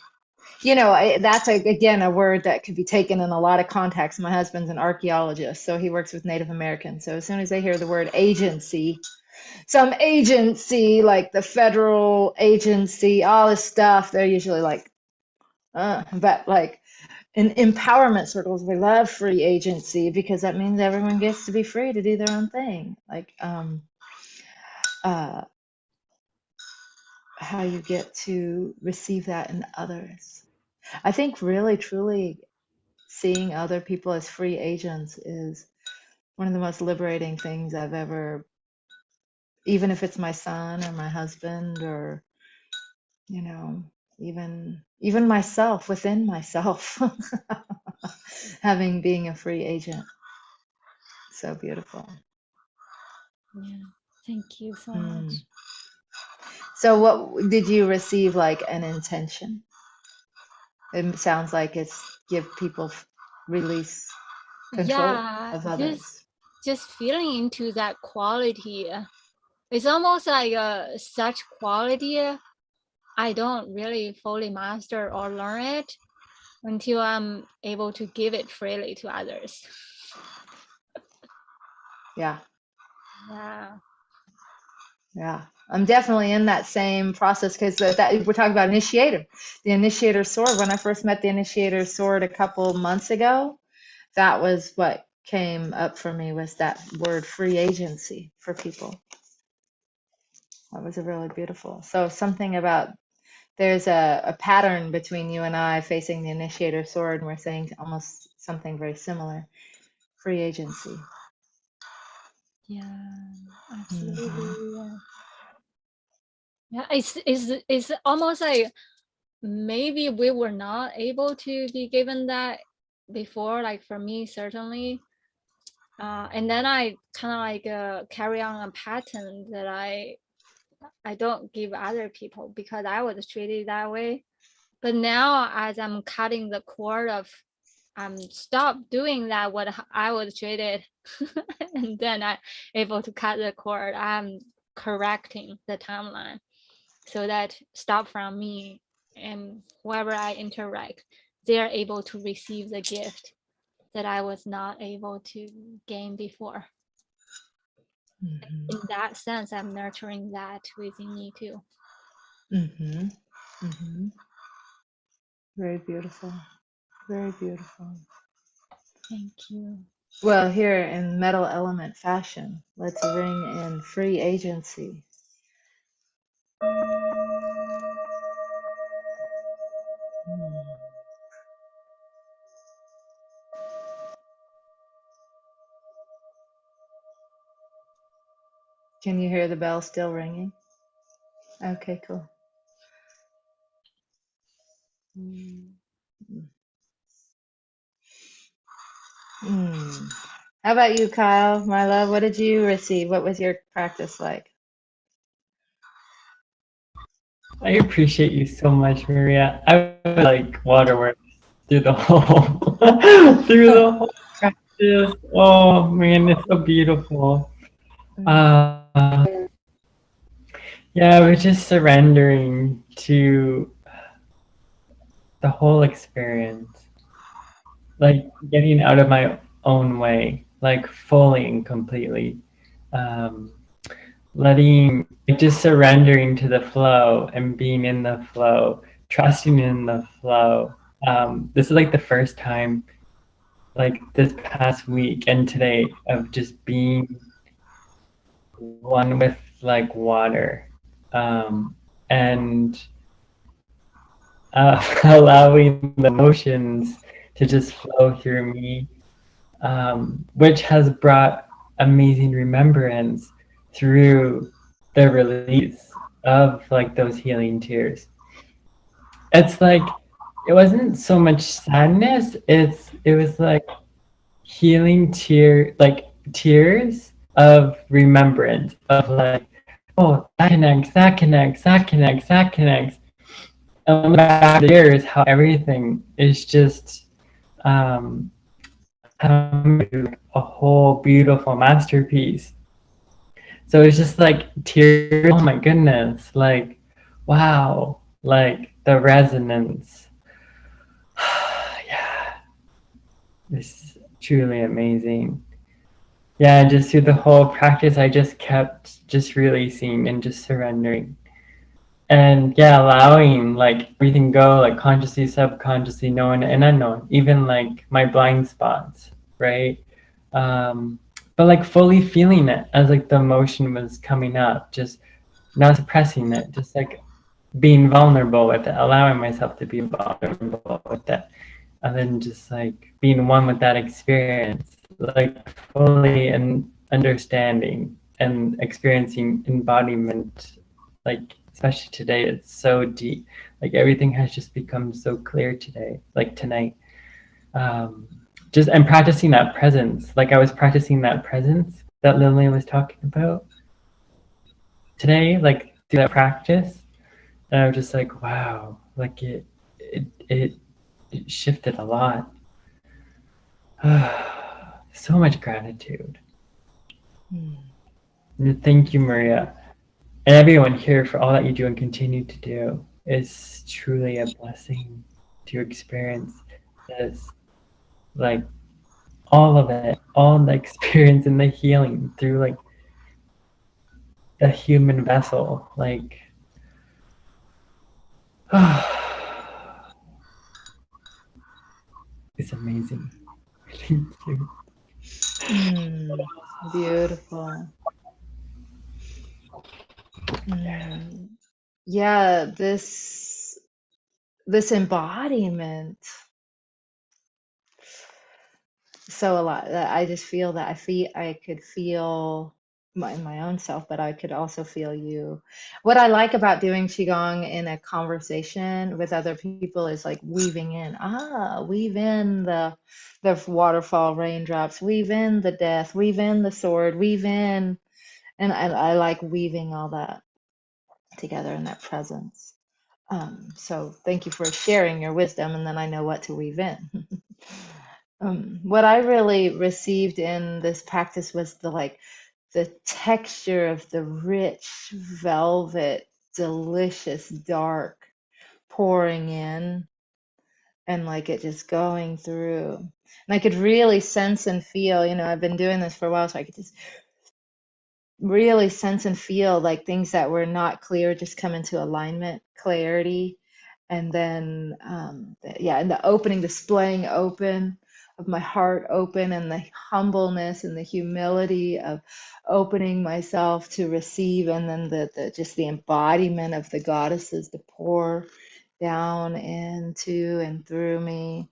You know, that's again a word that could be taken in a lot of contexts. My husband's an archaeologist, so he works with Native Americans. So as soon as they hear the word agency, some agency like the federal agency, all this stuff, they're usually like, but like in empowerment circles, we love free agency because that means everyone gets to be free to do their own thing. Like how you get to receive that in others. I think really, truly seeing other people as free agents is one of the most liberating things I've ever, even if it's my son or my husband or, you know, even myself within myself, having being a free agent. So beautiful. Yeah, thank you so much. So what did you receive, like an intention? It sounds like it's give people release control of others. Just feeling into that quality. It's almost like such quality I don't really fully master or learn it until I'm able to give it freely to others. Yeah. Yeah. Yeah, I'm definitely in that same process because that we're talking about initiator, the initiator sword. When I first met the initiator sword a couple months ago, that was what came up for me, was that word free agency for people. That was a really beautiful. So something about there's a pattern between you and I facing the initiator sword, and we're saying almost something very similar. Free agency. Yeah, absolutely. Yeah, it's almost like maybe we were not able to be given that before, like for me certainly, and then I kind of like carry on a pattern that I I don't give other people because I was treated that way. But now as I'm cutting the cord of I'm stop doing that what I was treated and then I able to cut the cord. I'm correcting the timeline so that stop from me and whoever I interact, they're able to receive the gift that I was not able to gain before. Mhm. In that sense, I'm nurturing that within me too. Mhm. Mhm. Very beautiful. Very beautiful. Thank you. Well, here in metal element fashion, let's ring in free agency. Hmm. Can you hear the bell still ringing? Okay, cool. Mm. Mm. How about you, Kyle, my love? What did you receive? What was your practice like? I appreciate you so much, Maria. I was like waterworks through the whole through the whole practice. Oh man, it's so beautiful. Uh, yeah, I was just surrendering to the whole experience, like getting out of my own way, like fully and completely. Um, letting, just surrendering to the flow and being in the flow, trusting in the flow. This is like the first time, like this past week and today, of just being one with like water, and allowing the emotions to just flow through me, which has brought amazing remembrance through the release of like those healing tears. It's like it wasn't so much sadness, it was like healing like tears of remembrance of like, oh, that connects, that connects, that connects, that connects. And back to years, how everything is just um a whole beautiful masterpiece. So it's just like tears. Oh my goodness! Like, wow! Like the resonance. Yeah, it's truly amazing. Yeah, just through the whole practice, I just kept just releasing and just surrendering, and yeah, allowing like everything go, like consciously, subconsciously, known and unknown, even like my blind spots, right? Um, but like fully feeling it as like the emotion was coming up, just not suppressing it, just like being vulnerable with it, allowing myself to be vulnerable with it, and then just like being one with that experience, like fully and understanding and experiencing embodiment, like especially today, it's so deep. Like everything has just become so clear today, like tonight. Um, just and practicing that presence, like I was practicing that presence that Lily was talking about today, like through that practice, and I was just like, wow, like it shifted a lot. So much gratitude. Mm. And thank you, Maria, and everyone here for all that you do and continue to do. It's truly a blessing to experience this, like all of it, all the experience and the healing through like a human vessel. Like, it's amazing. Thank you. Mm. Beautiful. Mm. Yeah, this embodiment. So a lot that I just feel that I could feel my own self, but I could also feel you. What I like about doing qigong in a conversation with other people is like weave in the waterfall raindrops, weave in the death, weave in the sword, weave in, and I like weaving all that. together in that presence. So thank you for sharing your wisdom, and then I know what to weave in. What I really received in this practice was the texture of the rich velvet, delicious dark pouring in, and like it just going through. And I could really sense and feel, I've been doing this for a while, so I could just really sense and feel like things that were not clear just come into alignment, clarity. And then and the opening, the splaying open of my heart open, and the humbleness and the humility of opening myself to receive, and then the just the embodiment of the goddesses to pour down into and through me.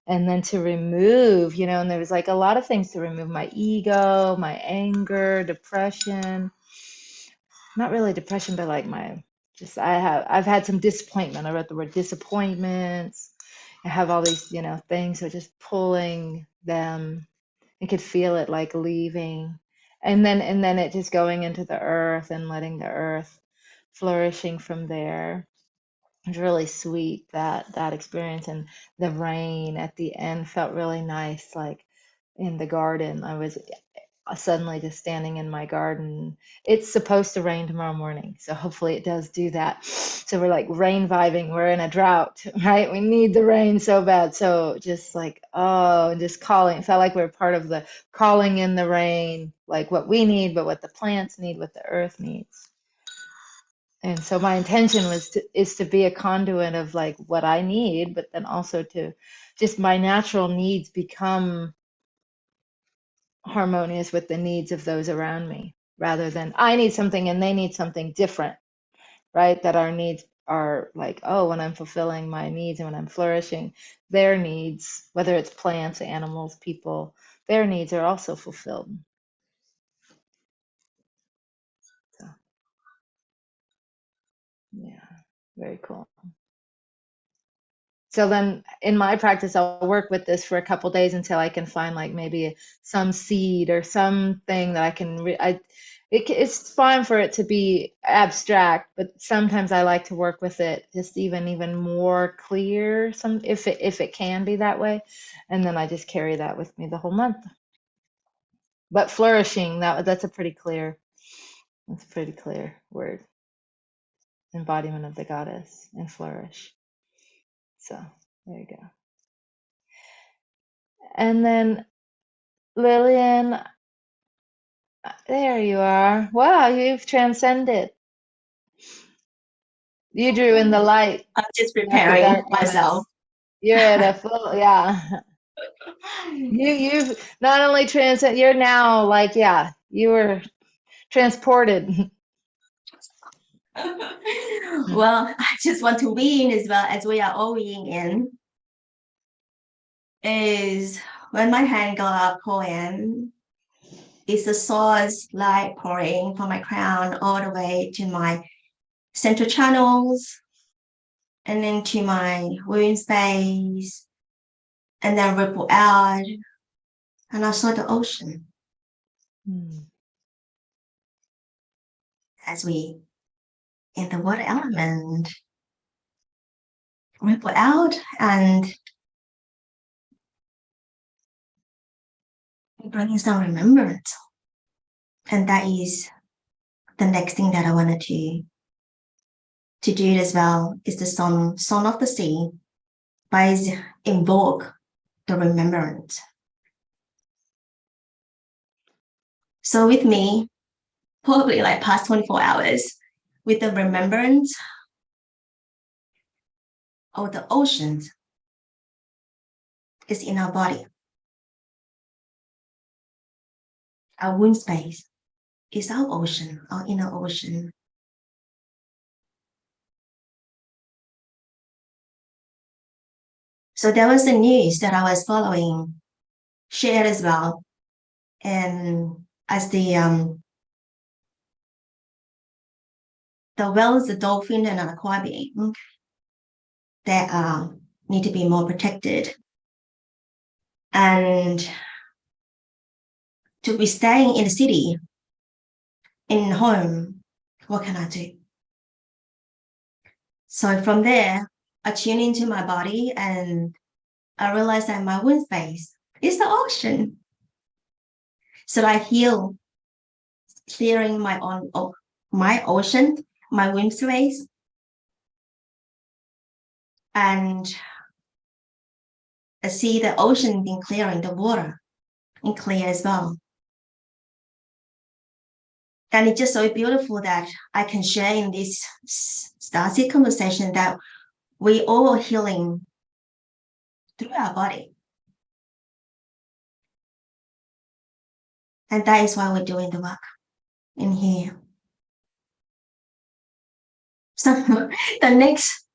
And then to remove, and there was like a lot of things to remove: my ego, my anger, depression. Not really depression, but like I've had some disappointment. I wrote the word disappointments. I have all these, things, so just pulling them. I could feel it like leaving. And then it just going into the earth and letting the earth flourishing from there. It was really sweet, that experience. And the rain at the end felt really nice, like in the garden. I was suddenly just standing in my garden. It's supposed to rain tomorrow morning, so hopefully it does do that. So we're like rain vibing. We're in a drought, right? We need the rain so bad. So just like, and just calling. It felt like we were part of the calling in the rain, like what we need, but what the plants need, what the earth needs. And so my intention is to be a conduit of like what I need, but then also to just my natural needs become harmonious with the needs of those around me, rather than I need something and they need something different, right? That our needs are like, when I'm fulfilling my needs and when I'm flourishing, their needs, whether it's plants, animals, people, their needs are also fulfilled. So, yeah, very cool. So then in my practice, I'll work with this for a couple days until I can find like maybe some seed or something that I can, it's fine for it to be abstract, but sometimes I like to work with it just even more clear, if it can be that way. And then I just carry that with me the whole month. But flourishing, that's a pretty clear word. Embodiment of the goddess and flourish. So there you go. And then Lillian, there you are. Wow, you've transcended. You drew in the light. I'm just Not the preparing darkness. myself. You're at a full, yeah. You've not only transcended, you're now like, you were transported. Well, I just want to weigh in as well, as we are all weighing in, is when my hand go up pouring, it's the source light pouring from my crown all the way to my central channels and into my womb space, and then ripple out, and I saw the ocean as we in the water element ripple out, and bringing some remembrance. And that is the next thing that I wanted to do as well, is the song of the sea, by invoke the remembrance. So with me, probably like past 24 hours, with the remembrance of the oceans is in our body. Our womb space is our ocean, our inner ocean. So there was the news that I was following, shared as well. And as the whales, the dolphin, and aquarium that need to be more protected. And to be staying in the city, in home, what can I do? So from there, I tune into my body and I realized that my womb space is the ocean. So I heal, clearing my ocean, my womb space, and I see the ocean being clearing, the water in clear as well. And it's just so beautiful that I can share in this Starseed conversation that we all healing through our body. And that is why we're doing the work in here. So the next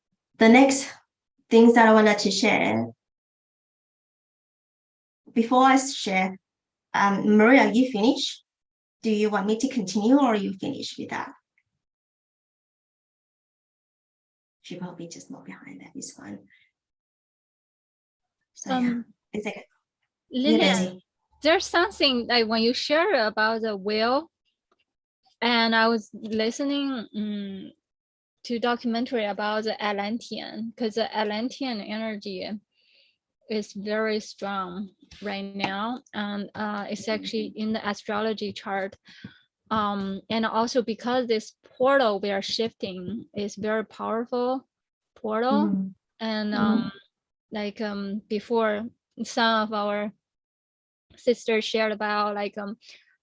things that I wanted to share, before I share, Maria, you finished? Do you want me to continue or are you finished with that? She probably just not behind that. It's fine. So yeah, it's okay. Lillian, Daisy. there's something like when you share about the whale, and I was listening to documentary about the Atlantean, because the Atlantean energy is very strong right now, and it's actually in the astrology chart. And also because this portal we are shifting is very powerful portal, and like before some of our sisters shared about like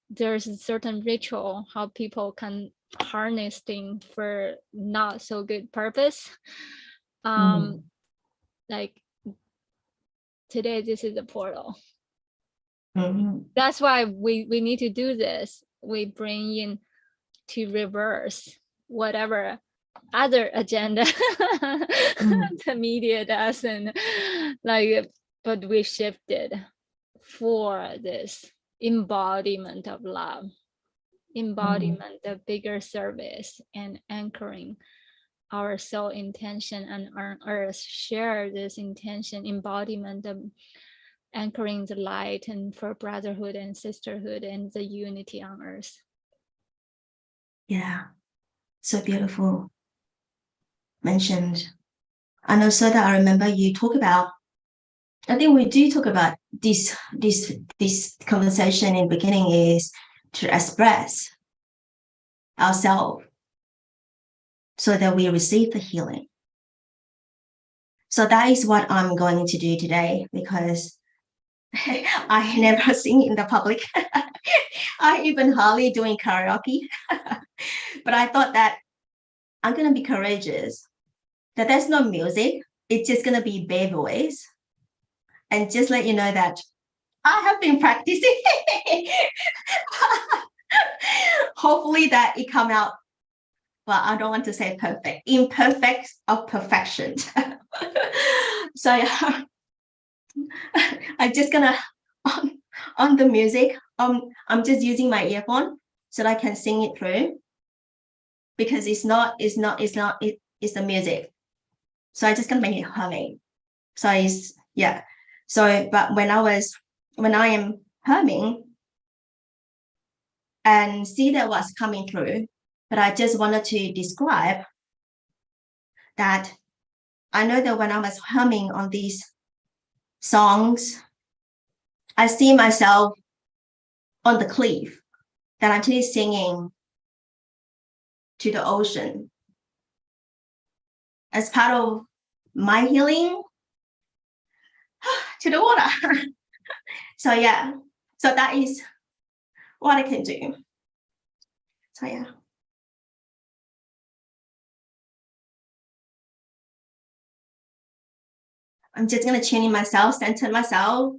there's a certain ritual how people can harness things for not so good purpose. Like today this is the portal. That's why we need to do this. We bring in to reverse whatever other agenda the media does, and like, but we shifted for this embodiment of love, embodiment of bigger service, and anchoring our soul intention and our earth share this intention, embodiment of anchoring the light and for brotherhood and sisterhood and the unity on earth. Yeah, so beautiful mentioned. And also that I remember you talk about, I think we do talk about this conversation in the beginning is to express ourselves so that we receive the healing. So that is what I'm going to do today, because I never sing in the public. I even hardly doing karaoke. But I thought that I'm going to be courageous, that there's no music. It's just going to be bare voice. And just let you know that I have been practicing. Hopefully that it come out, well, I don't want to say perfect, imperfect of perfection. So yeah, I'm just gonna on the music. I'm just using my earphone so that I can sing it through, because it's the music. So I just gonna make it humming. So it's yeah. So but when I am humming and see that what's coming through, but I just wanted to describe that I know that when I was humming on these songs, I see myself on the cliff that I'm actually singing to the ocean as part of my healing to the water. So yeah, so that is what I can do. So yeah. I'm just gonna tune in myself, center myself.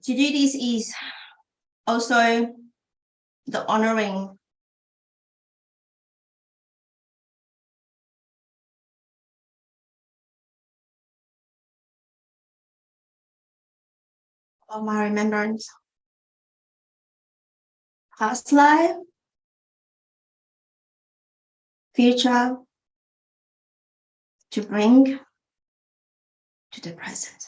To do this is also the honoring of my remembrance, past life, future, to bring to the present.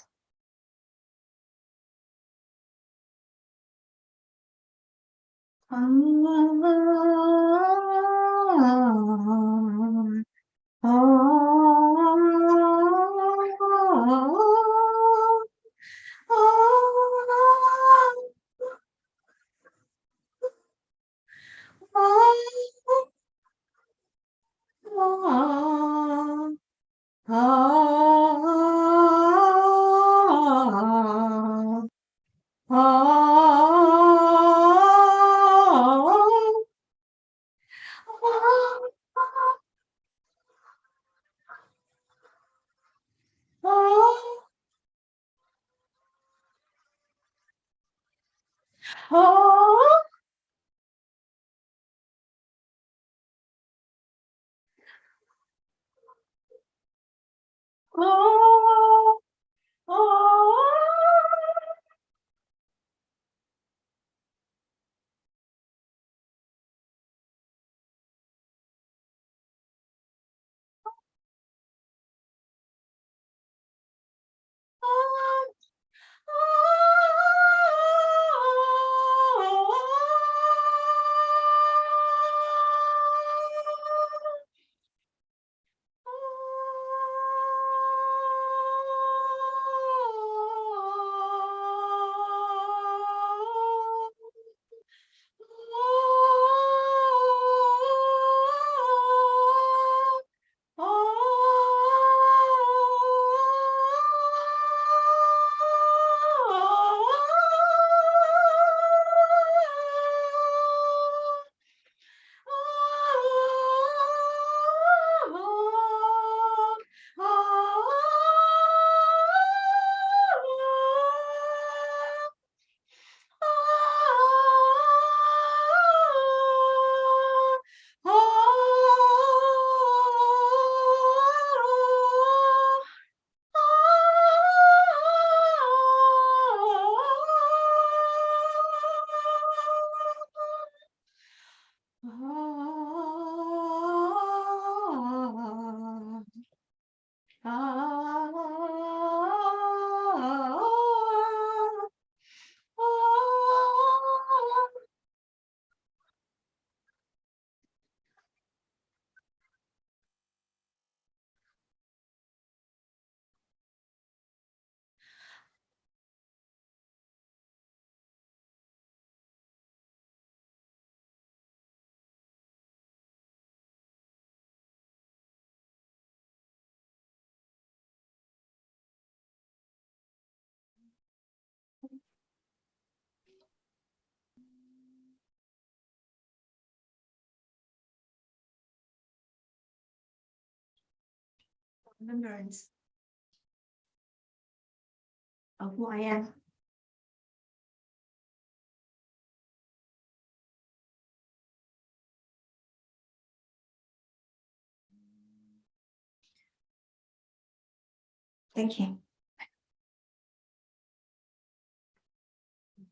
Remembrance of who I am. Thank you.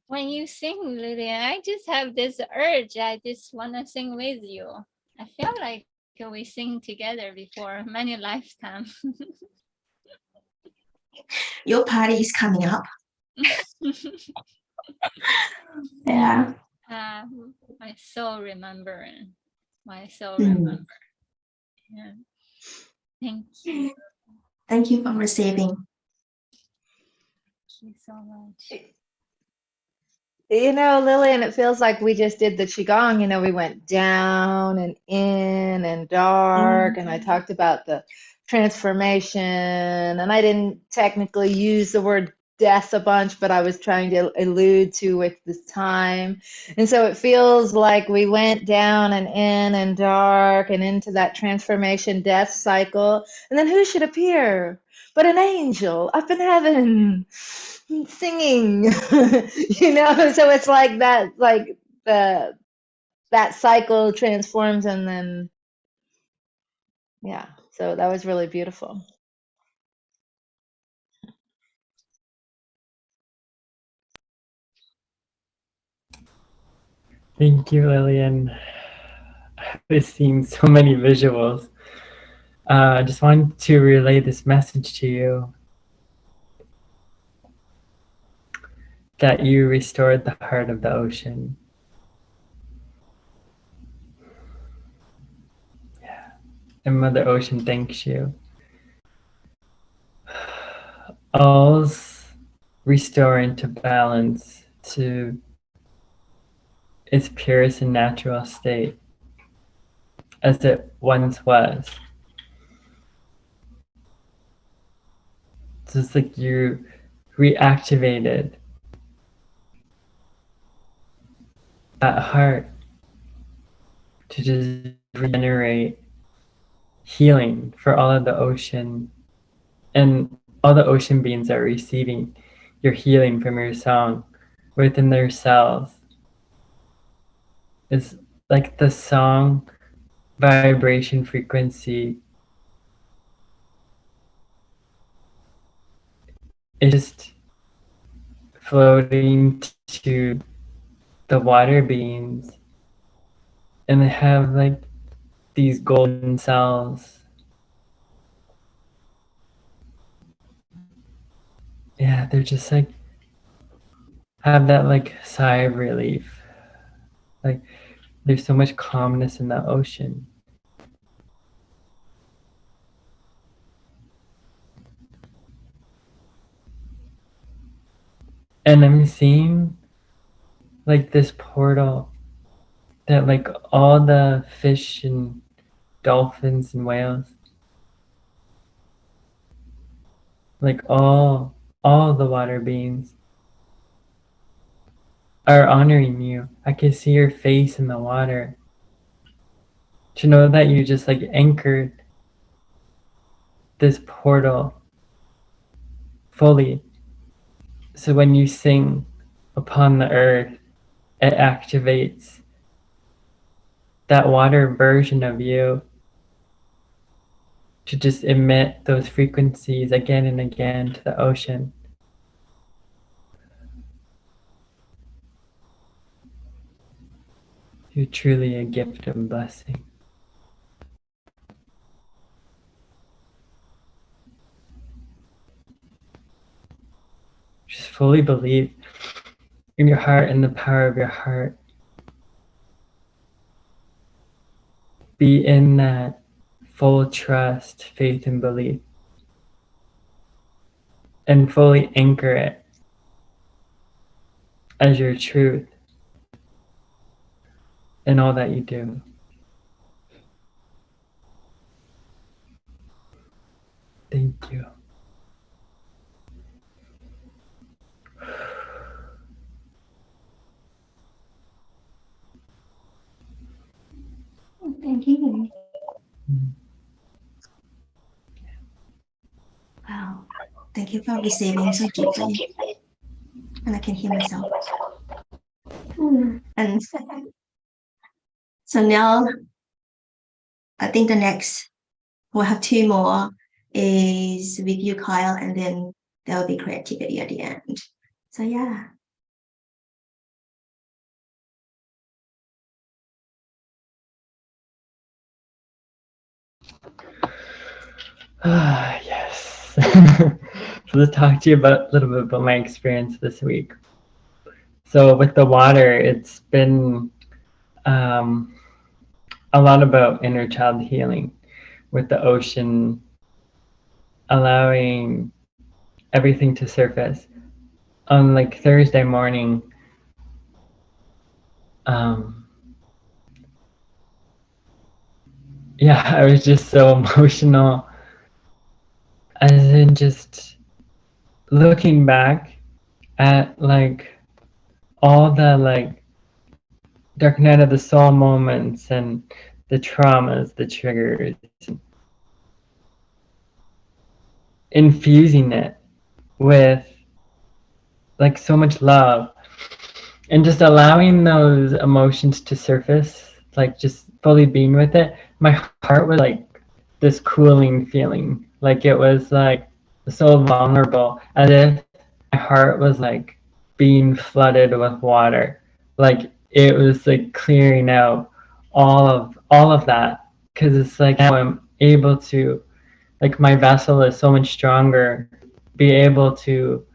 When you sing, Lillian, I just have this urge. I just want to sing with you. I feel like we sing together before many lifetimes. Your party is coming up. Yeah. My soul remembering. My soul Mm. remember. Yeah. Thank you. Thank you for receiving. Thank you so much. You know, Lillian, it feels like we just did the Qigong. You know, we went down and in and dark, and I talked about the transformation, and I didn't technically use the word death a bunch, but I was trying to allude to with this time. And so it feels like we went down and in and dark and into that transformation death cycle. And then who should appear but an angel up in heaven singing? You know, so it's like that, like that cycle transforms, and then yeah, so that was really beautiful. Thank you, Lillian. I've seen so many visuals. I just wanted to relay this message to you. that you restored the heart of the ocean. Yeah. And Mother Ocean thanks you. All's restoring to balance to its purest and natural state as it once was. So it's like you reactivated that heart to just regenerate healing for all of the ocean, and all the ocean beings are receiving your healing from your song within their cells. It's like the song vibration frequency is just floating to the water beings, and they have like these golden cells. Yeah, they're just like have that like sigh of relief. Like there's so much calmness in the ocean. And I'm seeing like this portal that like all the fish and dolphins and whales, like all the water beings are honoring you. I can see your face in the water. To know that you just like anchored this portal fully. So when you sing upon the earth, it activates that water version of you to just emit those frequencies again and again to the ocean. You're truly a gift and blessing. Just fully believe in your heart and the power of your heart. Be in that full trust, faith, and belief. And fully anchor it as your truth in all that you do. Thank you. Thank you. Wow. Thank you for receiving so deeply. And I can hear myself. And so now I think the next we'll have two more is with you, Kyle, and then there will be creativity at the end. So yeah. Yes. So let's talk to you about a little bit about my experience this week. So with the water, it's been a lot about inner child healing, with the ocean allowing everything to surface. On like Thursday morning, yeah, I was just so emotional, as in just looking back at like all the like dark night of the soul moments and the traumas, the triggers, infusing it with like so much love and just allowing those emotions to surface, like just fully being with it. My heart was like this cooling feeling, like it was like so vulnerable, as if my heart was like being flooded with water, like it was like clearing out all of that, because it's like now I'm able to, like my vessel is so much stronger, be able to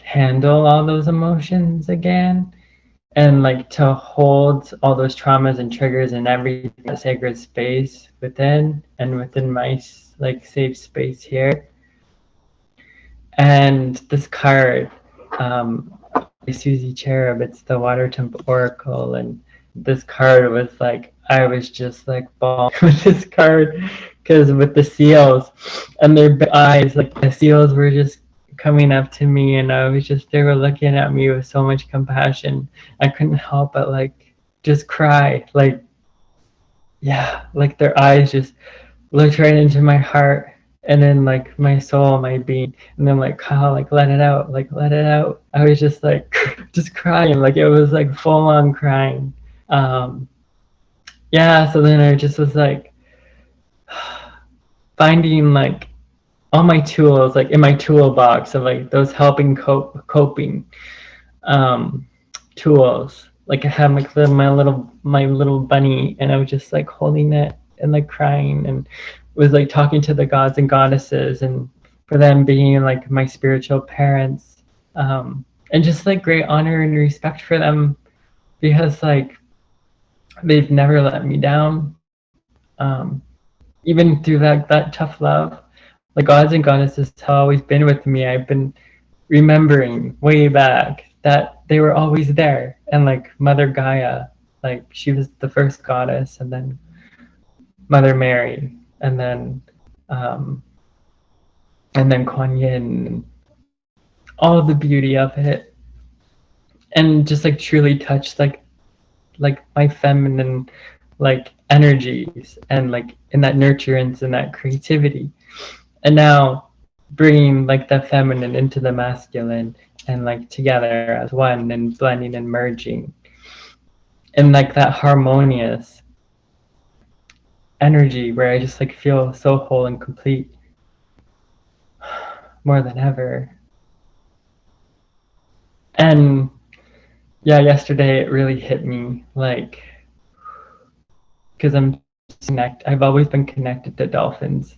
handle all those emotions again, and like to hold all those traumas and triggers and every sacred space within and within my like safe space here. And this card, by Susie Cherub, it's the Water Temple Oracle, and this card was like, I was just like bawling with this card because with the seals and their big eyes, like the seals were just coming up to me, and I was just, they were looking at me with so much compassion. I couldn't help but like just cry, like, yeah, like their eyes just looked right into my heart, and then like my soul, my being, and then like, Kyle, like let it out, like let it out. I was just like just crying, like it was like full on crying. Yeah, so then I just was like finding like all my tools like in my toolbox of like those helping coping tools. Like I had like my little bunny, and I was just like holding it and like crying, and was like talking to the gods and goddesses, and for them being like my spiritual parents, and just like great honor and respect for them, because like they've never let me down, even through that tough love. Like gods and goddesses have always been with me. I've been remembering way back that they were always there. And like Mother Gaia, like she was the first goddess, and then Mother Mary, and then Kuan Yin, all the beauty of it, and just like truly touched like my feminine like energies, and like in that nurturance and that creativity, and now bringing like the feminine into the masculine, and like together as one, and blending and merging, and like that harmonious energy where I just like feel so whole and complete more than ever. And yeah, yesterday it really hit me, like, because I've always been connected to dolphins,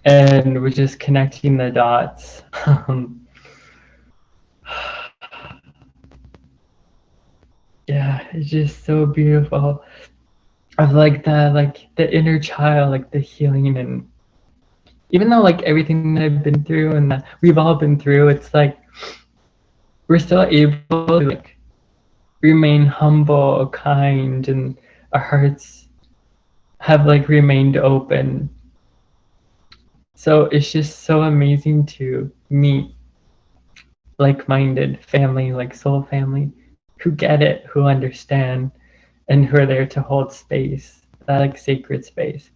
and we're just connecting the dots. Yeah, it's just so beautiful. Of like the inner child, like the healing, and even though like everything that I've been through and that we've all been through, it's like we're still able to like remain humble, kind, and our hearts have like remained open. So it's just so amazing to meet like-minded family, like soul family, who get it, who understand, and who are there to hold space, that like sacred space,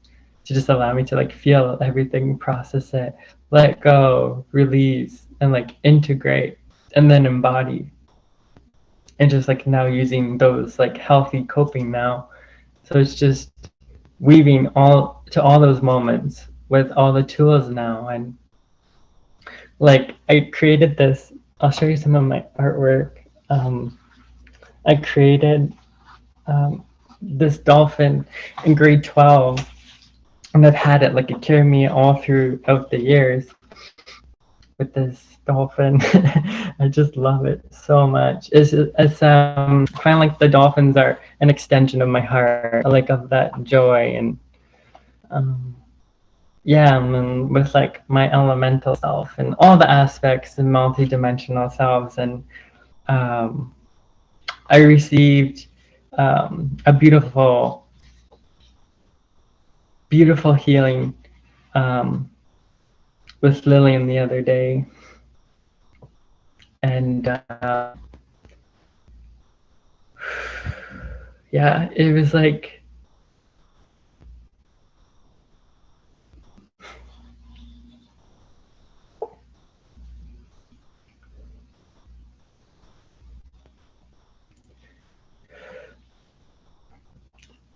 to just allow me to like feel everything, process it, let go, release, and like integrate, and then embody. And just like now using those like healthy coping now. So it's just weaving all those moments with all the tools now. And like I created this, I'll show you some of my artwork. I created this dolphin in grade 12, and I've had it like it carried me all throughout the years with this dolphin. I just love it so much. I find like the dolphins are an extension of my heart, like of that joy, and yeah, and with like my elemental self and all the aspects and multi-dimensional selves. And I received a beautiful healing with Lillian the other day, and yeah, it was like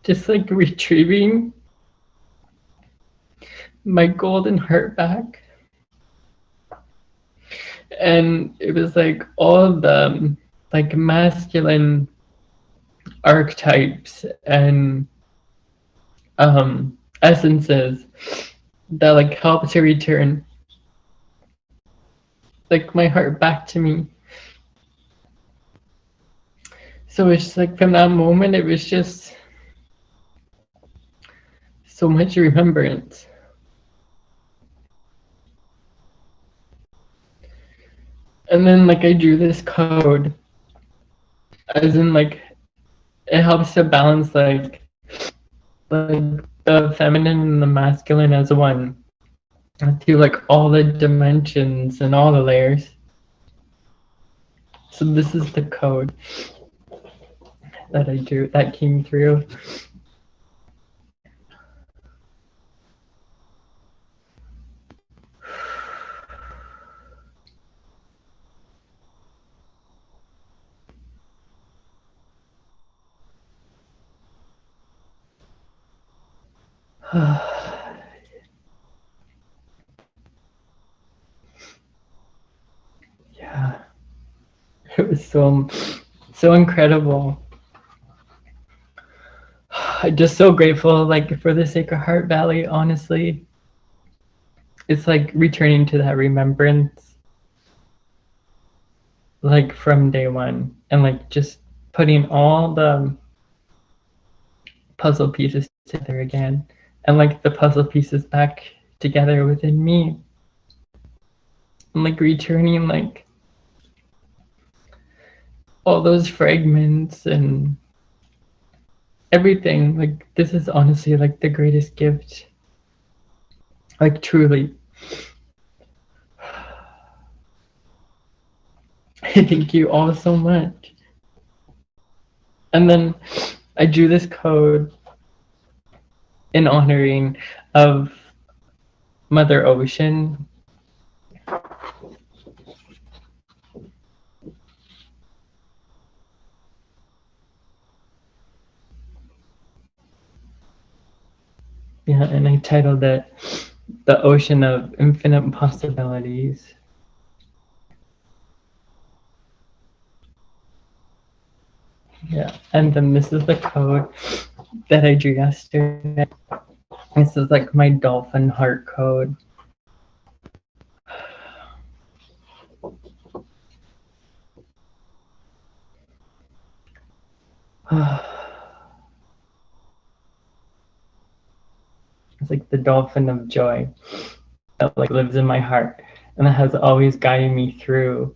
just like retrieving my golden heart back. And it was like all the like masculine archetypes and essences that like help to return like my heart back to me. So it's just like from that moment, it was just so much remembrance. And then like I drew this code, as in like it helps to balance like the feminine and the masculine as one through like all the dimensions and all the layers. So this is the code that I drew that came through. Yeah, it was so incredible. I'm just so grateful, like for the Sacred Heart Valley. Honestly, it's like returning to that remembrance, like from day one, and like just putting all the puzzle pieces together again, and like the puzzle pieces back together within me, and like returning like all those fragments and everything. Like this is honestly like the greatest gift, like truly. Thank you all so much. And then I drew this code in honoring of Mother Ocean. Yeah, and I titled it The Ocean of Infinite Possibilities. Yeah, and then this is the code that I drew yesterday. This is like my dolphin heart code. It's like the dolphin of joy that like lives in my heart and that has always guided me through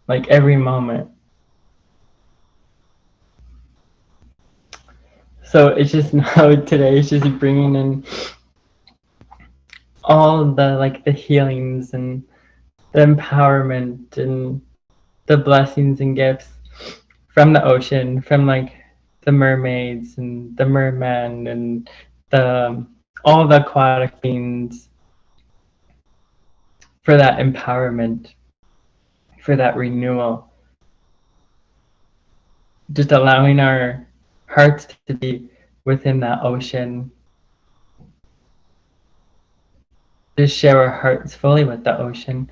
like every moment. So it's just now today it's just bringing in all the like the healings and the empowerment and the blessings and gifts from the ocean, from like the mermaids and the merman and the all the aquatic beings, for that empowerment, for that renewal, just allowing our hearts to be within that ocean, to share our hearts fully with the ocean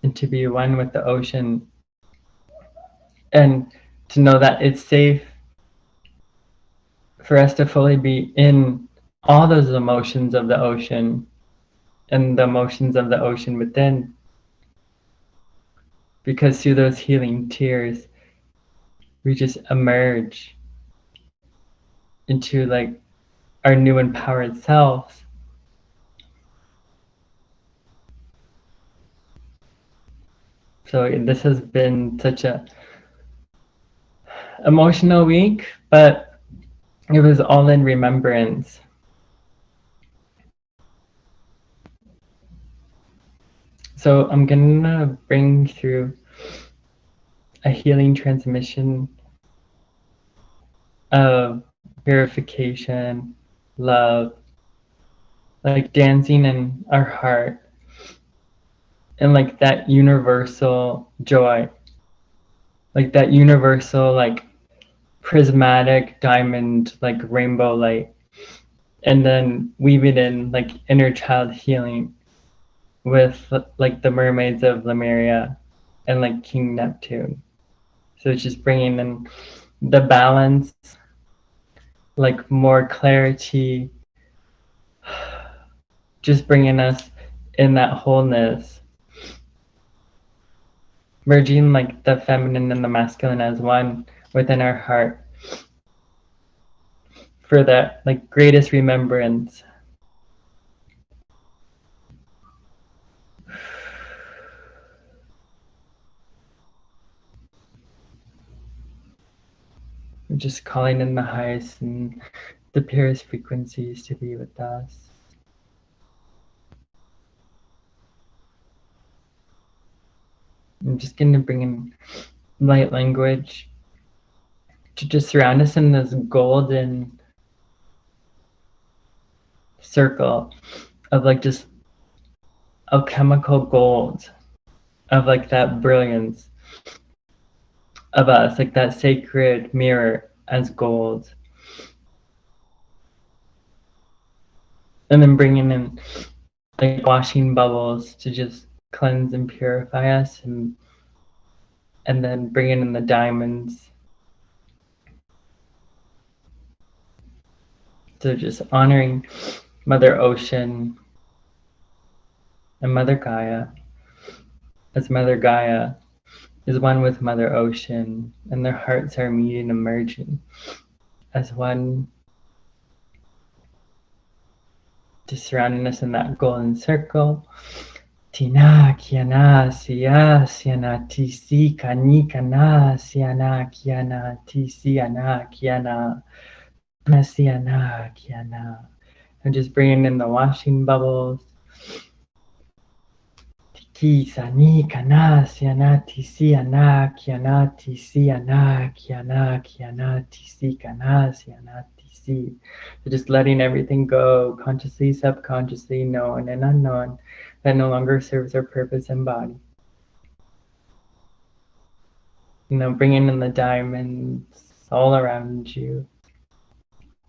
and to be one with the ocean, and to know that it's safe for us to fully be in all those emotions of the ocean and the emotions of the ocean within, because through those healing tears we just emerge into like our new empowered selves. So this has been such a emotional week, but it was all in remembrance. So I'm gonna bring through a healing transmission of purification, love, like dancing in our heart, and like that universal joy, like that universal like prismatic diamond like rainbow light, and then weave it in like inner child healing with like the mermaids of Lemuria and like King Neptune. So it's just bringing in the balance, like more clarity, just bringing us in that wholeness, merging like the feminine and the masculine as one within our heart for that like greatest remembrance. We're just calling in the highest and the purest frequencies to be with us. I'm just going to bring in light language to just surround us in this golden circle of like just alchemical gold, of like that brilliance of us, like that sacred mirror as gold. And then bringing in like washing bubbles to just cleanse and purify us, and then bringing in the diamonds. So just honoring Mother Ocean and Mother Gaia, as Mother Gaia is one with Mother Ocean, and their hearts are meeting and merging as one, just surrounding us in that golden circle. Tina kiana siya siana tisi kani kana siana kiana tisi ana kiana siana kiana. And just bringing in the washing bubbles. Tiki sani kana siana tisi ana kiana tisi ana kiana kiana tisi kana siana tisi. So just letting everything go, consciously, subconsciously, known and unknown, that no longer serves our purpose and body. You know, bringing in the diamonds all around you.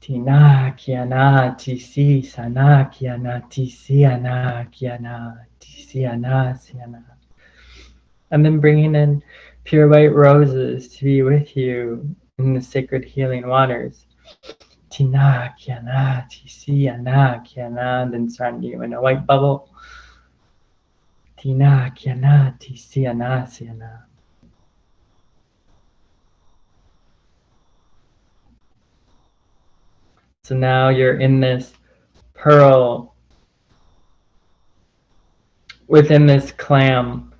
Tina kiana tisi sana kiana tisi ana kiana tisi ana siana. And then bringing in pure white roses to be with you in the sacred healing waters. Tina kiana tisi ana kiana. And then surrounding you in a white bubble. Tina kiana tisi ana siana. So now you're in this pearl within this clam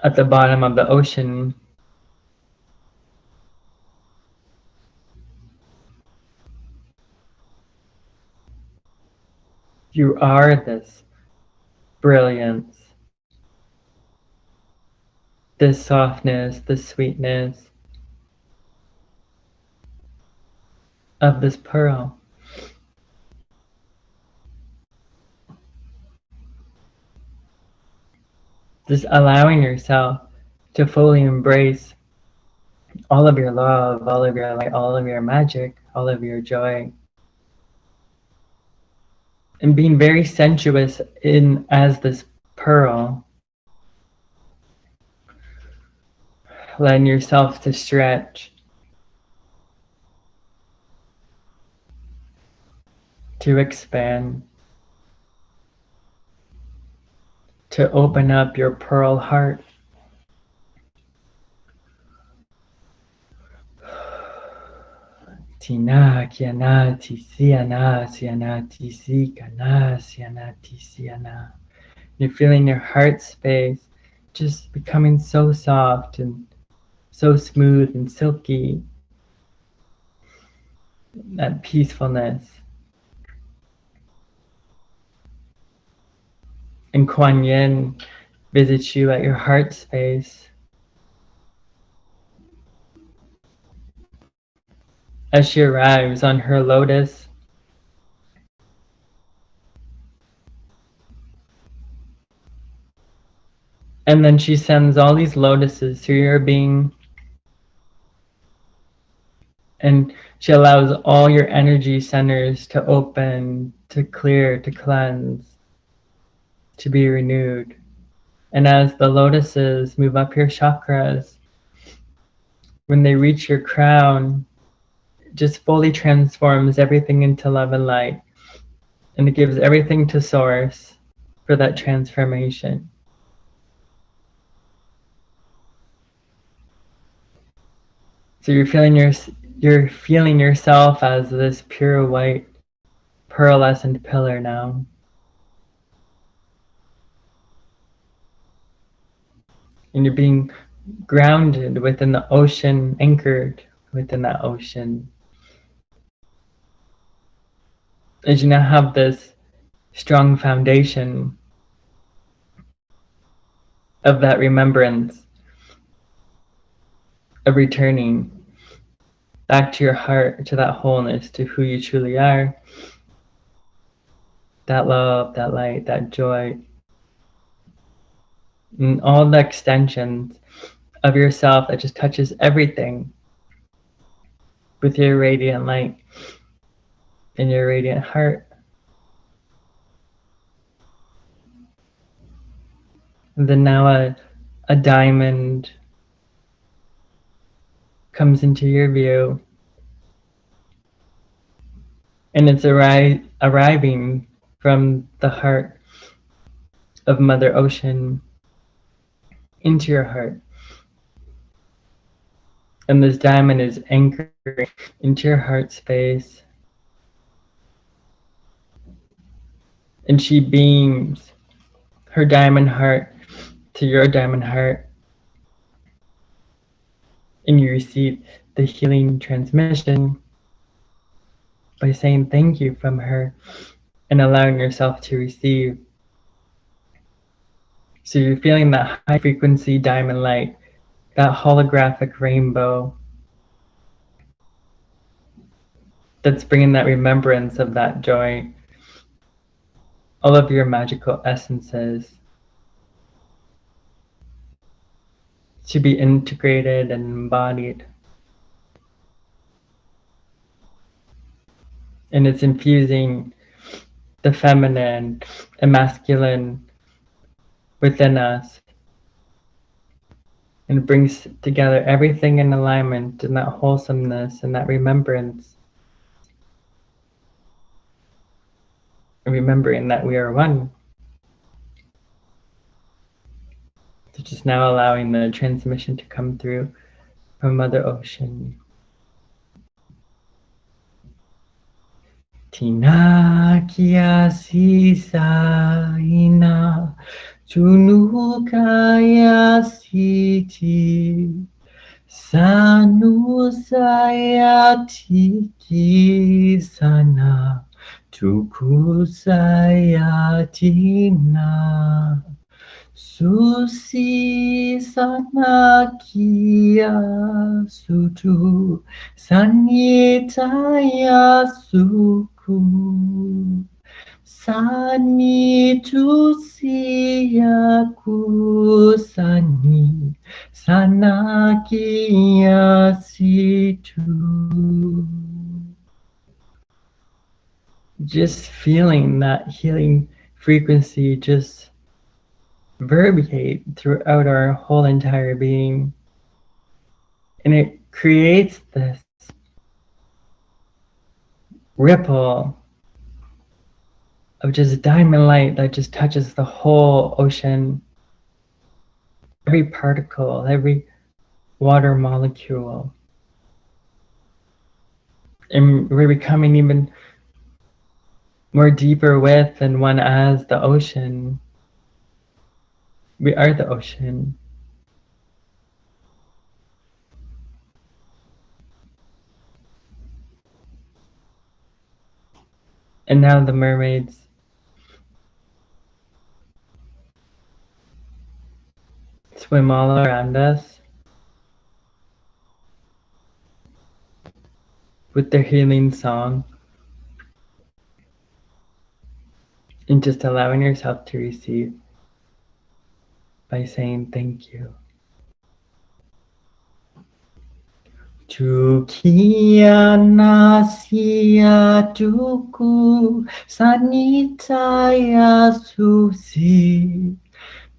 at the bottom of the ocean. You are this brilliance, this softness, this sweetness of this pearl. Just allowing yourself to fully embrace all of your love, all of your light, all of your magic, all of your joy. And being very sensuous in as this pearl. Letting yourself to stretch, to expand, to open up your pearl heart. Tina kiana tisiana siana tisi kana siana tisiana. You're feeling your heart space just becoming so soft and so smooth and silky. That peacefulness. And Kuan Yin visits you at your heart space as she arrives on her lotus. And then she sends all these lotuses through your being. And she allows all your energy centers to open, to clear, to cleanse, to be renewed. And as the lotuses move up your chakras, when they reach your crown, it just fully transforms everything into love and light. And it gives everything to source for that transformation. So you're feeling yourself as this pure white pearlescent pillar now. And you're being grounded within the ocean, anchored within that ocean. As you now have this strong foundation of that remembrance of returning back to your heart, to that wholeness, to who you truly are. That love, that light, that joy, and all the extensions of yourself that just touches everything with your radiant light and your radiant heart. And then now a diamond comes into your view, and it's arriving from the heart of Mother Ocean into your heart. And this diamond is anchored into your heart space. And she beams her diamond heart to your diamond heart. And you receive the healing transmission by saying thank you from her and allowing yourself to receive. So you're feeling that high frequency diamond light, that holographic rainbow that's bringing that remembrance of that joy, all of your magical essences to be integrated and embodied. And it's infusing the feminine and masculine within us. And it brings together everything in alignment and that wholesomeness and that remembrance. And remembering that we are one. So just now allowing the transmission to come through from Mother Ocean. Tina kia sisa ina Junukaya siti Sanu sayatiki sana Tuku sayatina Susi sanakia sutu Sanitaya suku Sani tu siyaku sani sanakia situ. Just feeling that healing frequency just verbiate throughout our whole entire being. And it creates this ripple of just diamond light that just touches the whole ocean, every particle, every water molecule. And we're becoming even more deeper with and one as the ocean. We are the ocean. And now the mermaids swim all around us with their healing song, and just allowing yourself to receive by saying thank you. Tukia nasia tuku sanitaya susi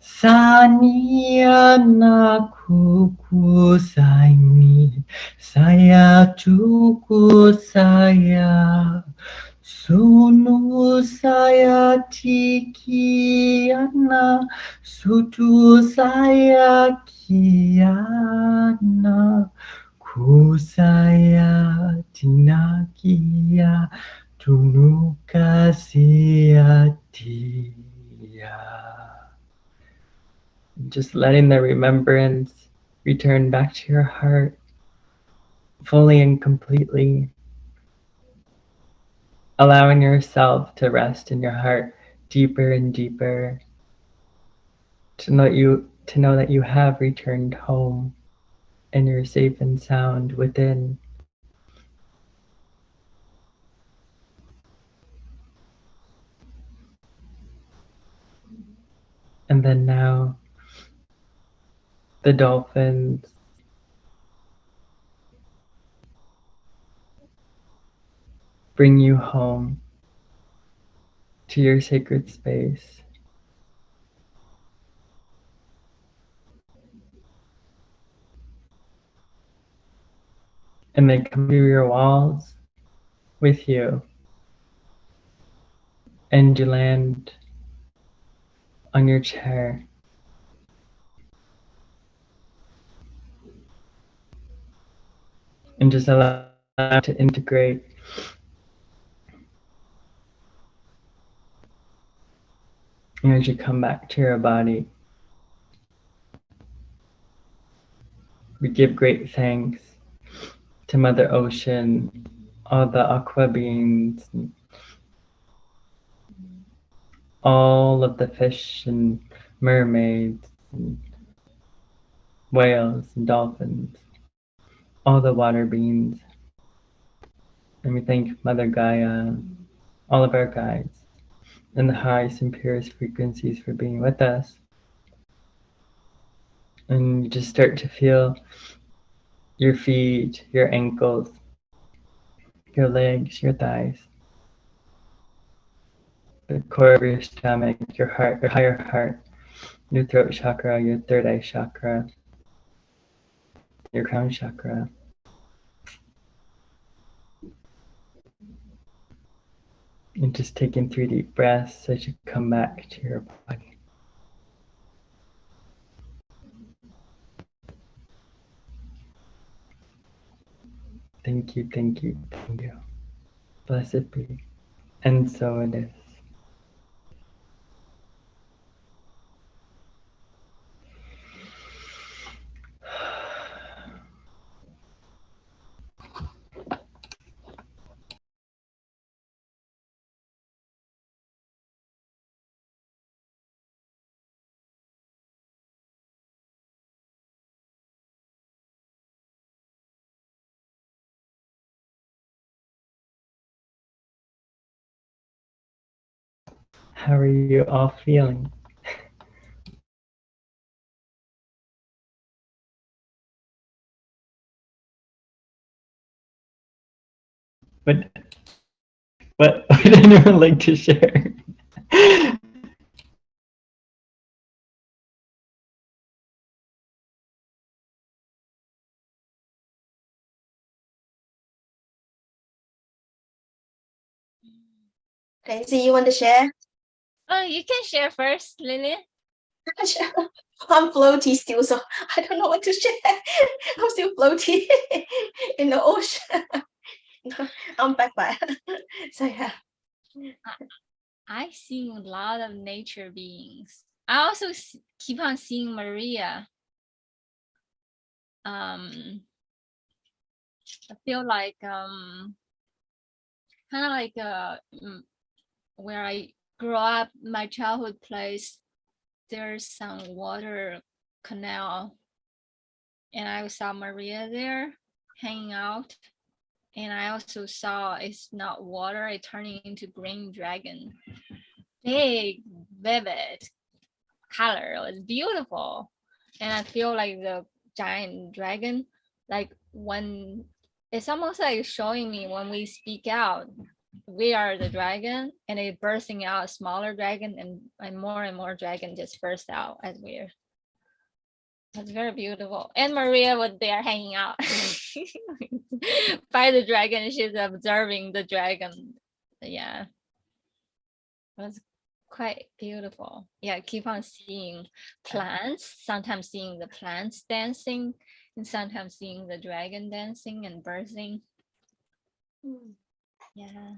Sania nakuku saini saya tuku saya Sunu saya tikiana, sutu saya kiana, ku saya tinakia, tunu kasih dia. Just letting the remembrance return back to your heart fully and completely, allowing yourself to rest in your heart deeper and deeper, to know that you have returned home and you're safe and sound within. And then now the dolphins bring you home to your sacred space. And they come through your walls with you, and you land on your chair. And just allow it to integrate. And as you come back to your body, we give great thanks to Mother Ocean, all the aqua beings, all of the fish and mermaids, and whales and dolphins, all the water beings. And we thank Mother Gaia, all of our guides, and the highest and purest frequencies for being with us. And you just start to feel your feet, your ankles, your legs, your thighs, the core of your stomach, your heart, your higher heart, your throat chakra, your third eye chakra, your crown chakra. And just taking 3 deep breaths as you come back to your body. Thank you, thank you, thank you. Blessed be. And so it is. How are you all feeling? What would anyone like to share? Daisy, you want to share? Oh, you can share first, Lily. I'm floaty still, so I don't know what to share. I'm still floaty in the ocean. I'm back by. So yeah. I see a lot of nature beings. I also keep on seeing Maria. I feel like kind of like where I grew up, my childhood place. There's some water canal, and I saw Maria there hanging out. And I also saw it's not water, it turning into green dragon. Big, vivid color. It was beautiful. And I feel like the giant dragon, like when it's almost like showing me when we speak out, we are the dragon, and it bursting out a smaller dragon, and more dragon just burst out as we're. That's very beautiful. And Maria was there hanging out by the dragon. She's observing the dragon Yeah, it was quite beautiful. Yeah, keep on seeing plants, sometimes seeing the plants dancing, and sometimes seeing the dragon dancing and birthing. Yeah.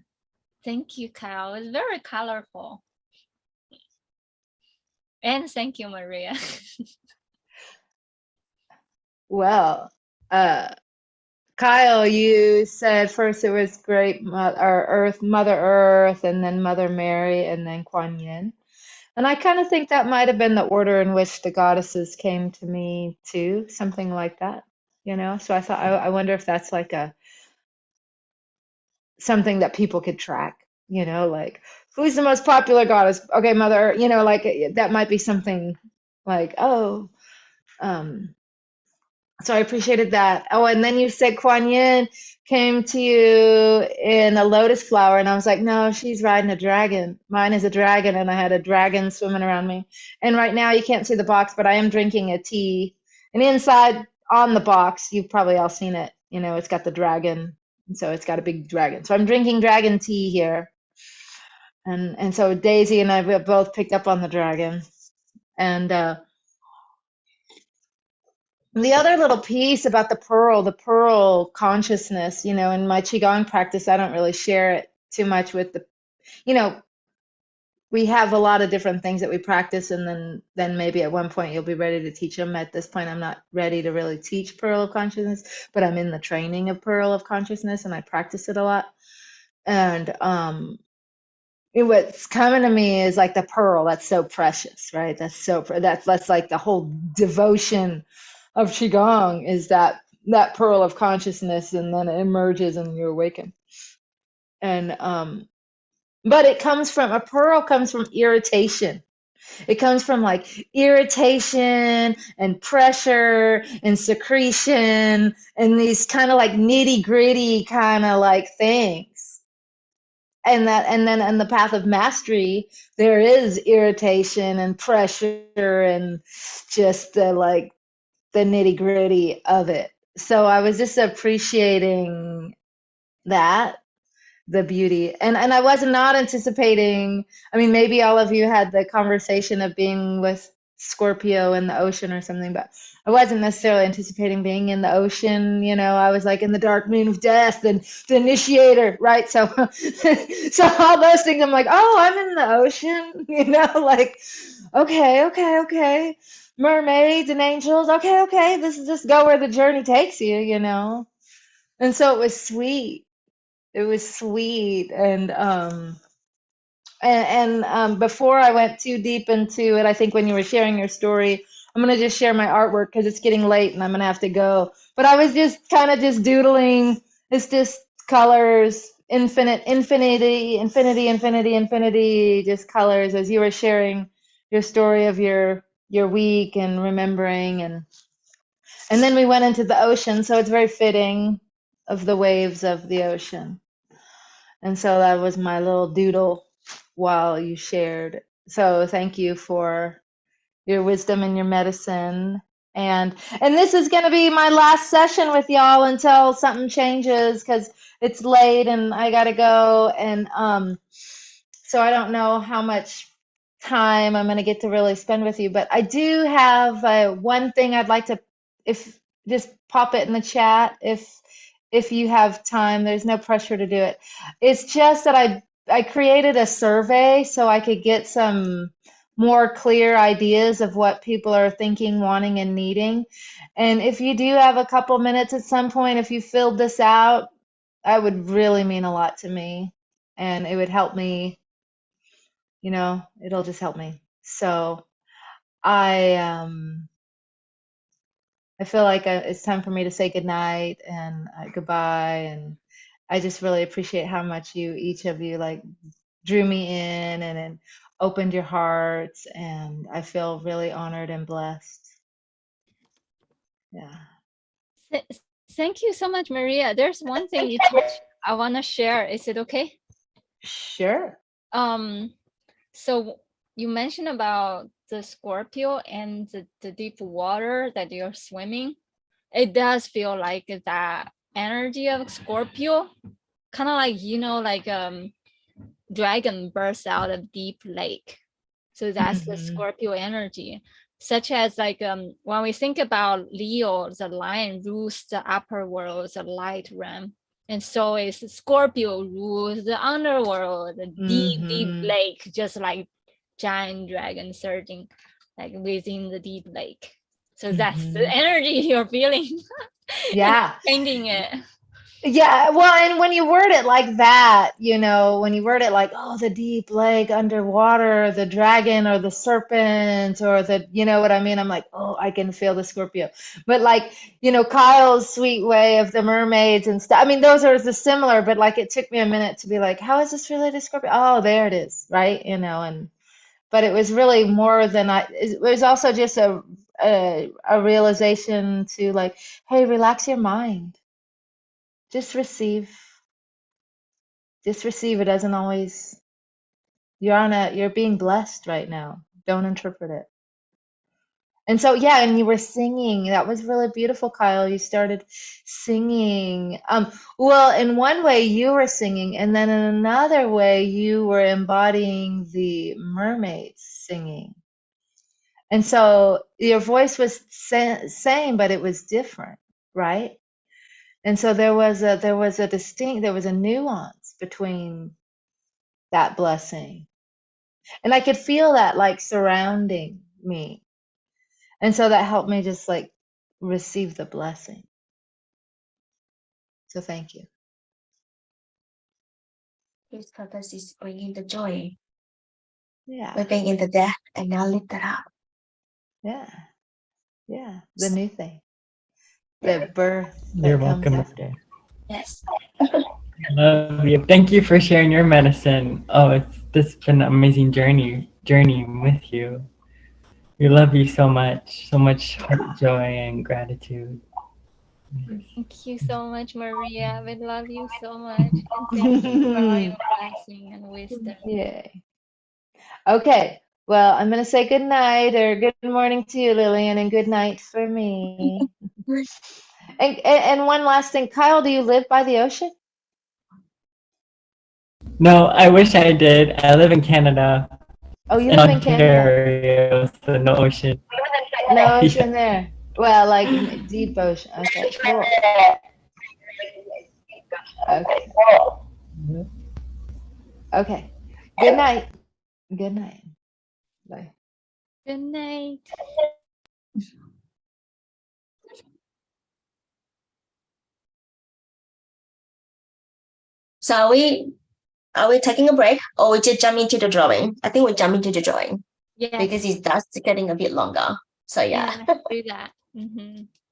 Thank you, Kyle. It's very colorful. And thank you, Maria. Well, Kyle, you said first it was great Mother Earth, and then Mother Mary, and then Kuan Yin. And I kind of think that might have been the order in which the goddesses came to me too, something like that, you know? So I thought, I wonder if that's like something that people could track, you know, like who's the most popular goddess? Okay, Mother Earth, you know, like that might be something like, oh, um, so I appreciated that. Oh, and then you said Kuan Yin came to you in a lotus flower, and I was like, no, she's riding a dragon. Mine is a dragon, and I had a dragon swimming around me. And right now you can't see the box, but I am drinking a tea. And inside on the box, you've probably all seen it. You know, it's got the dragon, and so it's got a big dragon. So I'm drinking dragon tea here. And so Daisy and I we both picked up on the dragon. And the other little piece about the pearl consciousness, you know, in my Qigong practice, I don't really share it too much with you know, we have a lot of different things that we practice, and then maybe at one point you'll be ready to teach them. At this point, I'm not ready to really teach pearl of consciousness, but I'm in the training of pearl of consciousness, and I practice it a lot. And what's coming to me is like the pearl that's so precious, right? That's like the whole devotion of Qigong is that pearl of consciousness, and then it emerges and you awaken. And but a pearl comes from irritation. It comes from like irritation and pressure and secretion and these kind of like nitty gritty kind of like things. And then on the path of mastery, there is irritation and pressure and just the nitty gritty of it. So I was just appreciating that, the beauty. And I was not anticipating, I mean, maybe all of you had the conversation of being with Scorpio in the ocean or something, but I wasn't necessarily anticipating being in the ocean. You know, I was like in the dark moon of death and the initiator, right? So, so all those things, I'm like, oh, I'm in the ocean, you know, like, okay. Mermaids and angels, okay, this is just go where the journey takes you, you know. And so it was sweet. It was sweet. And before I went too deep into it, I think when you were sharing your story, I'm gonna just share my artwork because it's getting late and I'm gonna have to go. But I was just kind of just doodling. It's just colors, infinity, just colors as you were sharing your story of your week and remembering, and then we went into the ocean, so it's very fitting of the waves of the ocean. And so that was my little doodle while you shared. So thank you for your wisdom and your medicine. And this is going to be my last session with y'all until something changes because it's late and I got to go. And so I don't know how much time I'm going to get to really spend with you, but I do have one thing I'd like to, if just pop it in the chat if you have time. There's no pressure to do it. It's just that I created a survey so I could get some more clear ideas of what people are thinking, wanting, and needing. And if you do have a couple minutes at some point, if you filled this out, that would really mean a lot to me, and it would help me. You know, it'll just help me. So I feel like it's time for me to say goodnight and goodbye. And I just really appreciate how much each of you, like drew me in and opened your hearts. And I feel really honored and blessed. Yeah. Thank you so much, Maria. There's one thing you touched I want to share. Is it okay? Sure. So you mentioned about the Scorpio and the deep water that you're swimming. It does feel like that energy of Scorpio, kind of like, you know, like dragon bursts out of deep lake. So that's the Scorpio energy. Such as like when we think about Leo, the lion rules the upper world, the light realm. And so is Scorpio rules the underworld, the deep lake, just like giant dragon surging like within the deep lake. So that's the energy you're feeling. Yeah. Painting it. Yeah, well, and when you word it like that, you know, when you word it like, oh, the deep lake underwater, the dragon or the serpent or the, you know what I mean? I'm like, oh, I can feel the Scorpio. But like, you know, Kyle's sweet way of the mermaids and stuff. I mean, those are the similar, but like it took me a minute to be like, how is this related to Scorpio? Oh, there it is, right? You know, and but it was really more than it was also just a realization to like, hey, relax your mind. Just receive. Just receive. It doesn't always, you're being blessed right now. Don't interpret it. And so, yeah, and you were singing. That was really beautiful, Kyle. You started singing. Well, in one way you were singing, and then in another way you were embodying the mermaids singing. And so your voice was same, but it was different, right? And so there was a nuance between that blessing. And I could feel that like surrounding me. And so that helped me just like receive the blessing. So thank you. His purpose is bringing the joy. Yeah. We're being in the death and now lift it up. Yeah. Yeah. The new thing. Yeah. The birth You're that comes welcome. after. Yes. Love you. Thank you for sharing your medicine. Oh, this has been an amazing journey with you. We love you so much heart, joy, and gratitude. Thank you so much, Maria. We love you so much. And thank you for all your blessing and wisdom. Yay. Okay. Well, I'm going to say good night or good morning to you, Lillian, and good night for me. And one last thing, Kyle, do you live by the ocean? No, I wish I did. I live in Canada. Oh, you live in Canada. Ontario, so no ocean. No ocean Yeah. there. Well, like deep ocean. Okay, cool. Okay. Okay. Good night. Good night. Bye. Good night. So are we taking a break or we just jump into the drawing? I think we jump into the drawing because Yes. it does getting a bit longer. So yeah. Yeah, let's do that.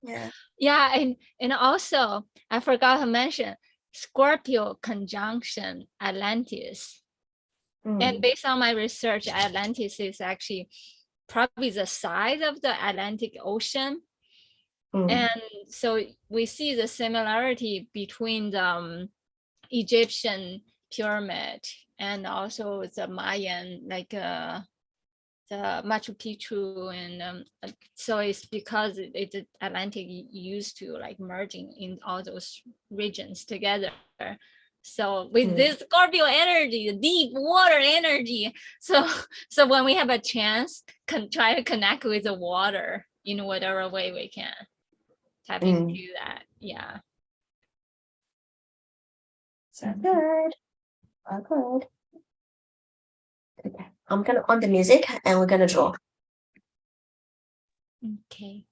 Yeah. Yeah, and also I forgot to mention Scorpio conjunction Atlantis. And based on my research, Atlantis is actually probably the size of the Atlantic Ocean. And so we see the similarity between the Egyptian pyramid and also the Mayan, like the Machu Picchu, and so it's because it's Atlantic used to like merging in all those regions together. So with this Scorpio energy, the deep water energy, so when we have a chance, try to connect with the water in whatever way we can. Tap into that. Yeah. So good. Oh, good. Okay. I'm gonna on the music and we're gonna draw. Okay.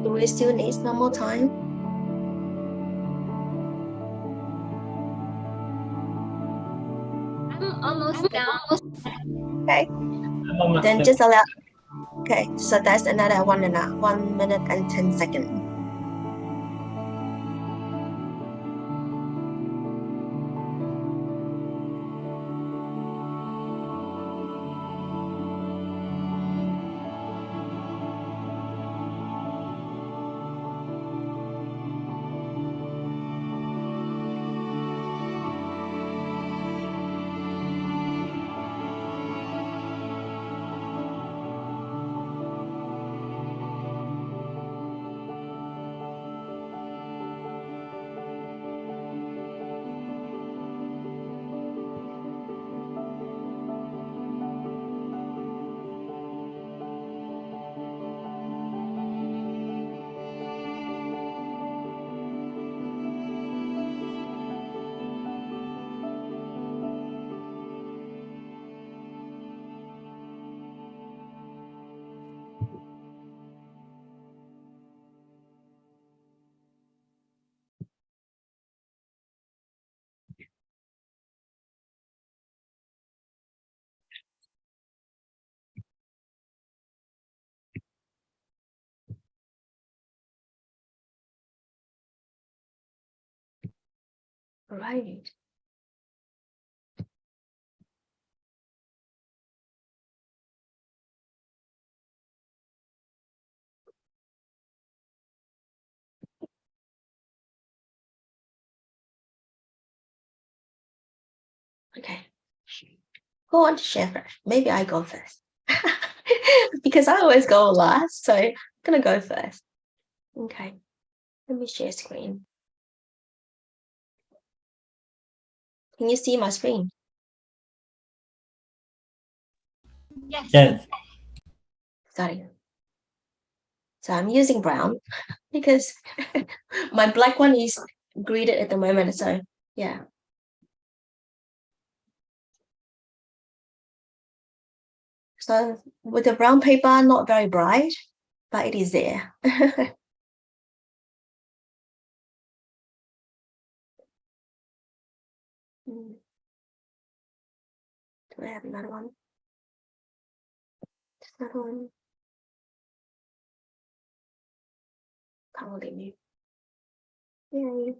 Do we still need some more time? I'm almost done. Okay, I'm almost then done. just allow. Okay, so that's another 1 minute and 10 seconds. Right. Okay. Who want to share first? Maybe I go first. Because I always go last, so I'm gonna go first. Okay. Let me share screen. Can you see my screen? Yes. Sorry. So I'm using brown because my black one is gridded at the moment. So yeah, So with the brown paper, not very bright, but it is there. Do I have another one? Another one. Can't believe me. Yay.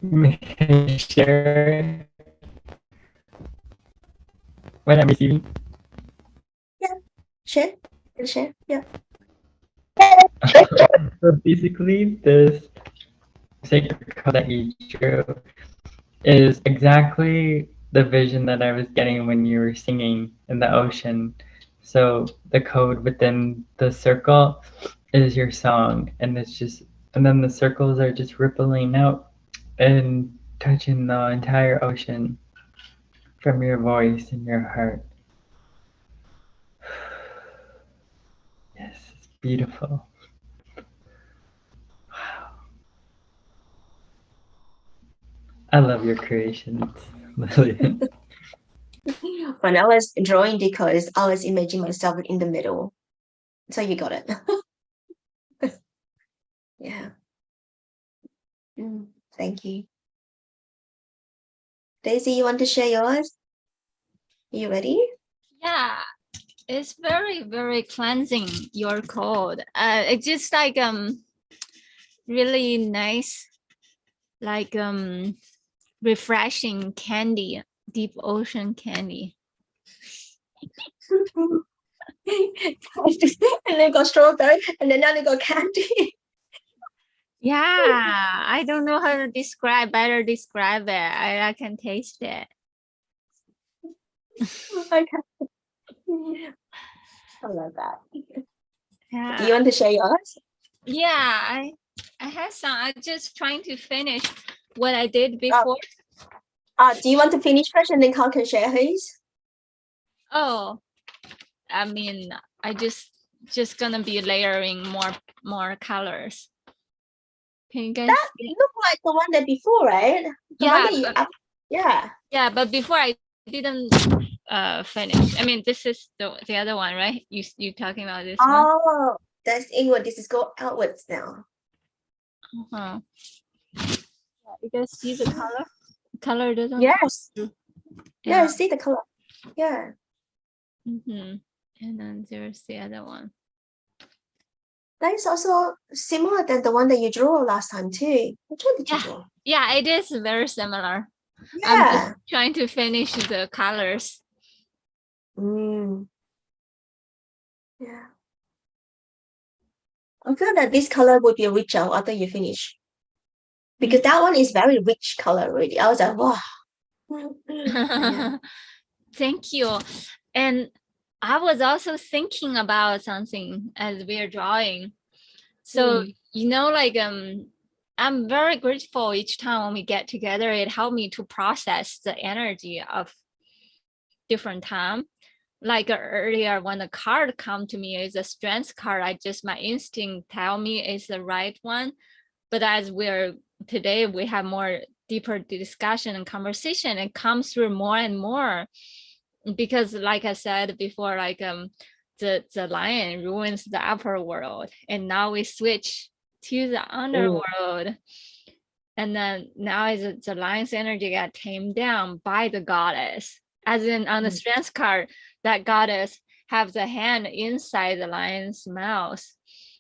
May I share what I'm receiving? Share. Share. Yeah. So basically, this sacred code that you drew is exactly the vision that I was getting when you were singing in the ocean. So the code within the circle is your song, and it's just, and then the circles are just rippling out and touching the entire ocean from your voice and your heart. Yes, it's beautiful. Wow. I love your creations, Lillian. When I was drawing decos, I was imagining myself in the middle. So you got it. Yeah. Thank you. Daisy, you want to share yours? Are you ready? Yeah, it's very, very cleansing, your code. It's just like really nice, like refreshing candy, deep ocean candy. And then got strawberry, and then now they got candy. Yeah, I don't know how to better describe it. I can taste it. Okay. I love that. Yeah. Do you want to share yours? Yeah, I had some. I'm just trying to finish what I did before. Do you want to finish first and then Carl can share his? Oh, I mean, I just gonna be layering more colors. Can you guys That see? looked like the one that before, right? The one Yeah, that you, but, yeah. yeah, but before I didn't finish. I mean, this is the other one, right? You talking about this one? Oh, that's inward. This is go outwards now. Uh-huh. Yeah, you guys see the color? Color doesn't. Yes. Yeah. Yeah, see the color. Yeah. Mm-hmm. And then there's the other one. That is also similar than the one that you drew last time too. Which one did you draw? Yeah, it is very similar. Yeah. I'm just trying to finish the colors. Yeah. I feel that this color would be richer after you finish. Because that one is very rich color really. I was like, wow. Yeah. Thank you. And I was also thinking about something as we are drawing. So, you know, like I'm very grateful each time when we get together. It helped me to process the energy of different time. Like earlier when the card come to me is a strength card, my instinct tell me it's the right one. But as today we have more deeper discussion and conversation, it comes through more and more. Because like I said before, like the lion ruins the upper world, and now we switch to the underworld. And then now is the lion's energy got tamed down by the goddess. As in on the strength card, that goddess have the hand inside the lion's mouth.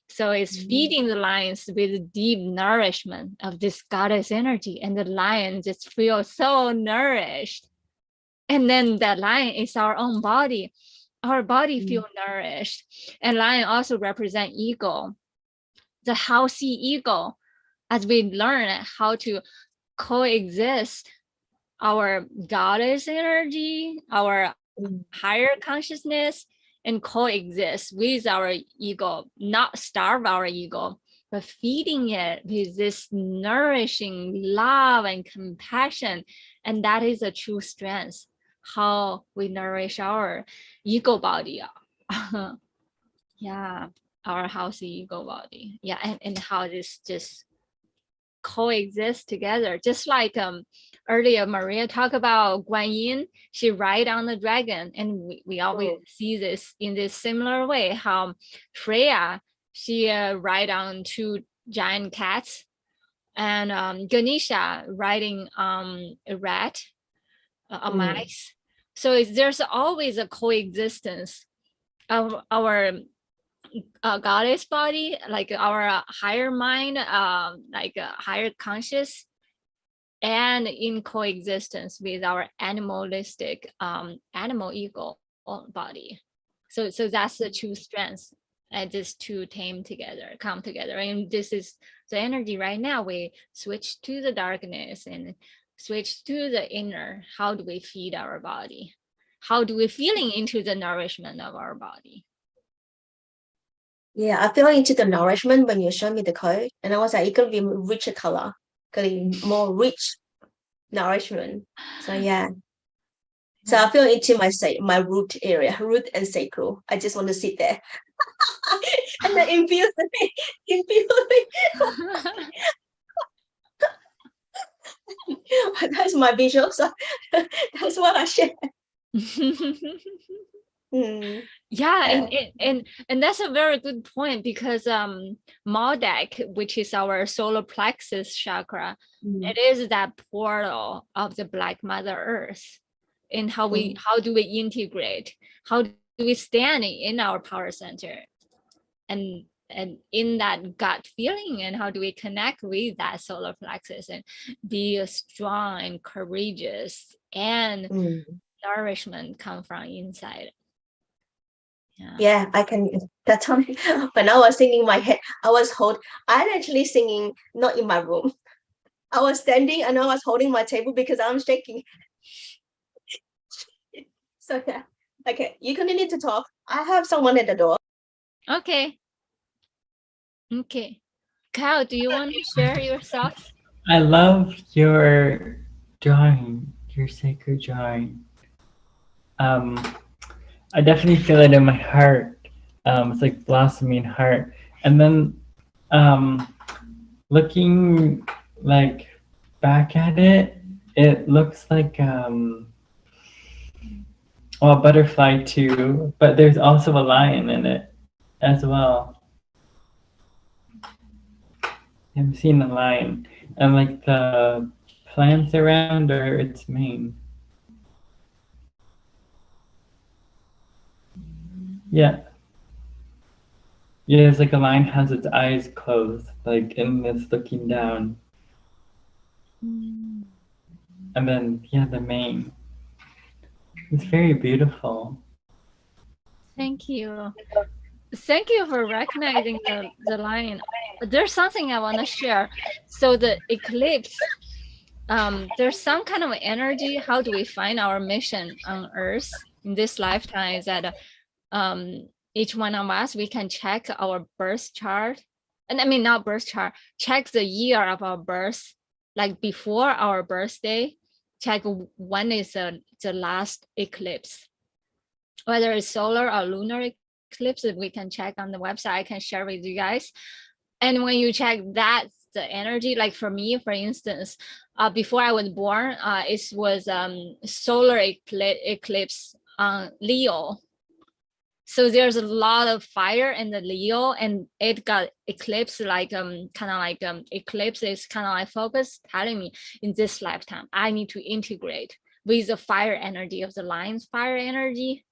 So it's feeding the lions with deep nourishment of this goddess energy, and the lion just feels so nourished. And then the lion is our own body. Our body feel nourished. And lion also represent ego, the healthy ego, as we learn how to coexist our goddess energy, our higher consciousness, and coexist with our ego, not starve our ego, but feeding it with this nourishing love and compassion. And that is a true strength, how we nourish our ego body. Yeah. our healthy ego body. Yeah, and how this just coexist together, just like earlier Maria talked about Guan Yin, she ride on the dragon, and we always see this in this similar way, how Freya, she ride on two giant cats, and Ganesha riding a rat, a mice. So there's always a coexistence of our goddess body, like our higher mind, like a higher conscious, and in coexistence with our animalistic animal ego body. So that's the two strengths, and these two come together, and this is the energy right now. We switch to the darkness and switch to the inner. How do we feed our body? How do we feeling into the nourishment of our body? Yeah, I fell into the nourishment when you showed me the code, and I was like, it could be richer color, could be more rich nourishment. So yeah. So I feel into my root area, root and sacral. I just want to sit there and then infuse it. That's my visual. So that's what I share. Yeah, and that's a very good point, because Maldak, which is our solar plexus chakra, it is that portal of the Black Mother Earth. And how do we integrate? How do we stand in our power center, and in that gut feeling, and how do we connect with that solar plexus and be strong and courageous, and nourishment come from inside. Yeah, I can. That's when I was singing my head, I'm actually singing not in my room. I was standing and I was holding my table because I'm shaking. So yeah, okay, you continue to talk. I have someone at the door. Okay. Kyle, do you want to share your thoughts? I love your drawing, your sacred drawing. I definitely feel it in my heart. It's like blossoming heart. And then looking like back at it, it looks like well, a butterfly too, but there's also a lion in it as well. I'm seeing a lion, and like the plants around are its mane. Yeah. Yeah, it's like a lion has its eyes closed, like, and it's looking down. And then, yeah, the mane. It's very beautiful. Thank you. Thank you for recognizing the lion. There's something I want to share. So the eclipse, there's some kind of energy. How do we find our mission on Earth in this lifetime? Is that each one of us, we can check our birth chart, and I mean not birth chart, check the year of our birth, like before our birthday, check when is the last eclipse, whether it's solar or lunar eclipse. We can check on the website. I can share with you guys. And when you check that, the energy, like for me, for instance, before I was born, it was solar eclipse on Leo. So there's a lot of fire in the Leo, and it got eclipse, like kind of like eclipse is kind of like focus, telling me in this lifetime I need to integrate with the fire energy of the lion's fire energy,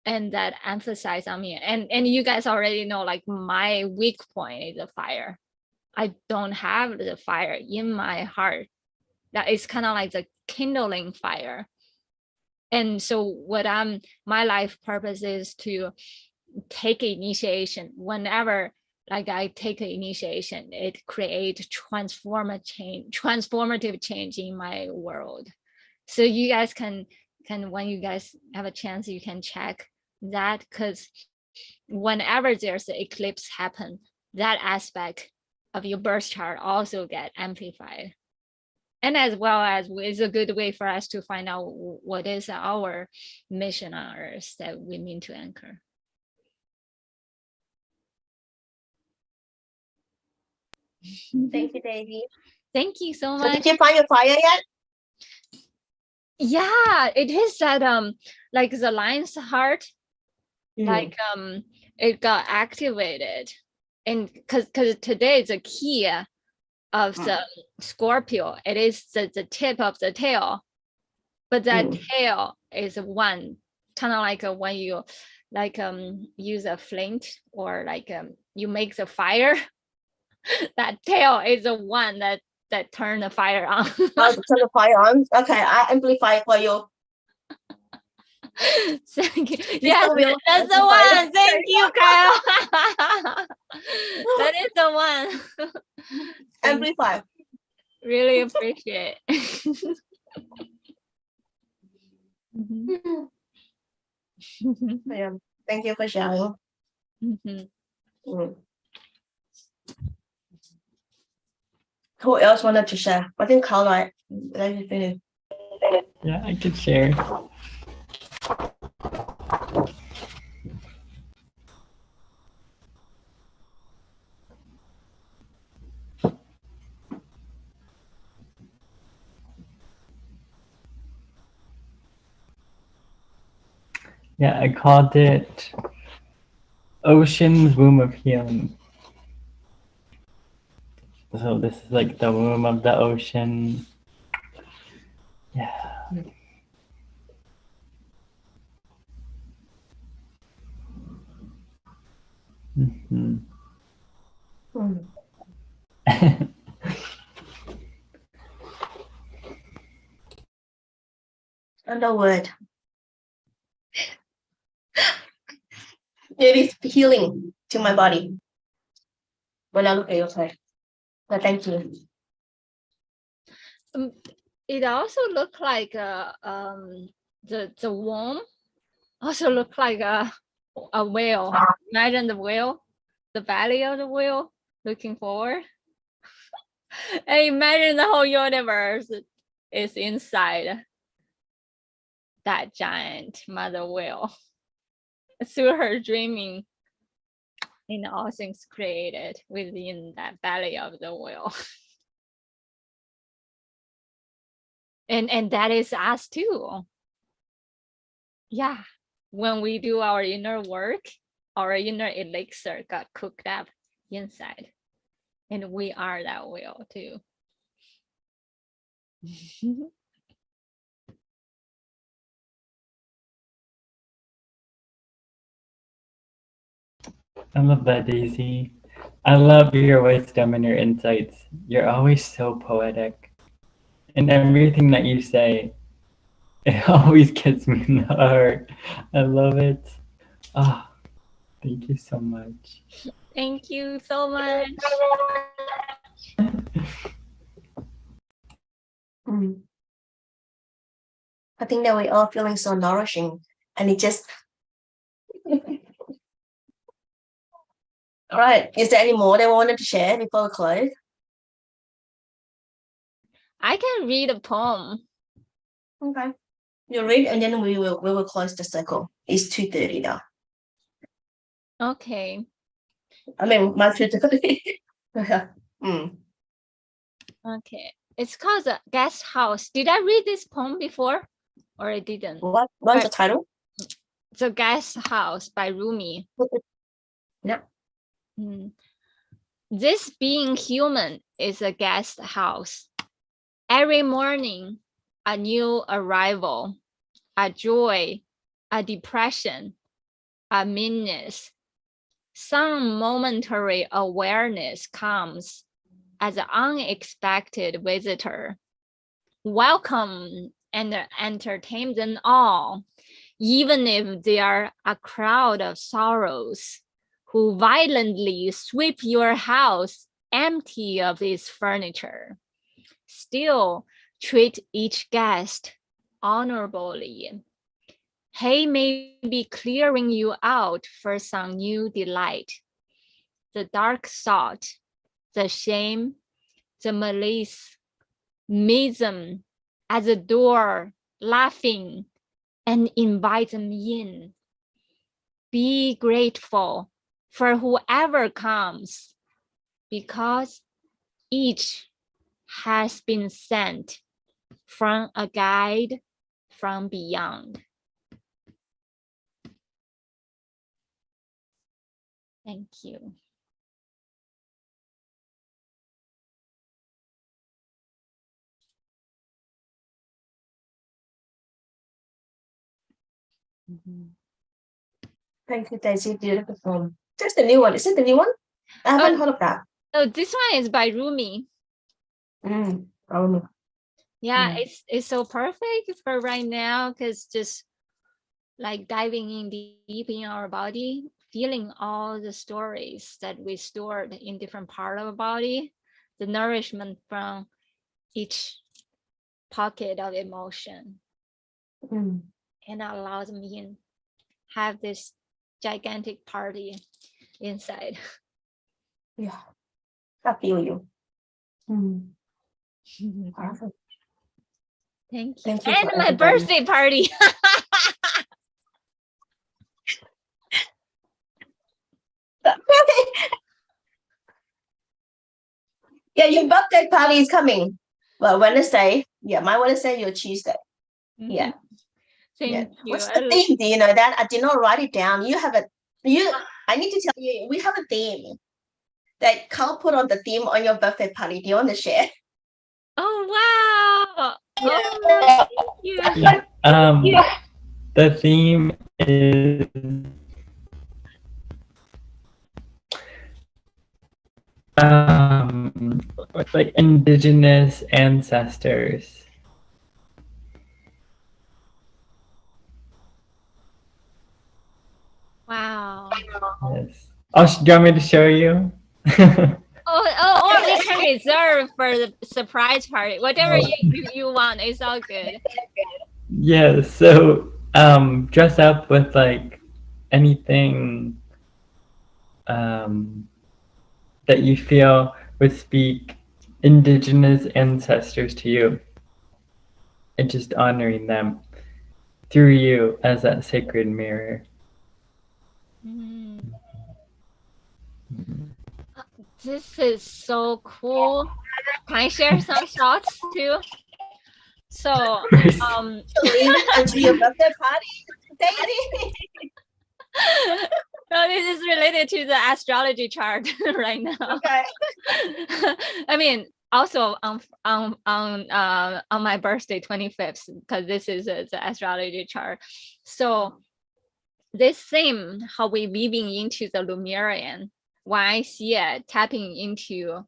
and that emphasize on me. And you guys already know, like my weak point is the fire. I don't have the fire in my heart. That is kind of like the kindling fire. And so what my life purpose is to take initiation. Whenever like I take an initiation, it creates transformative change in my world. So you guys can when you guys have a chance, you can check that, because whenever there's an eclipse happen, that aspect of your birth chart also get amplified. And as well as it's a good way for us to find out what is our mission on Earth that we mean to anchor. Thank you, Daisy. Thank you so So much. did you find your fire yet? Yeah, it is that like the lion's heart, like it got activated, and because today is the key of the Scorpio. It is the tip of the tail, but that tail is one kind of like when you like use a flint or like you make the fire. That tail is the one that turn the fire on. Oh, turn the fire on. Okay, I amplify for you. Thank you. Yes, will that's the amplify. one. Thank you, Kyle. That is the one. Thank you. Amplify. Really appreciate. Mhm. Yeah. Thank you for sharing. Mhm. Who else wanted to share? I think Carl, right? Let me finish. Yeah, I could share. Yeah, I called it Ocean's Womb of Healing. So this is like the womb of the ocean. Yeah. Mm-hmm. Another word. It is healing to my body when I look at your face. So thank you. It also looked like the worm also looked like a whale. Imagine the whale, the belly of the whale looking forward. And imagine the whole universe is inside that giant mother whale. Through her dreaming in all things created within that belly of the whale. And that is us too. Yeah. When we do our inner work, our inner elixir got cooked up inside. And we are that whale too. I love that, Daisy. I love your wisdom and your insights. You're always so poetic. And everything that you say, it always gets me in the heart. I love it. Ah, thank you so much. Thank you so much. I think that we're all feeling so nourishing, and it just. All right. Is there any more that we wanted to share before we close? I can read a poem. Okay. You read, and then we will close the circle. It's 2:30 now. Okay. I mean, my 2:30. Okay. It's called The Guest House. Did I read this poem before? Or I didn't? What's the title? The Guest House by Rumi. Yeah. This being human is a guest house. Every morning, a new arrival, a joy, a depression, a meanness. Some momentary awareness comes as an unexpected visitor. Welcome and entertain them all, even if they are a crowd of sorrows who violently sweep your house empty of its furniture. Still treat each guest honorably. He may be clearing you out for some new delight. The dark thought, the shame, the malice, meet them at the door, laughing, and invite them in. Be grateful for whoever comes, because each has been sent from a guide from beyond. Thank you. Thank you, Daisy. Beautiful. That's the new one. Is it the new one? I haven't heard of that. Oh, this one is by Rumi. Oh, Yeah, Yeah. it's so perfect for right now because just like diving in deep in our body, feeling all the stories that we stored in different part of our body, the nourishment from each pocket of emotion, Mm. and allows me to have this gigantic party inside. Yeah. I feel you. Awesome. Thank you. Thank you And for my everybody. birthday party. Yeah, your birthday party is coming. Well, Wednesday. Yeah, my Wednesday, your Tuesday. Yeah. Thank Yeah. you. What's the theme? Do you know that? I did not write it down. I need to tell you, we have a theme that Carl put on the theme on your birthday party. Do you want to share? Oh wow. Yeah. Oh, thank you. Yeah. The theme is like indigenous ancestors. Wow. Yes. Oh, do you want me to show you? Or we can reserve for the surprise party. Whatever you want, it's all good. Yeah, so dress up with like anything that you feel would speak indigenous ancestors to you, and just honoring them through you as that sacred mirror. This is so cool. Can I share some shots too? So Leave it until your birthday party, Daisy. no, this is related to the astrology chart right now. Okay. I mean, also on my birthday, 25th, because this is the astrology chart. So this theme, how we weaving into the Lemurian, when I see it tapping into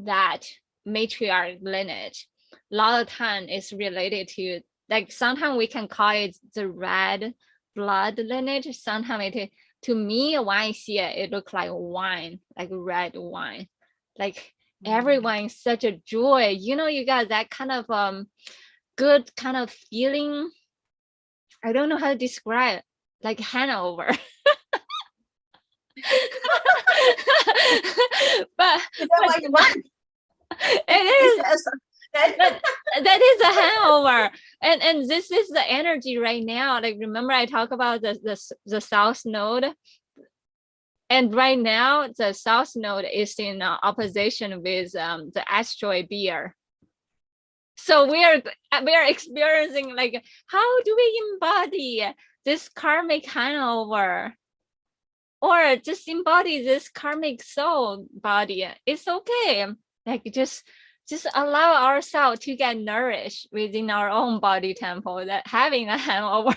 that matriarch lineage, a lot of time it's related to, like, sometimes we can call it the red blood lineage. Sometimes it, to me, when I see it, it looks like wine, like red wine. Like everyone is such a joy. You know, you got that kind of good kind of feeling. I don't know how to describe, like hangover. But Is that what you want? it is. That is a hangover, and this is the energy right now. Like, remember I talk about the south node, and right now the south node is in opposition with the asteroid Bear. So we are experiencing, like, how do we embody this karmic hangover, or just embody this karmic soul body? It's okay. Like, just allow ourselves to get nourished within our own body temple, that having a hangover.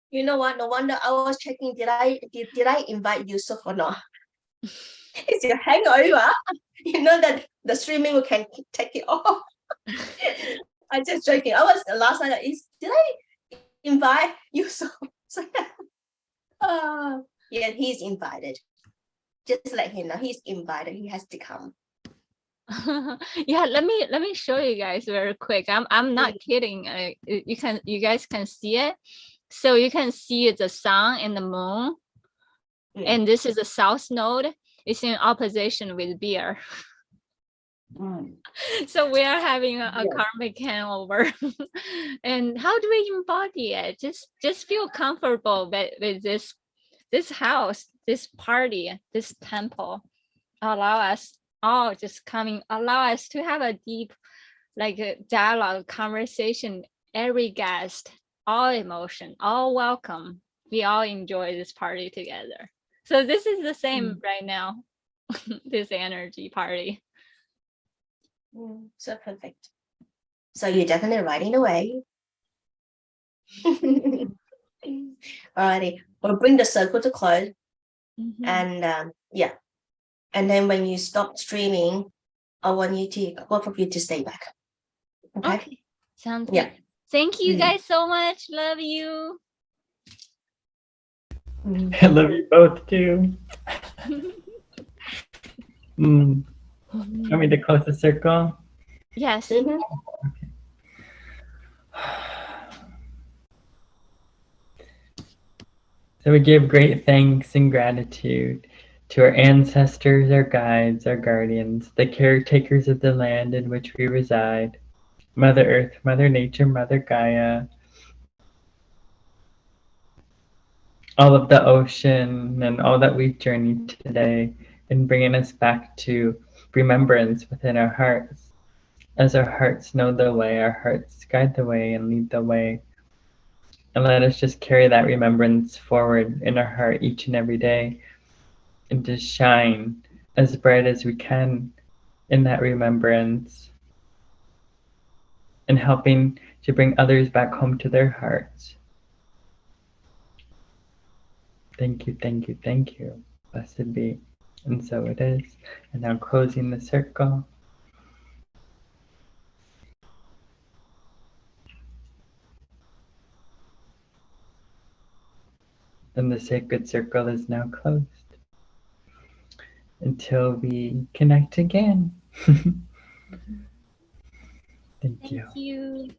You know what? No wonder I was checking. Did I invite Yusuf or not? It's your hangover. You know that the streaming we can take it off. I just joking. I was last night. Did I invite Yusuf? Yeah, he's invited. Just let him know he's invited. He has to come. Yeah, let me show you guys very quick. I'm not kidding. You guys can see it. So you can see the sun and the moon, and this is the south node. It's in opposition with Bear. So we are having a karmic hangover. And how do we embody it? Just feel comfortable with this house, this party, this temple. Allow us all just coming, allow us to have a deep, like a dialogue, conversation, every guest, all emotion, all welcome. We all enjoy this party together. So this is the same right now, this energy party. So perfect. So you're definitely riding away. Alrighty, we'll bring the circle to close. And yeah, and then when you stop streaming, I want both of you to stay back. Okay. Sounds Yeah. good. Thank you guys so much. Love you. I love you both too. Want me to close the circle? Yes. So we give great thanks and gratitude to our ancestors, our guides, our guardians, the caretakers of the land in which we reside, Mother Earth, Mother Nature, Mother Gaia, all of the ocean and all that we've journeyed today in bringing us back to remembrance within our hearts. As our hearts know the way, our hearts guide the way and lead the way. And let us just carry that remembrance forward in our heart each and every day and just shine as bright as we can in that remembrance and helping to bring others back home to their hearts. Thank you, thank you, thank you. Blessed be. And so it is. And now closing the circle. And the sacred circle is now closed. Until we connect again. Thank you. Thank you.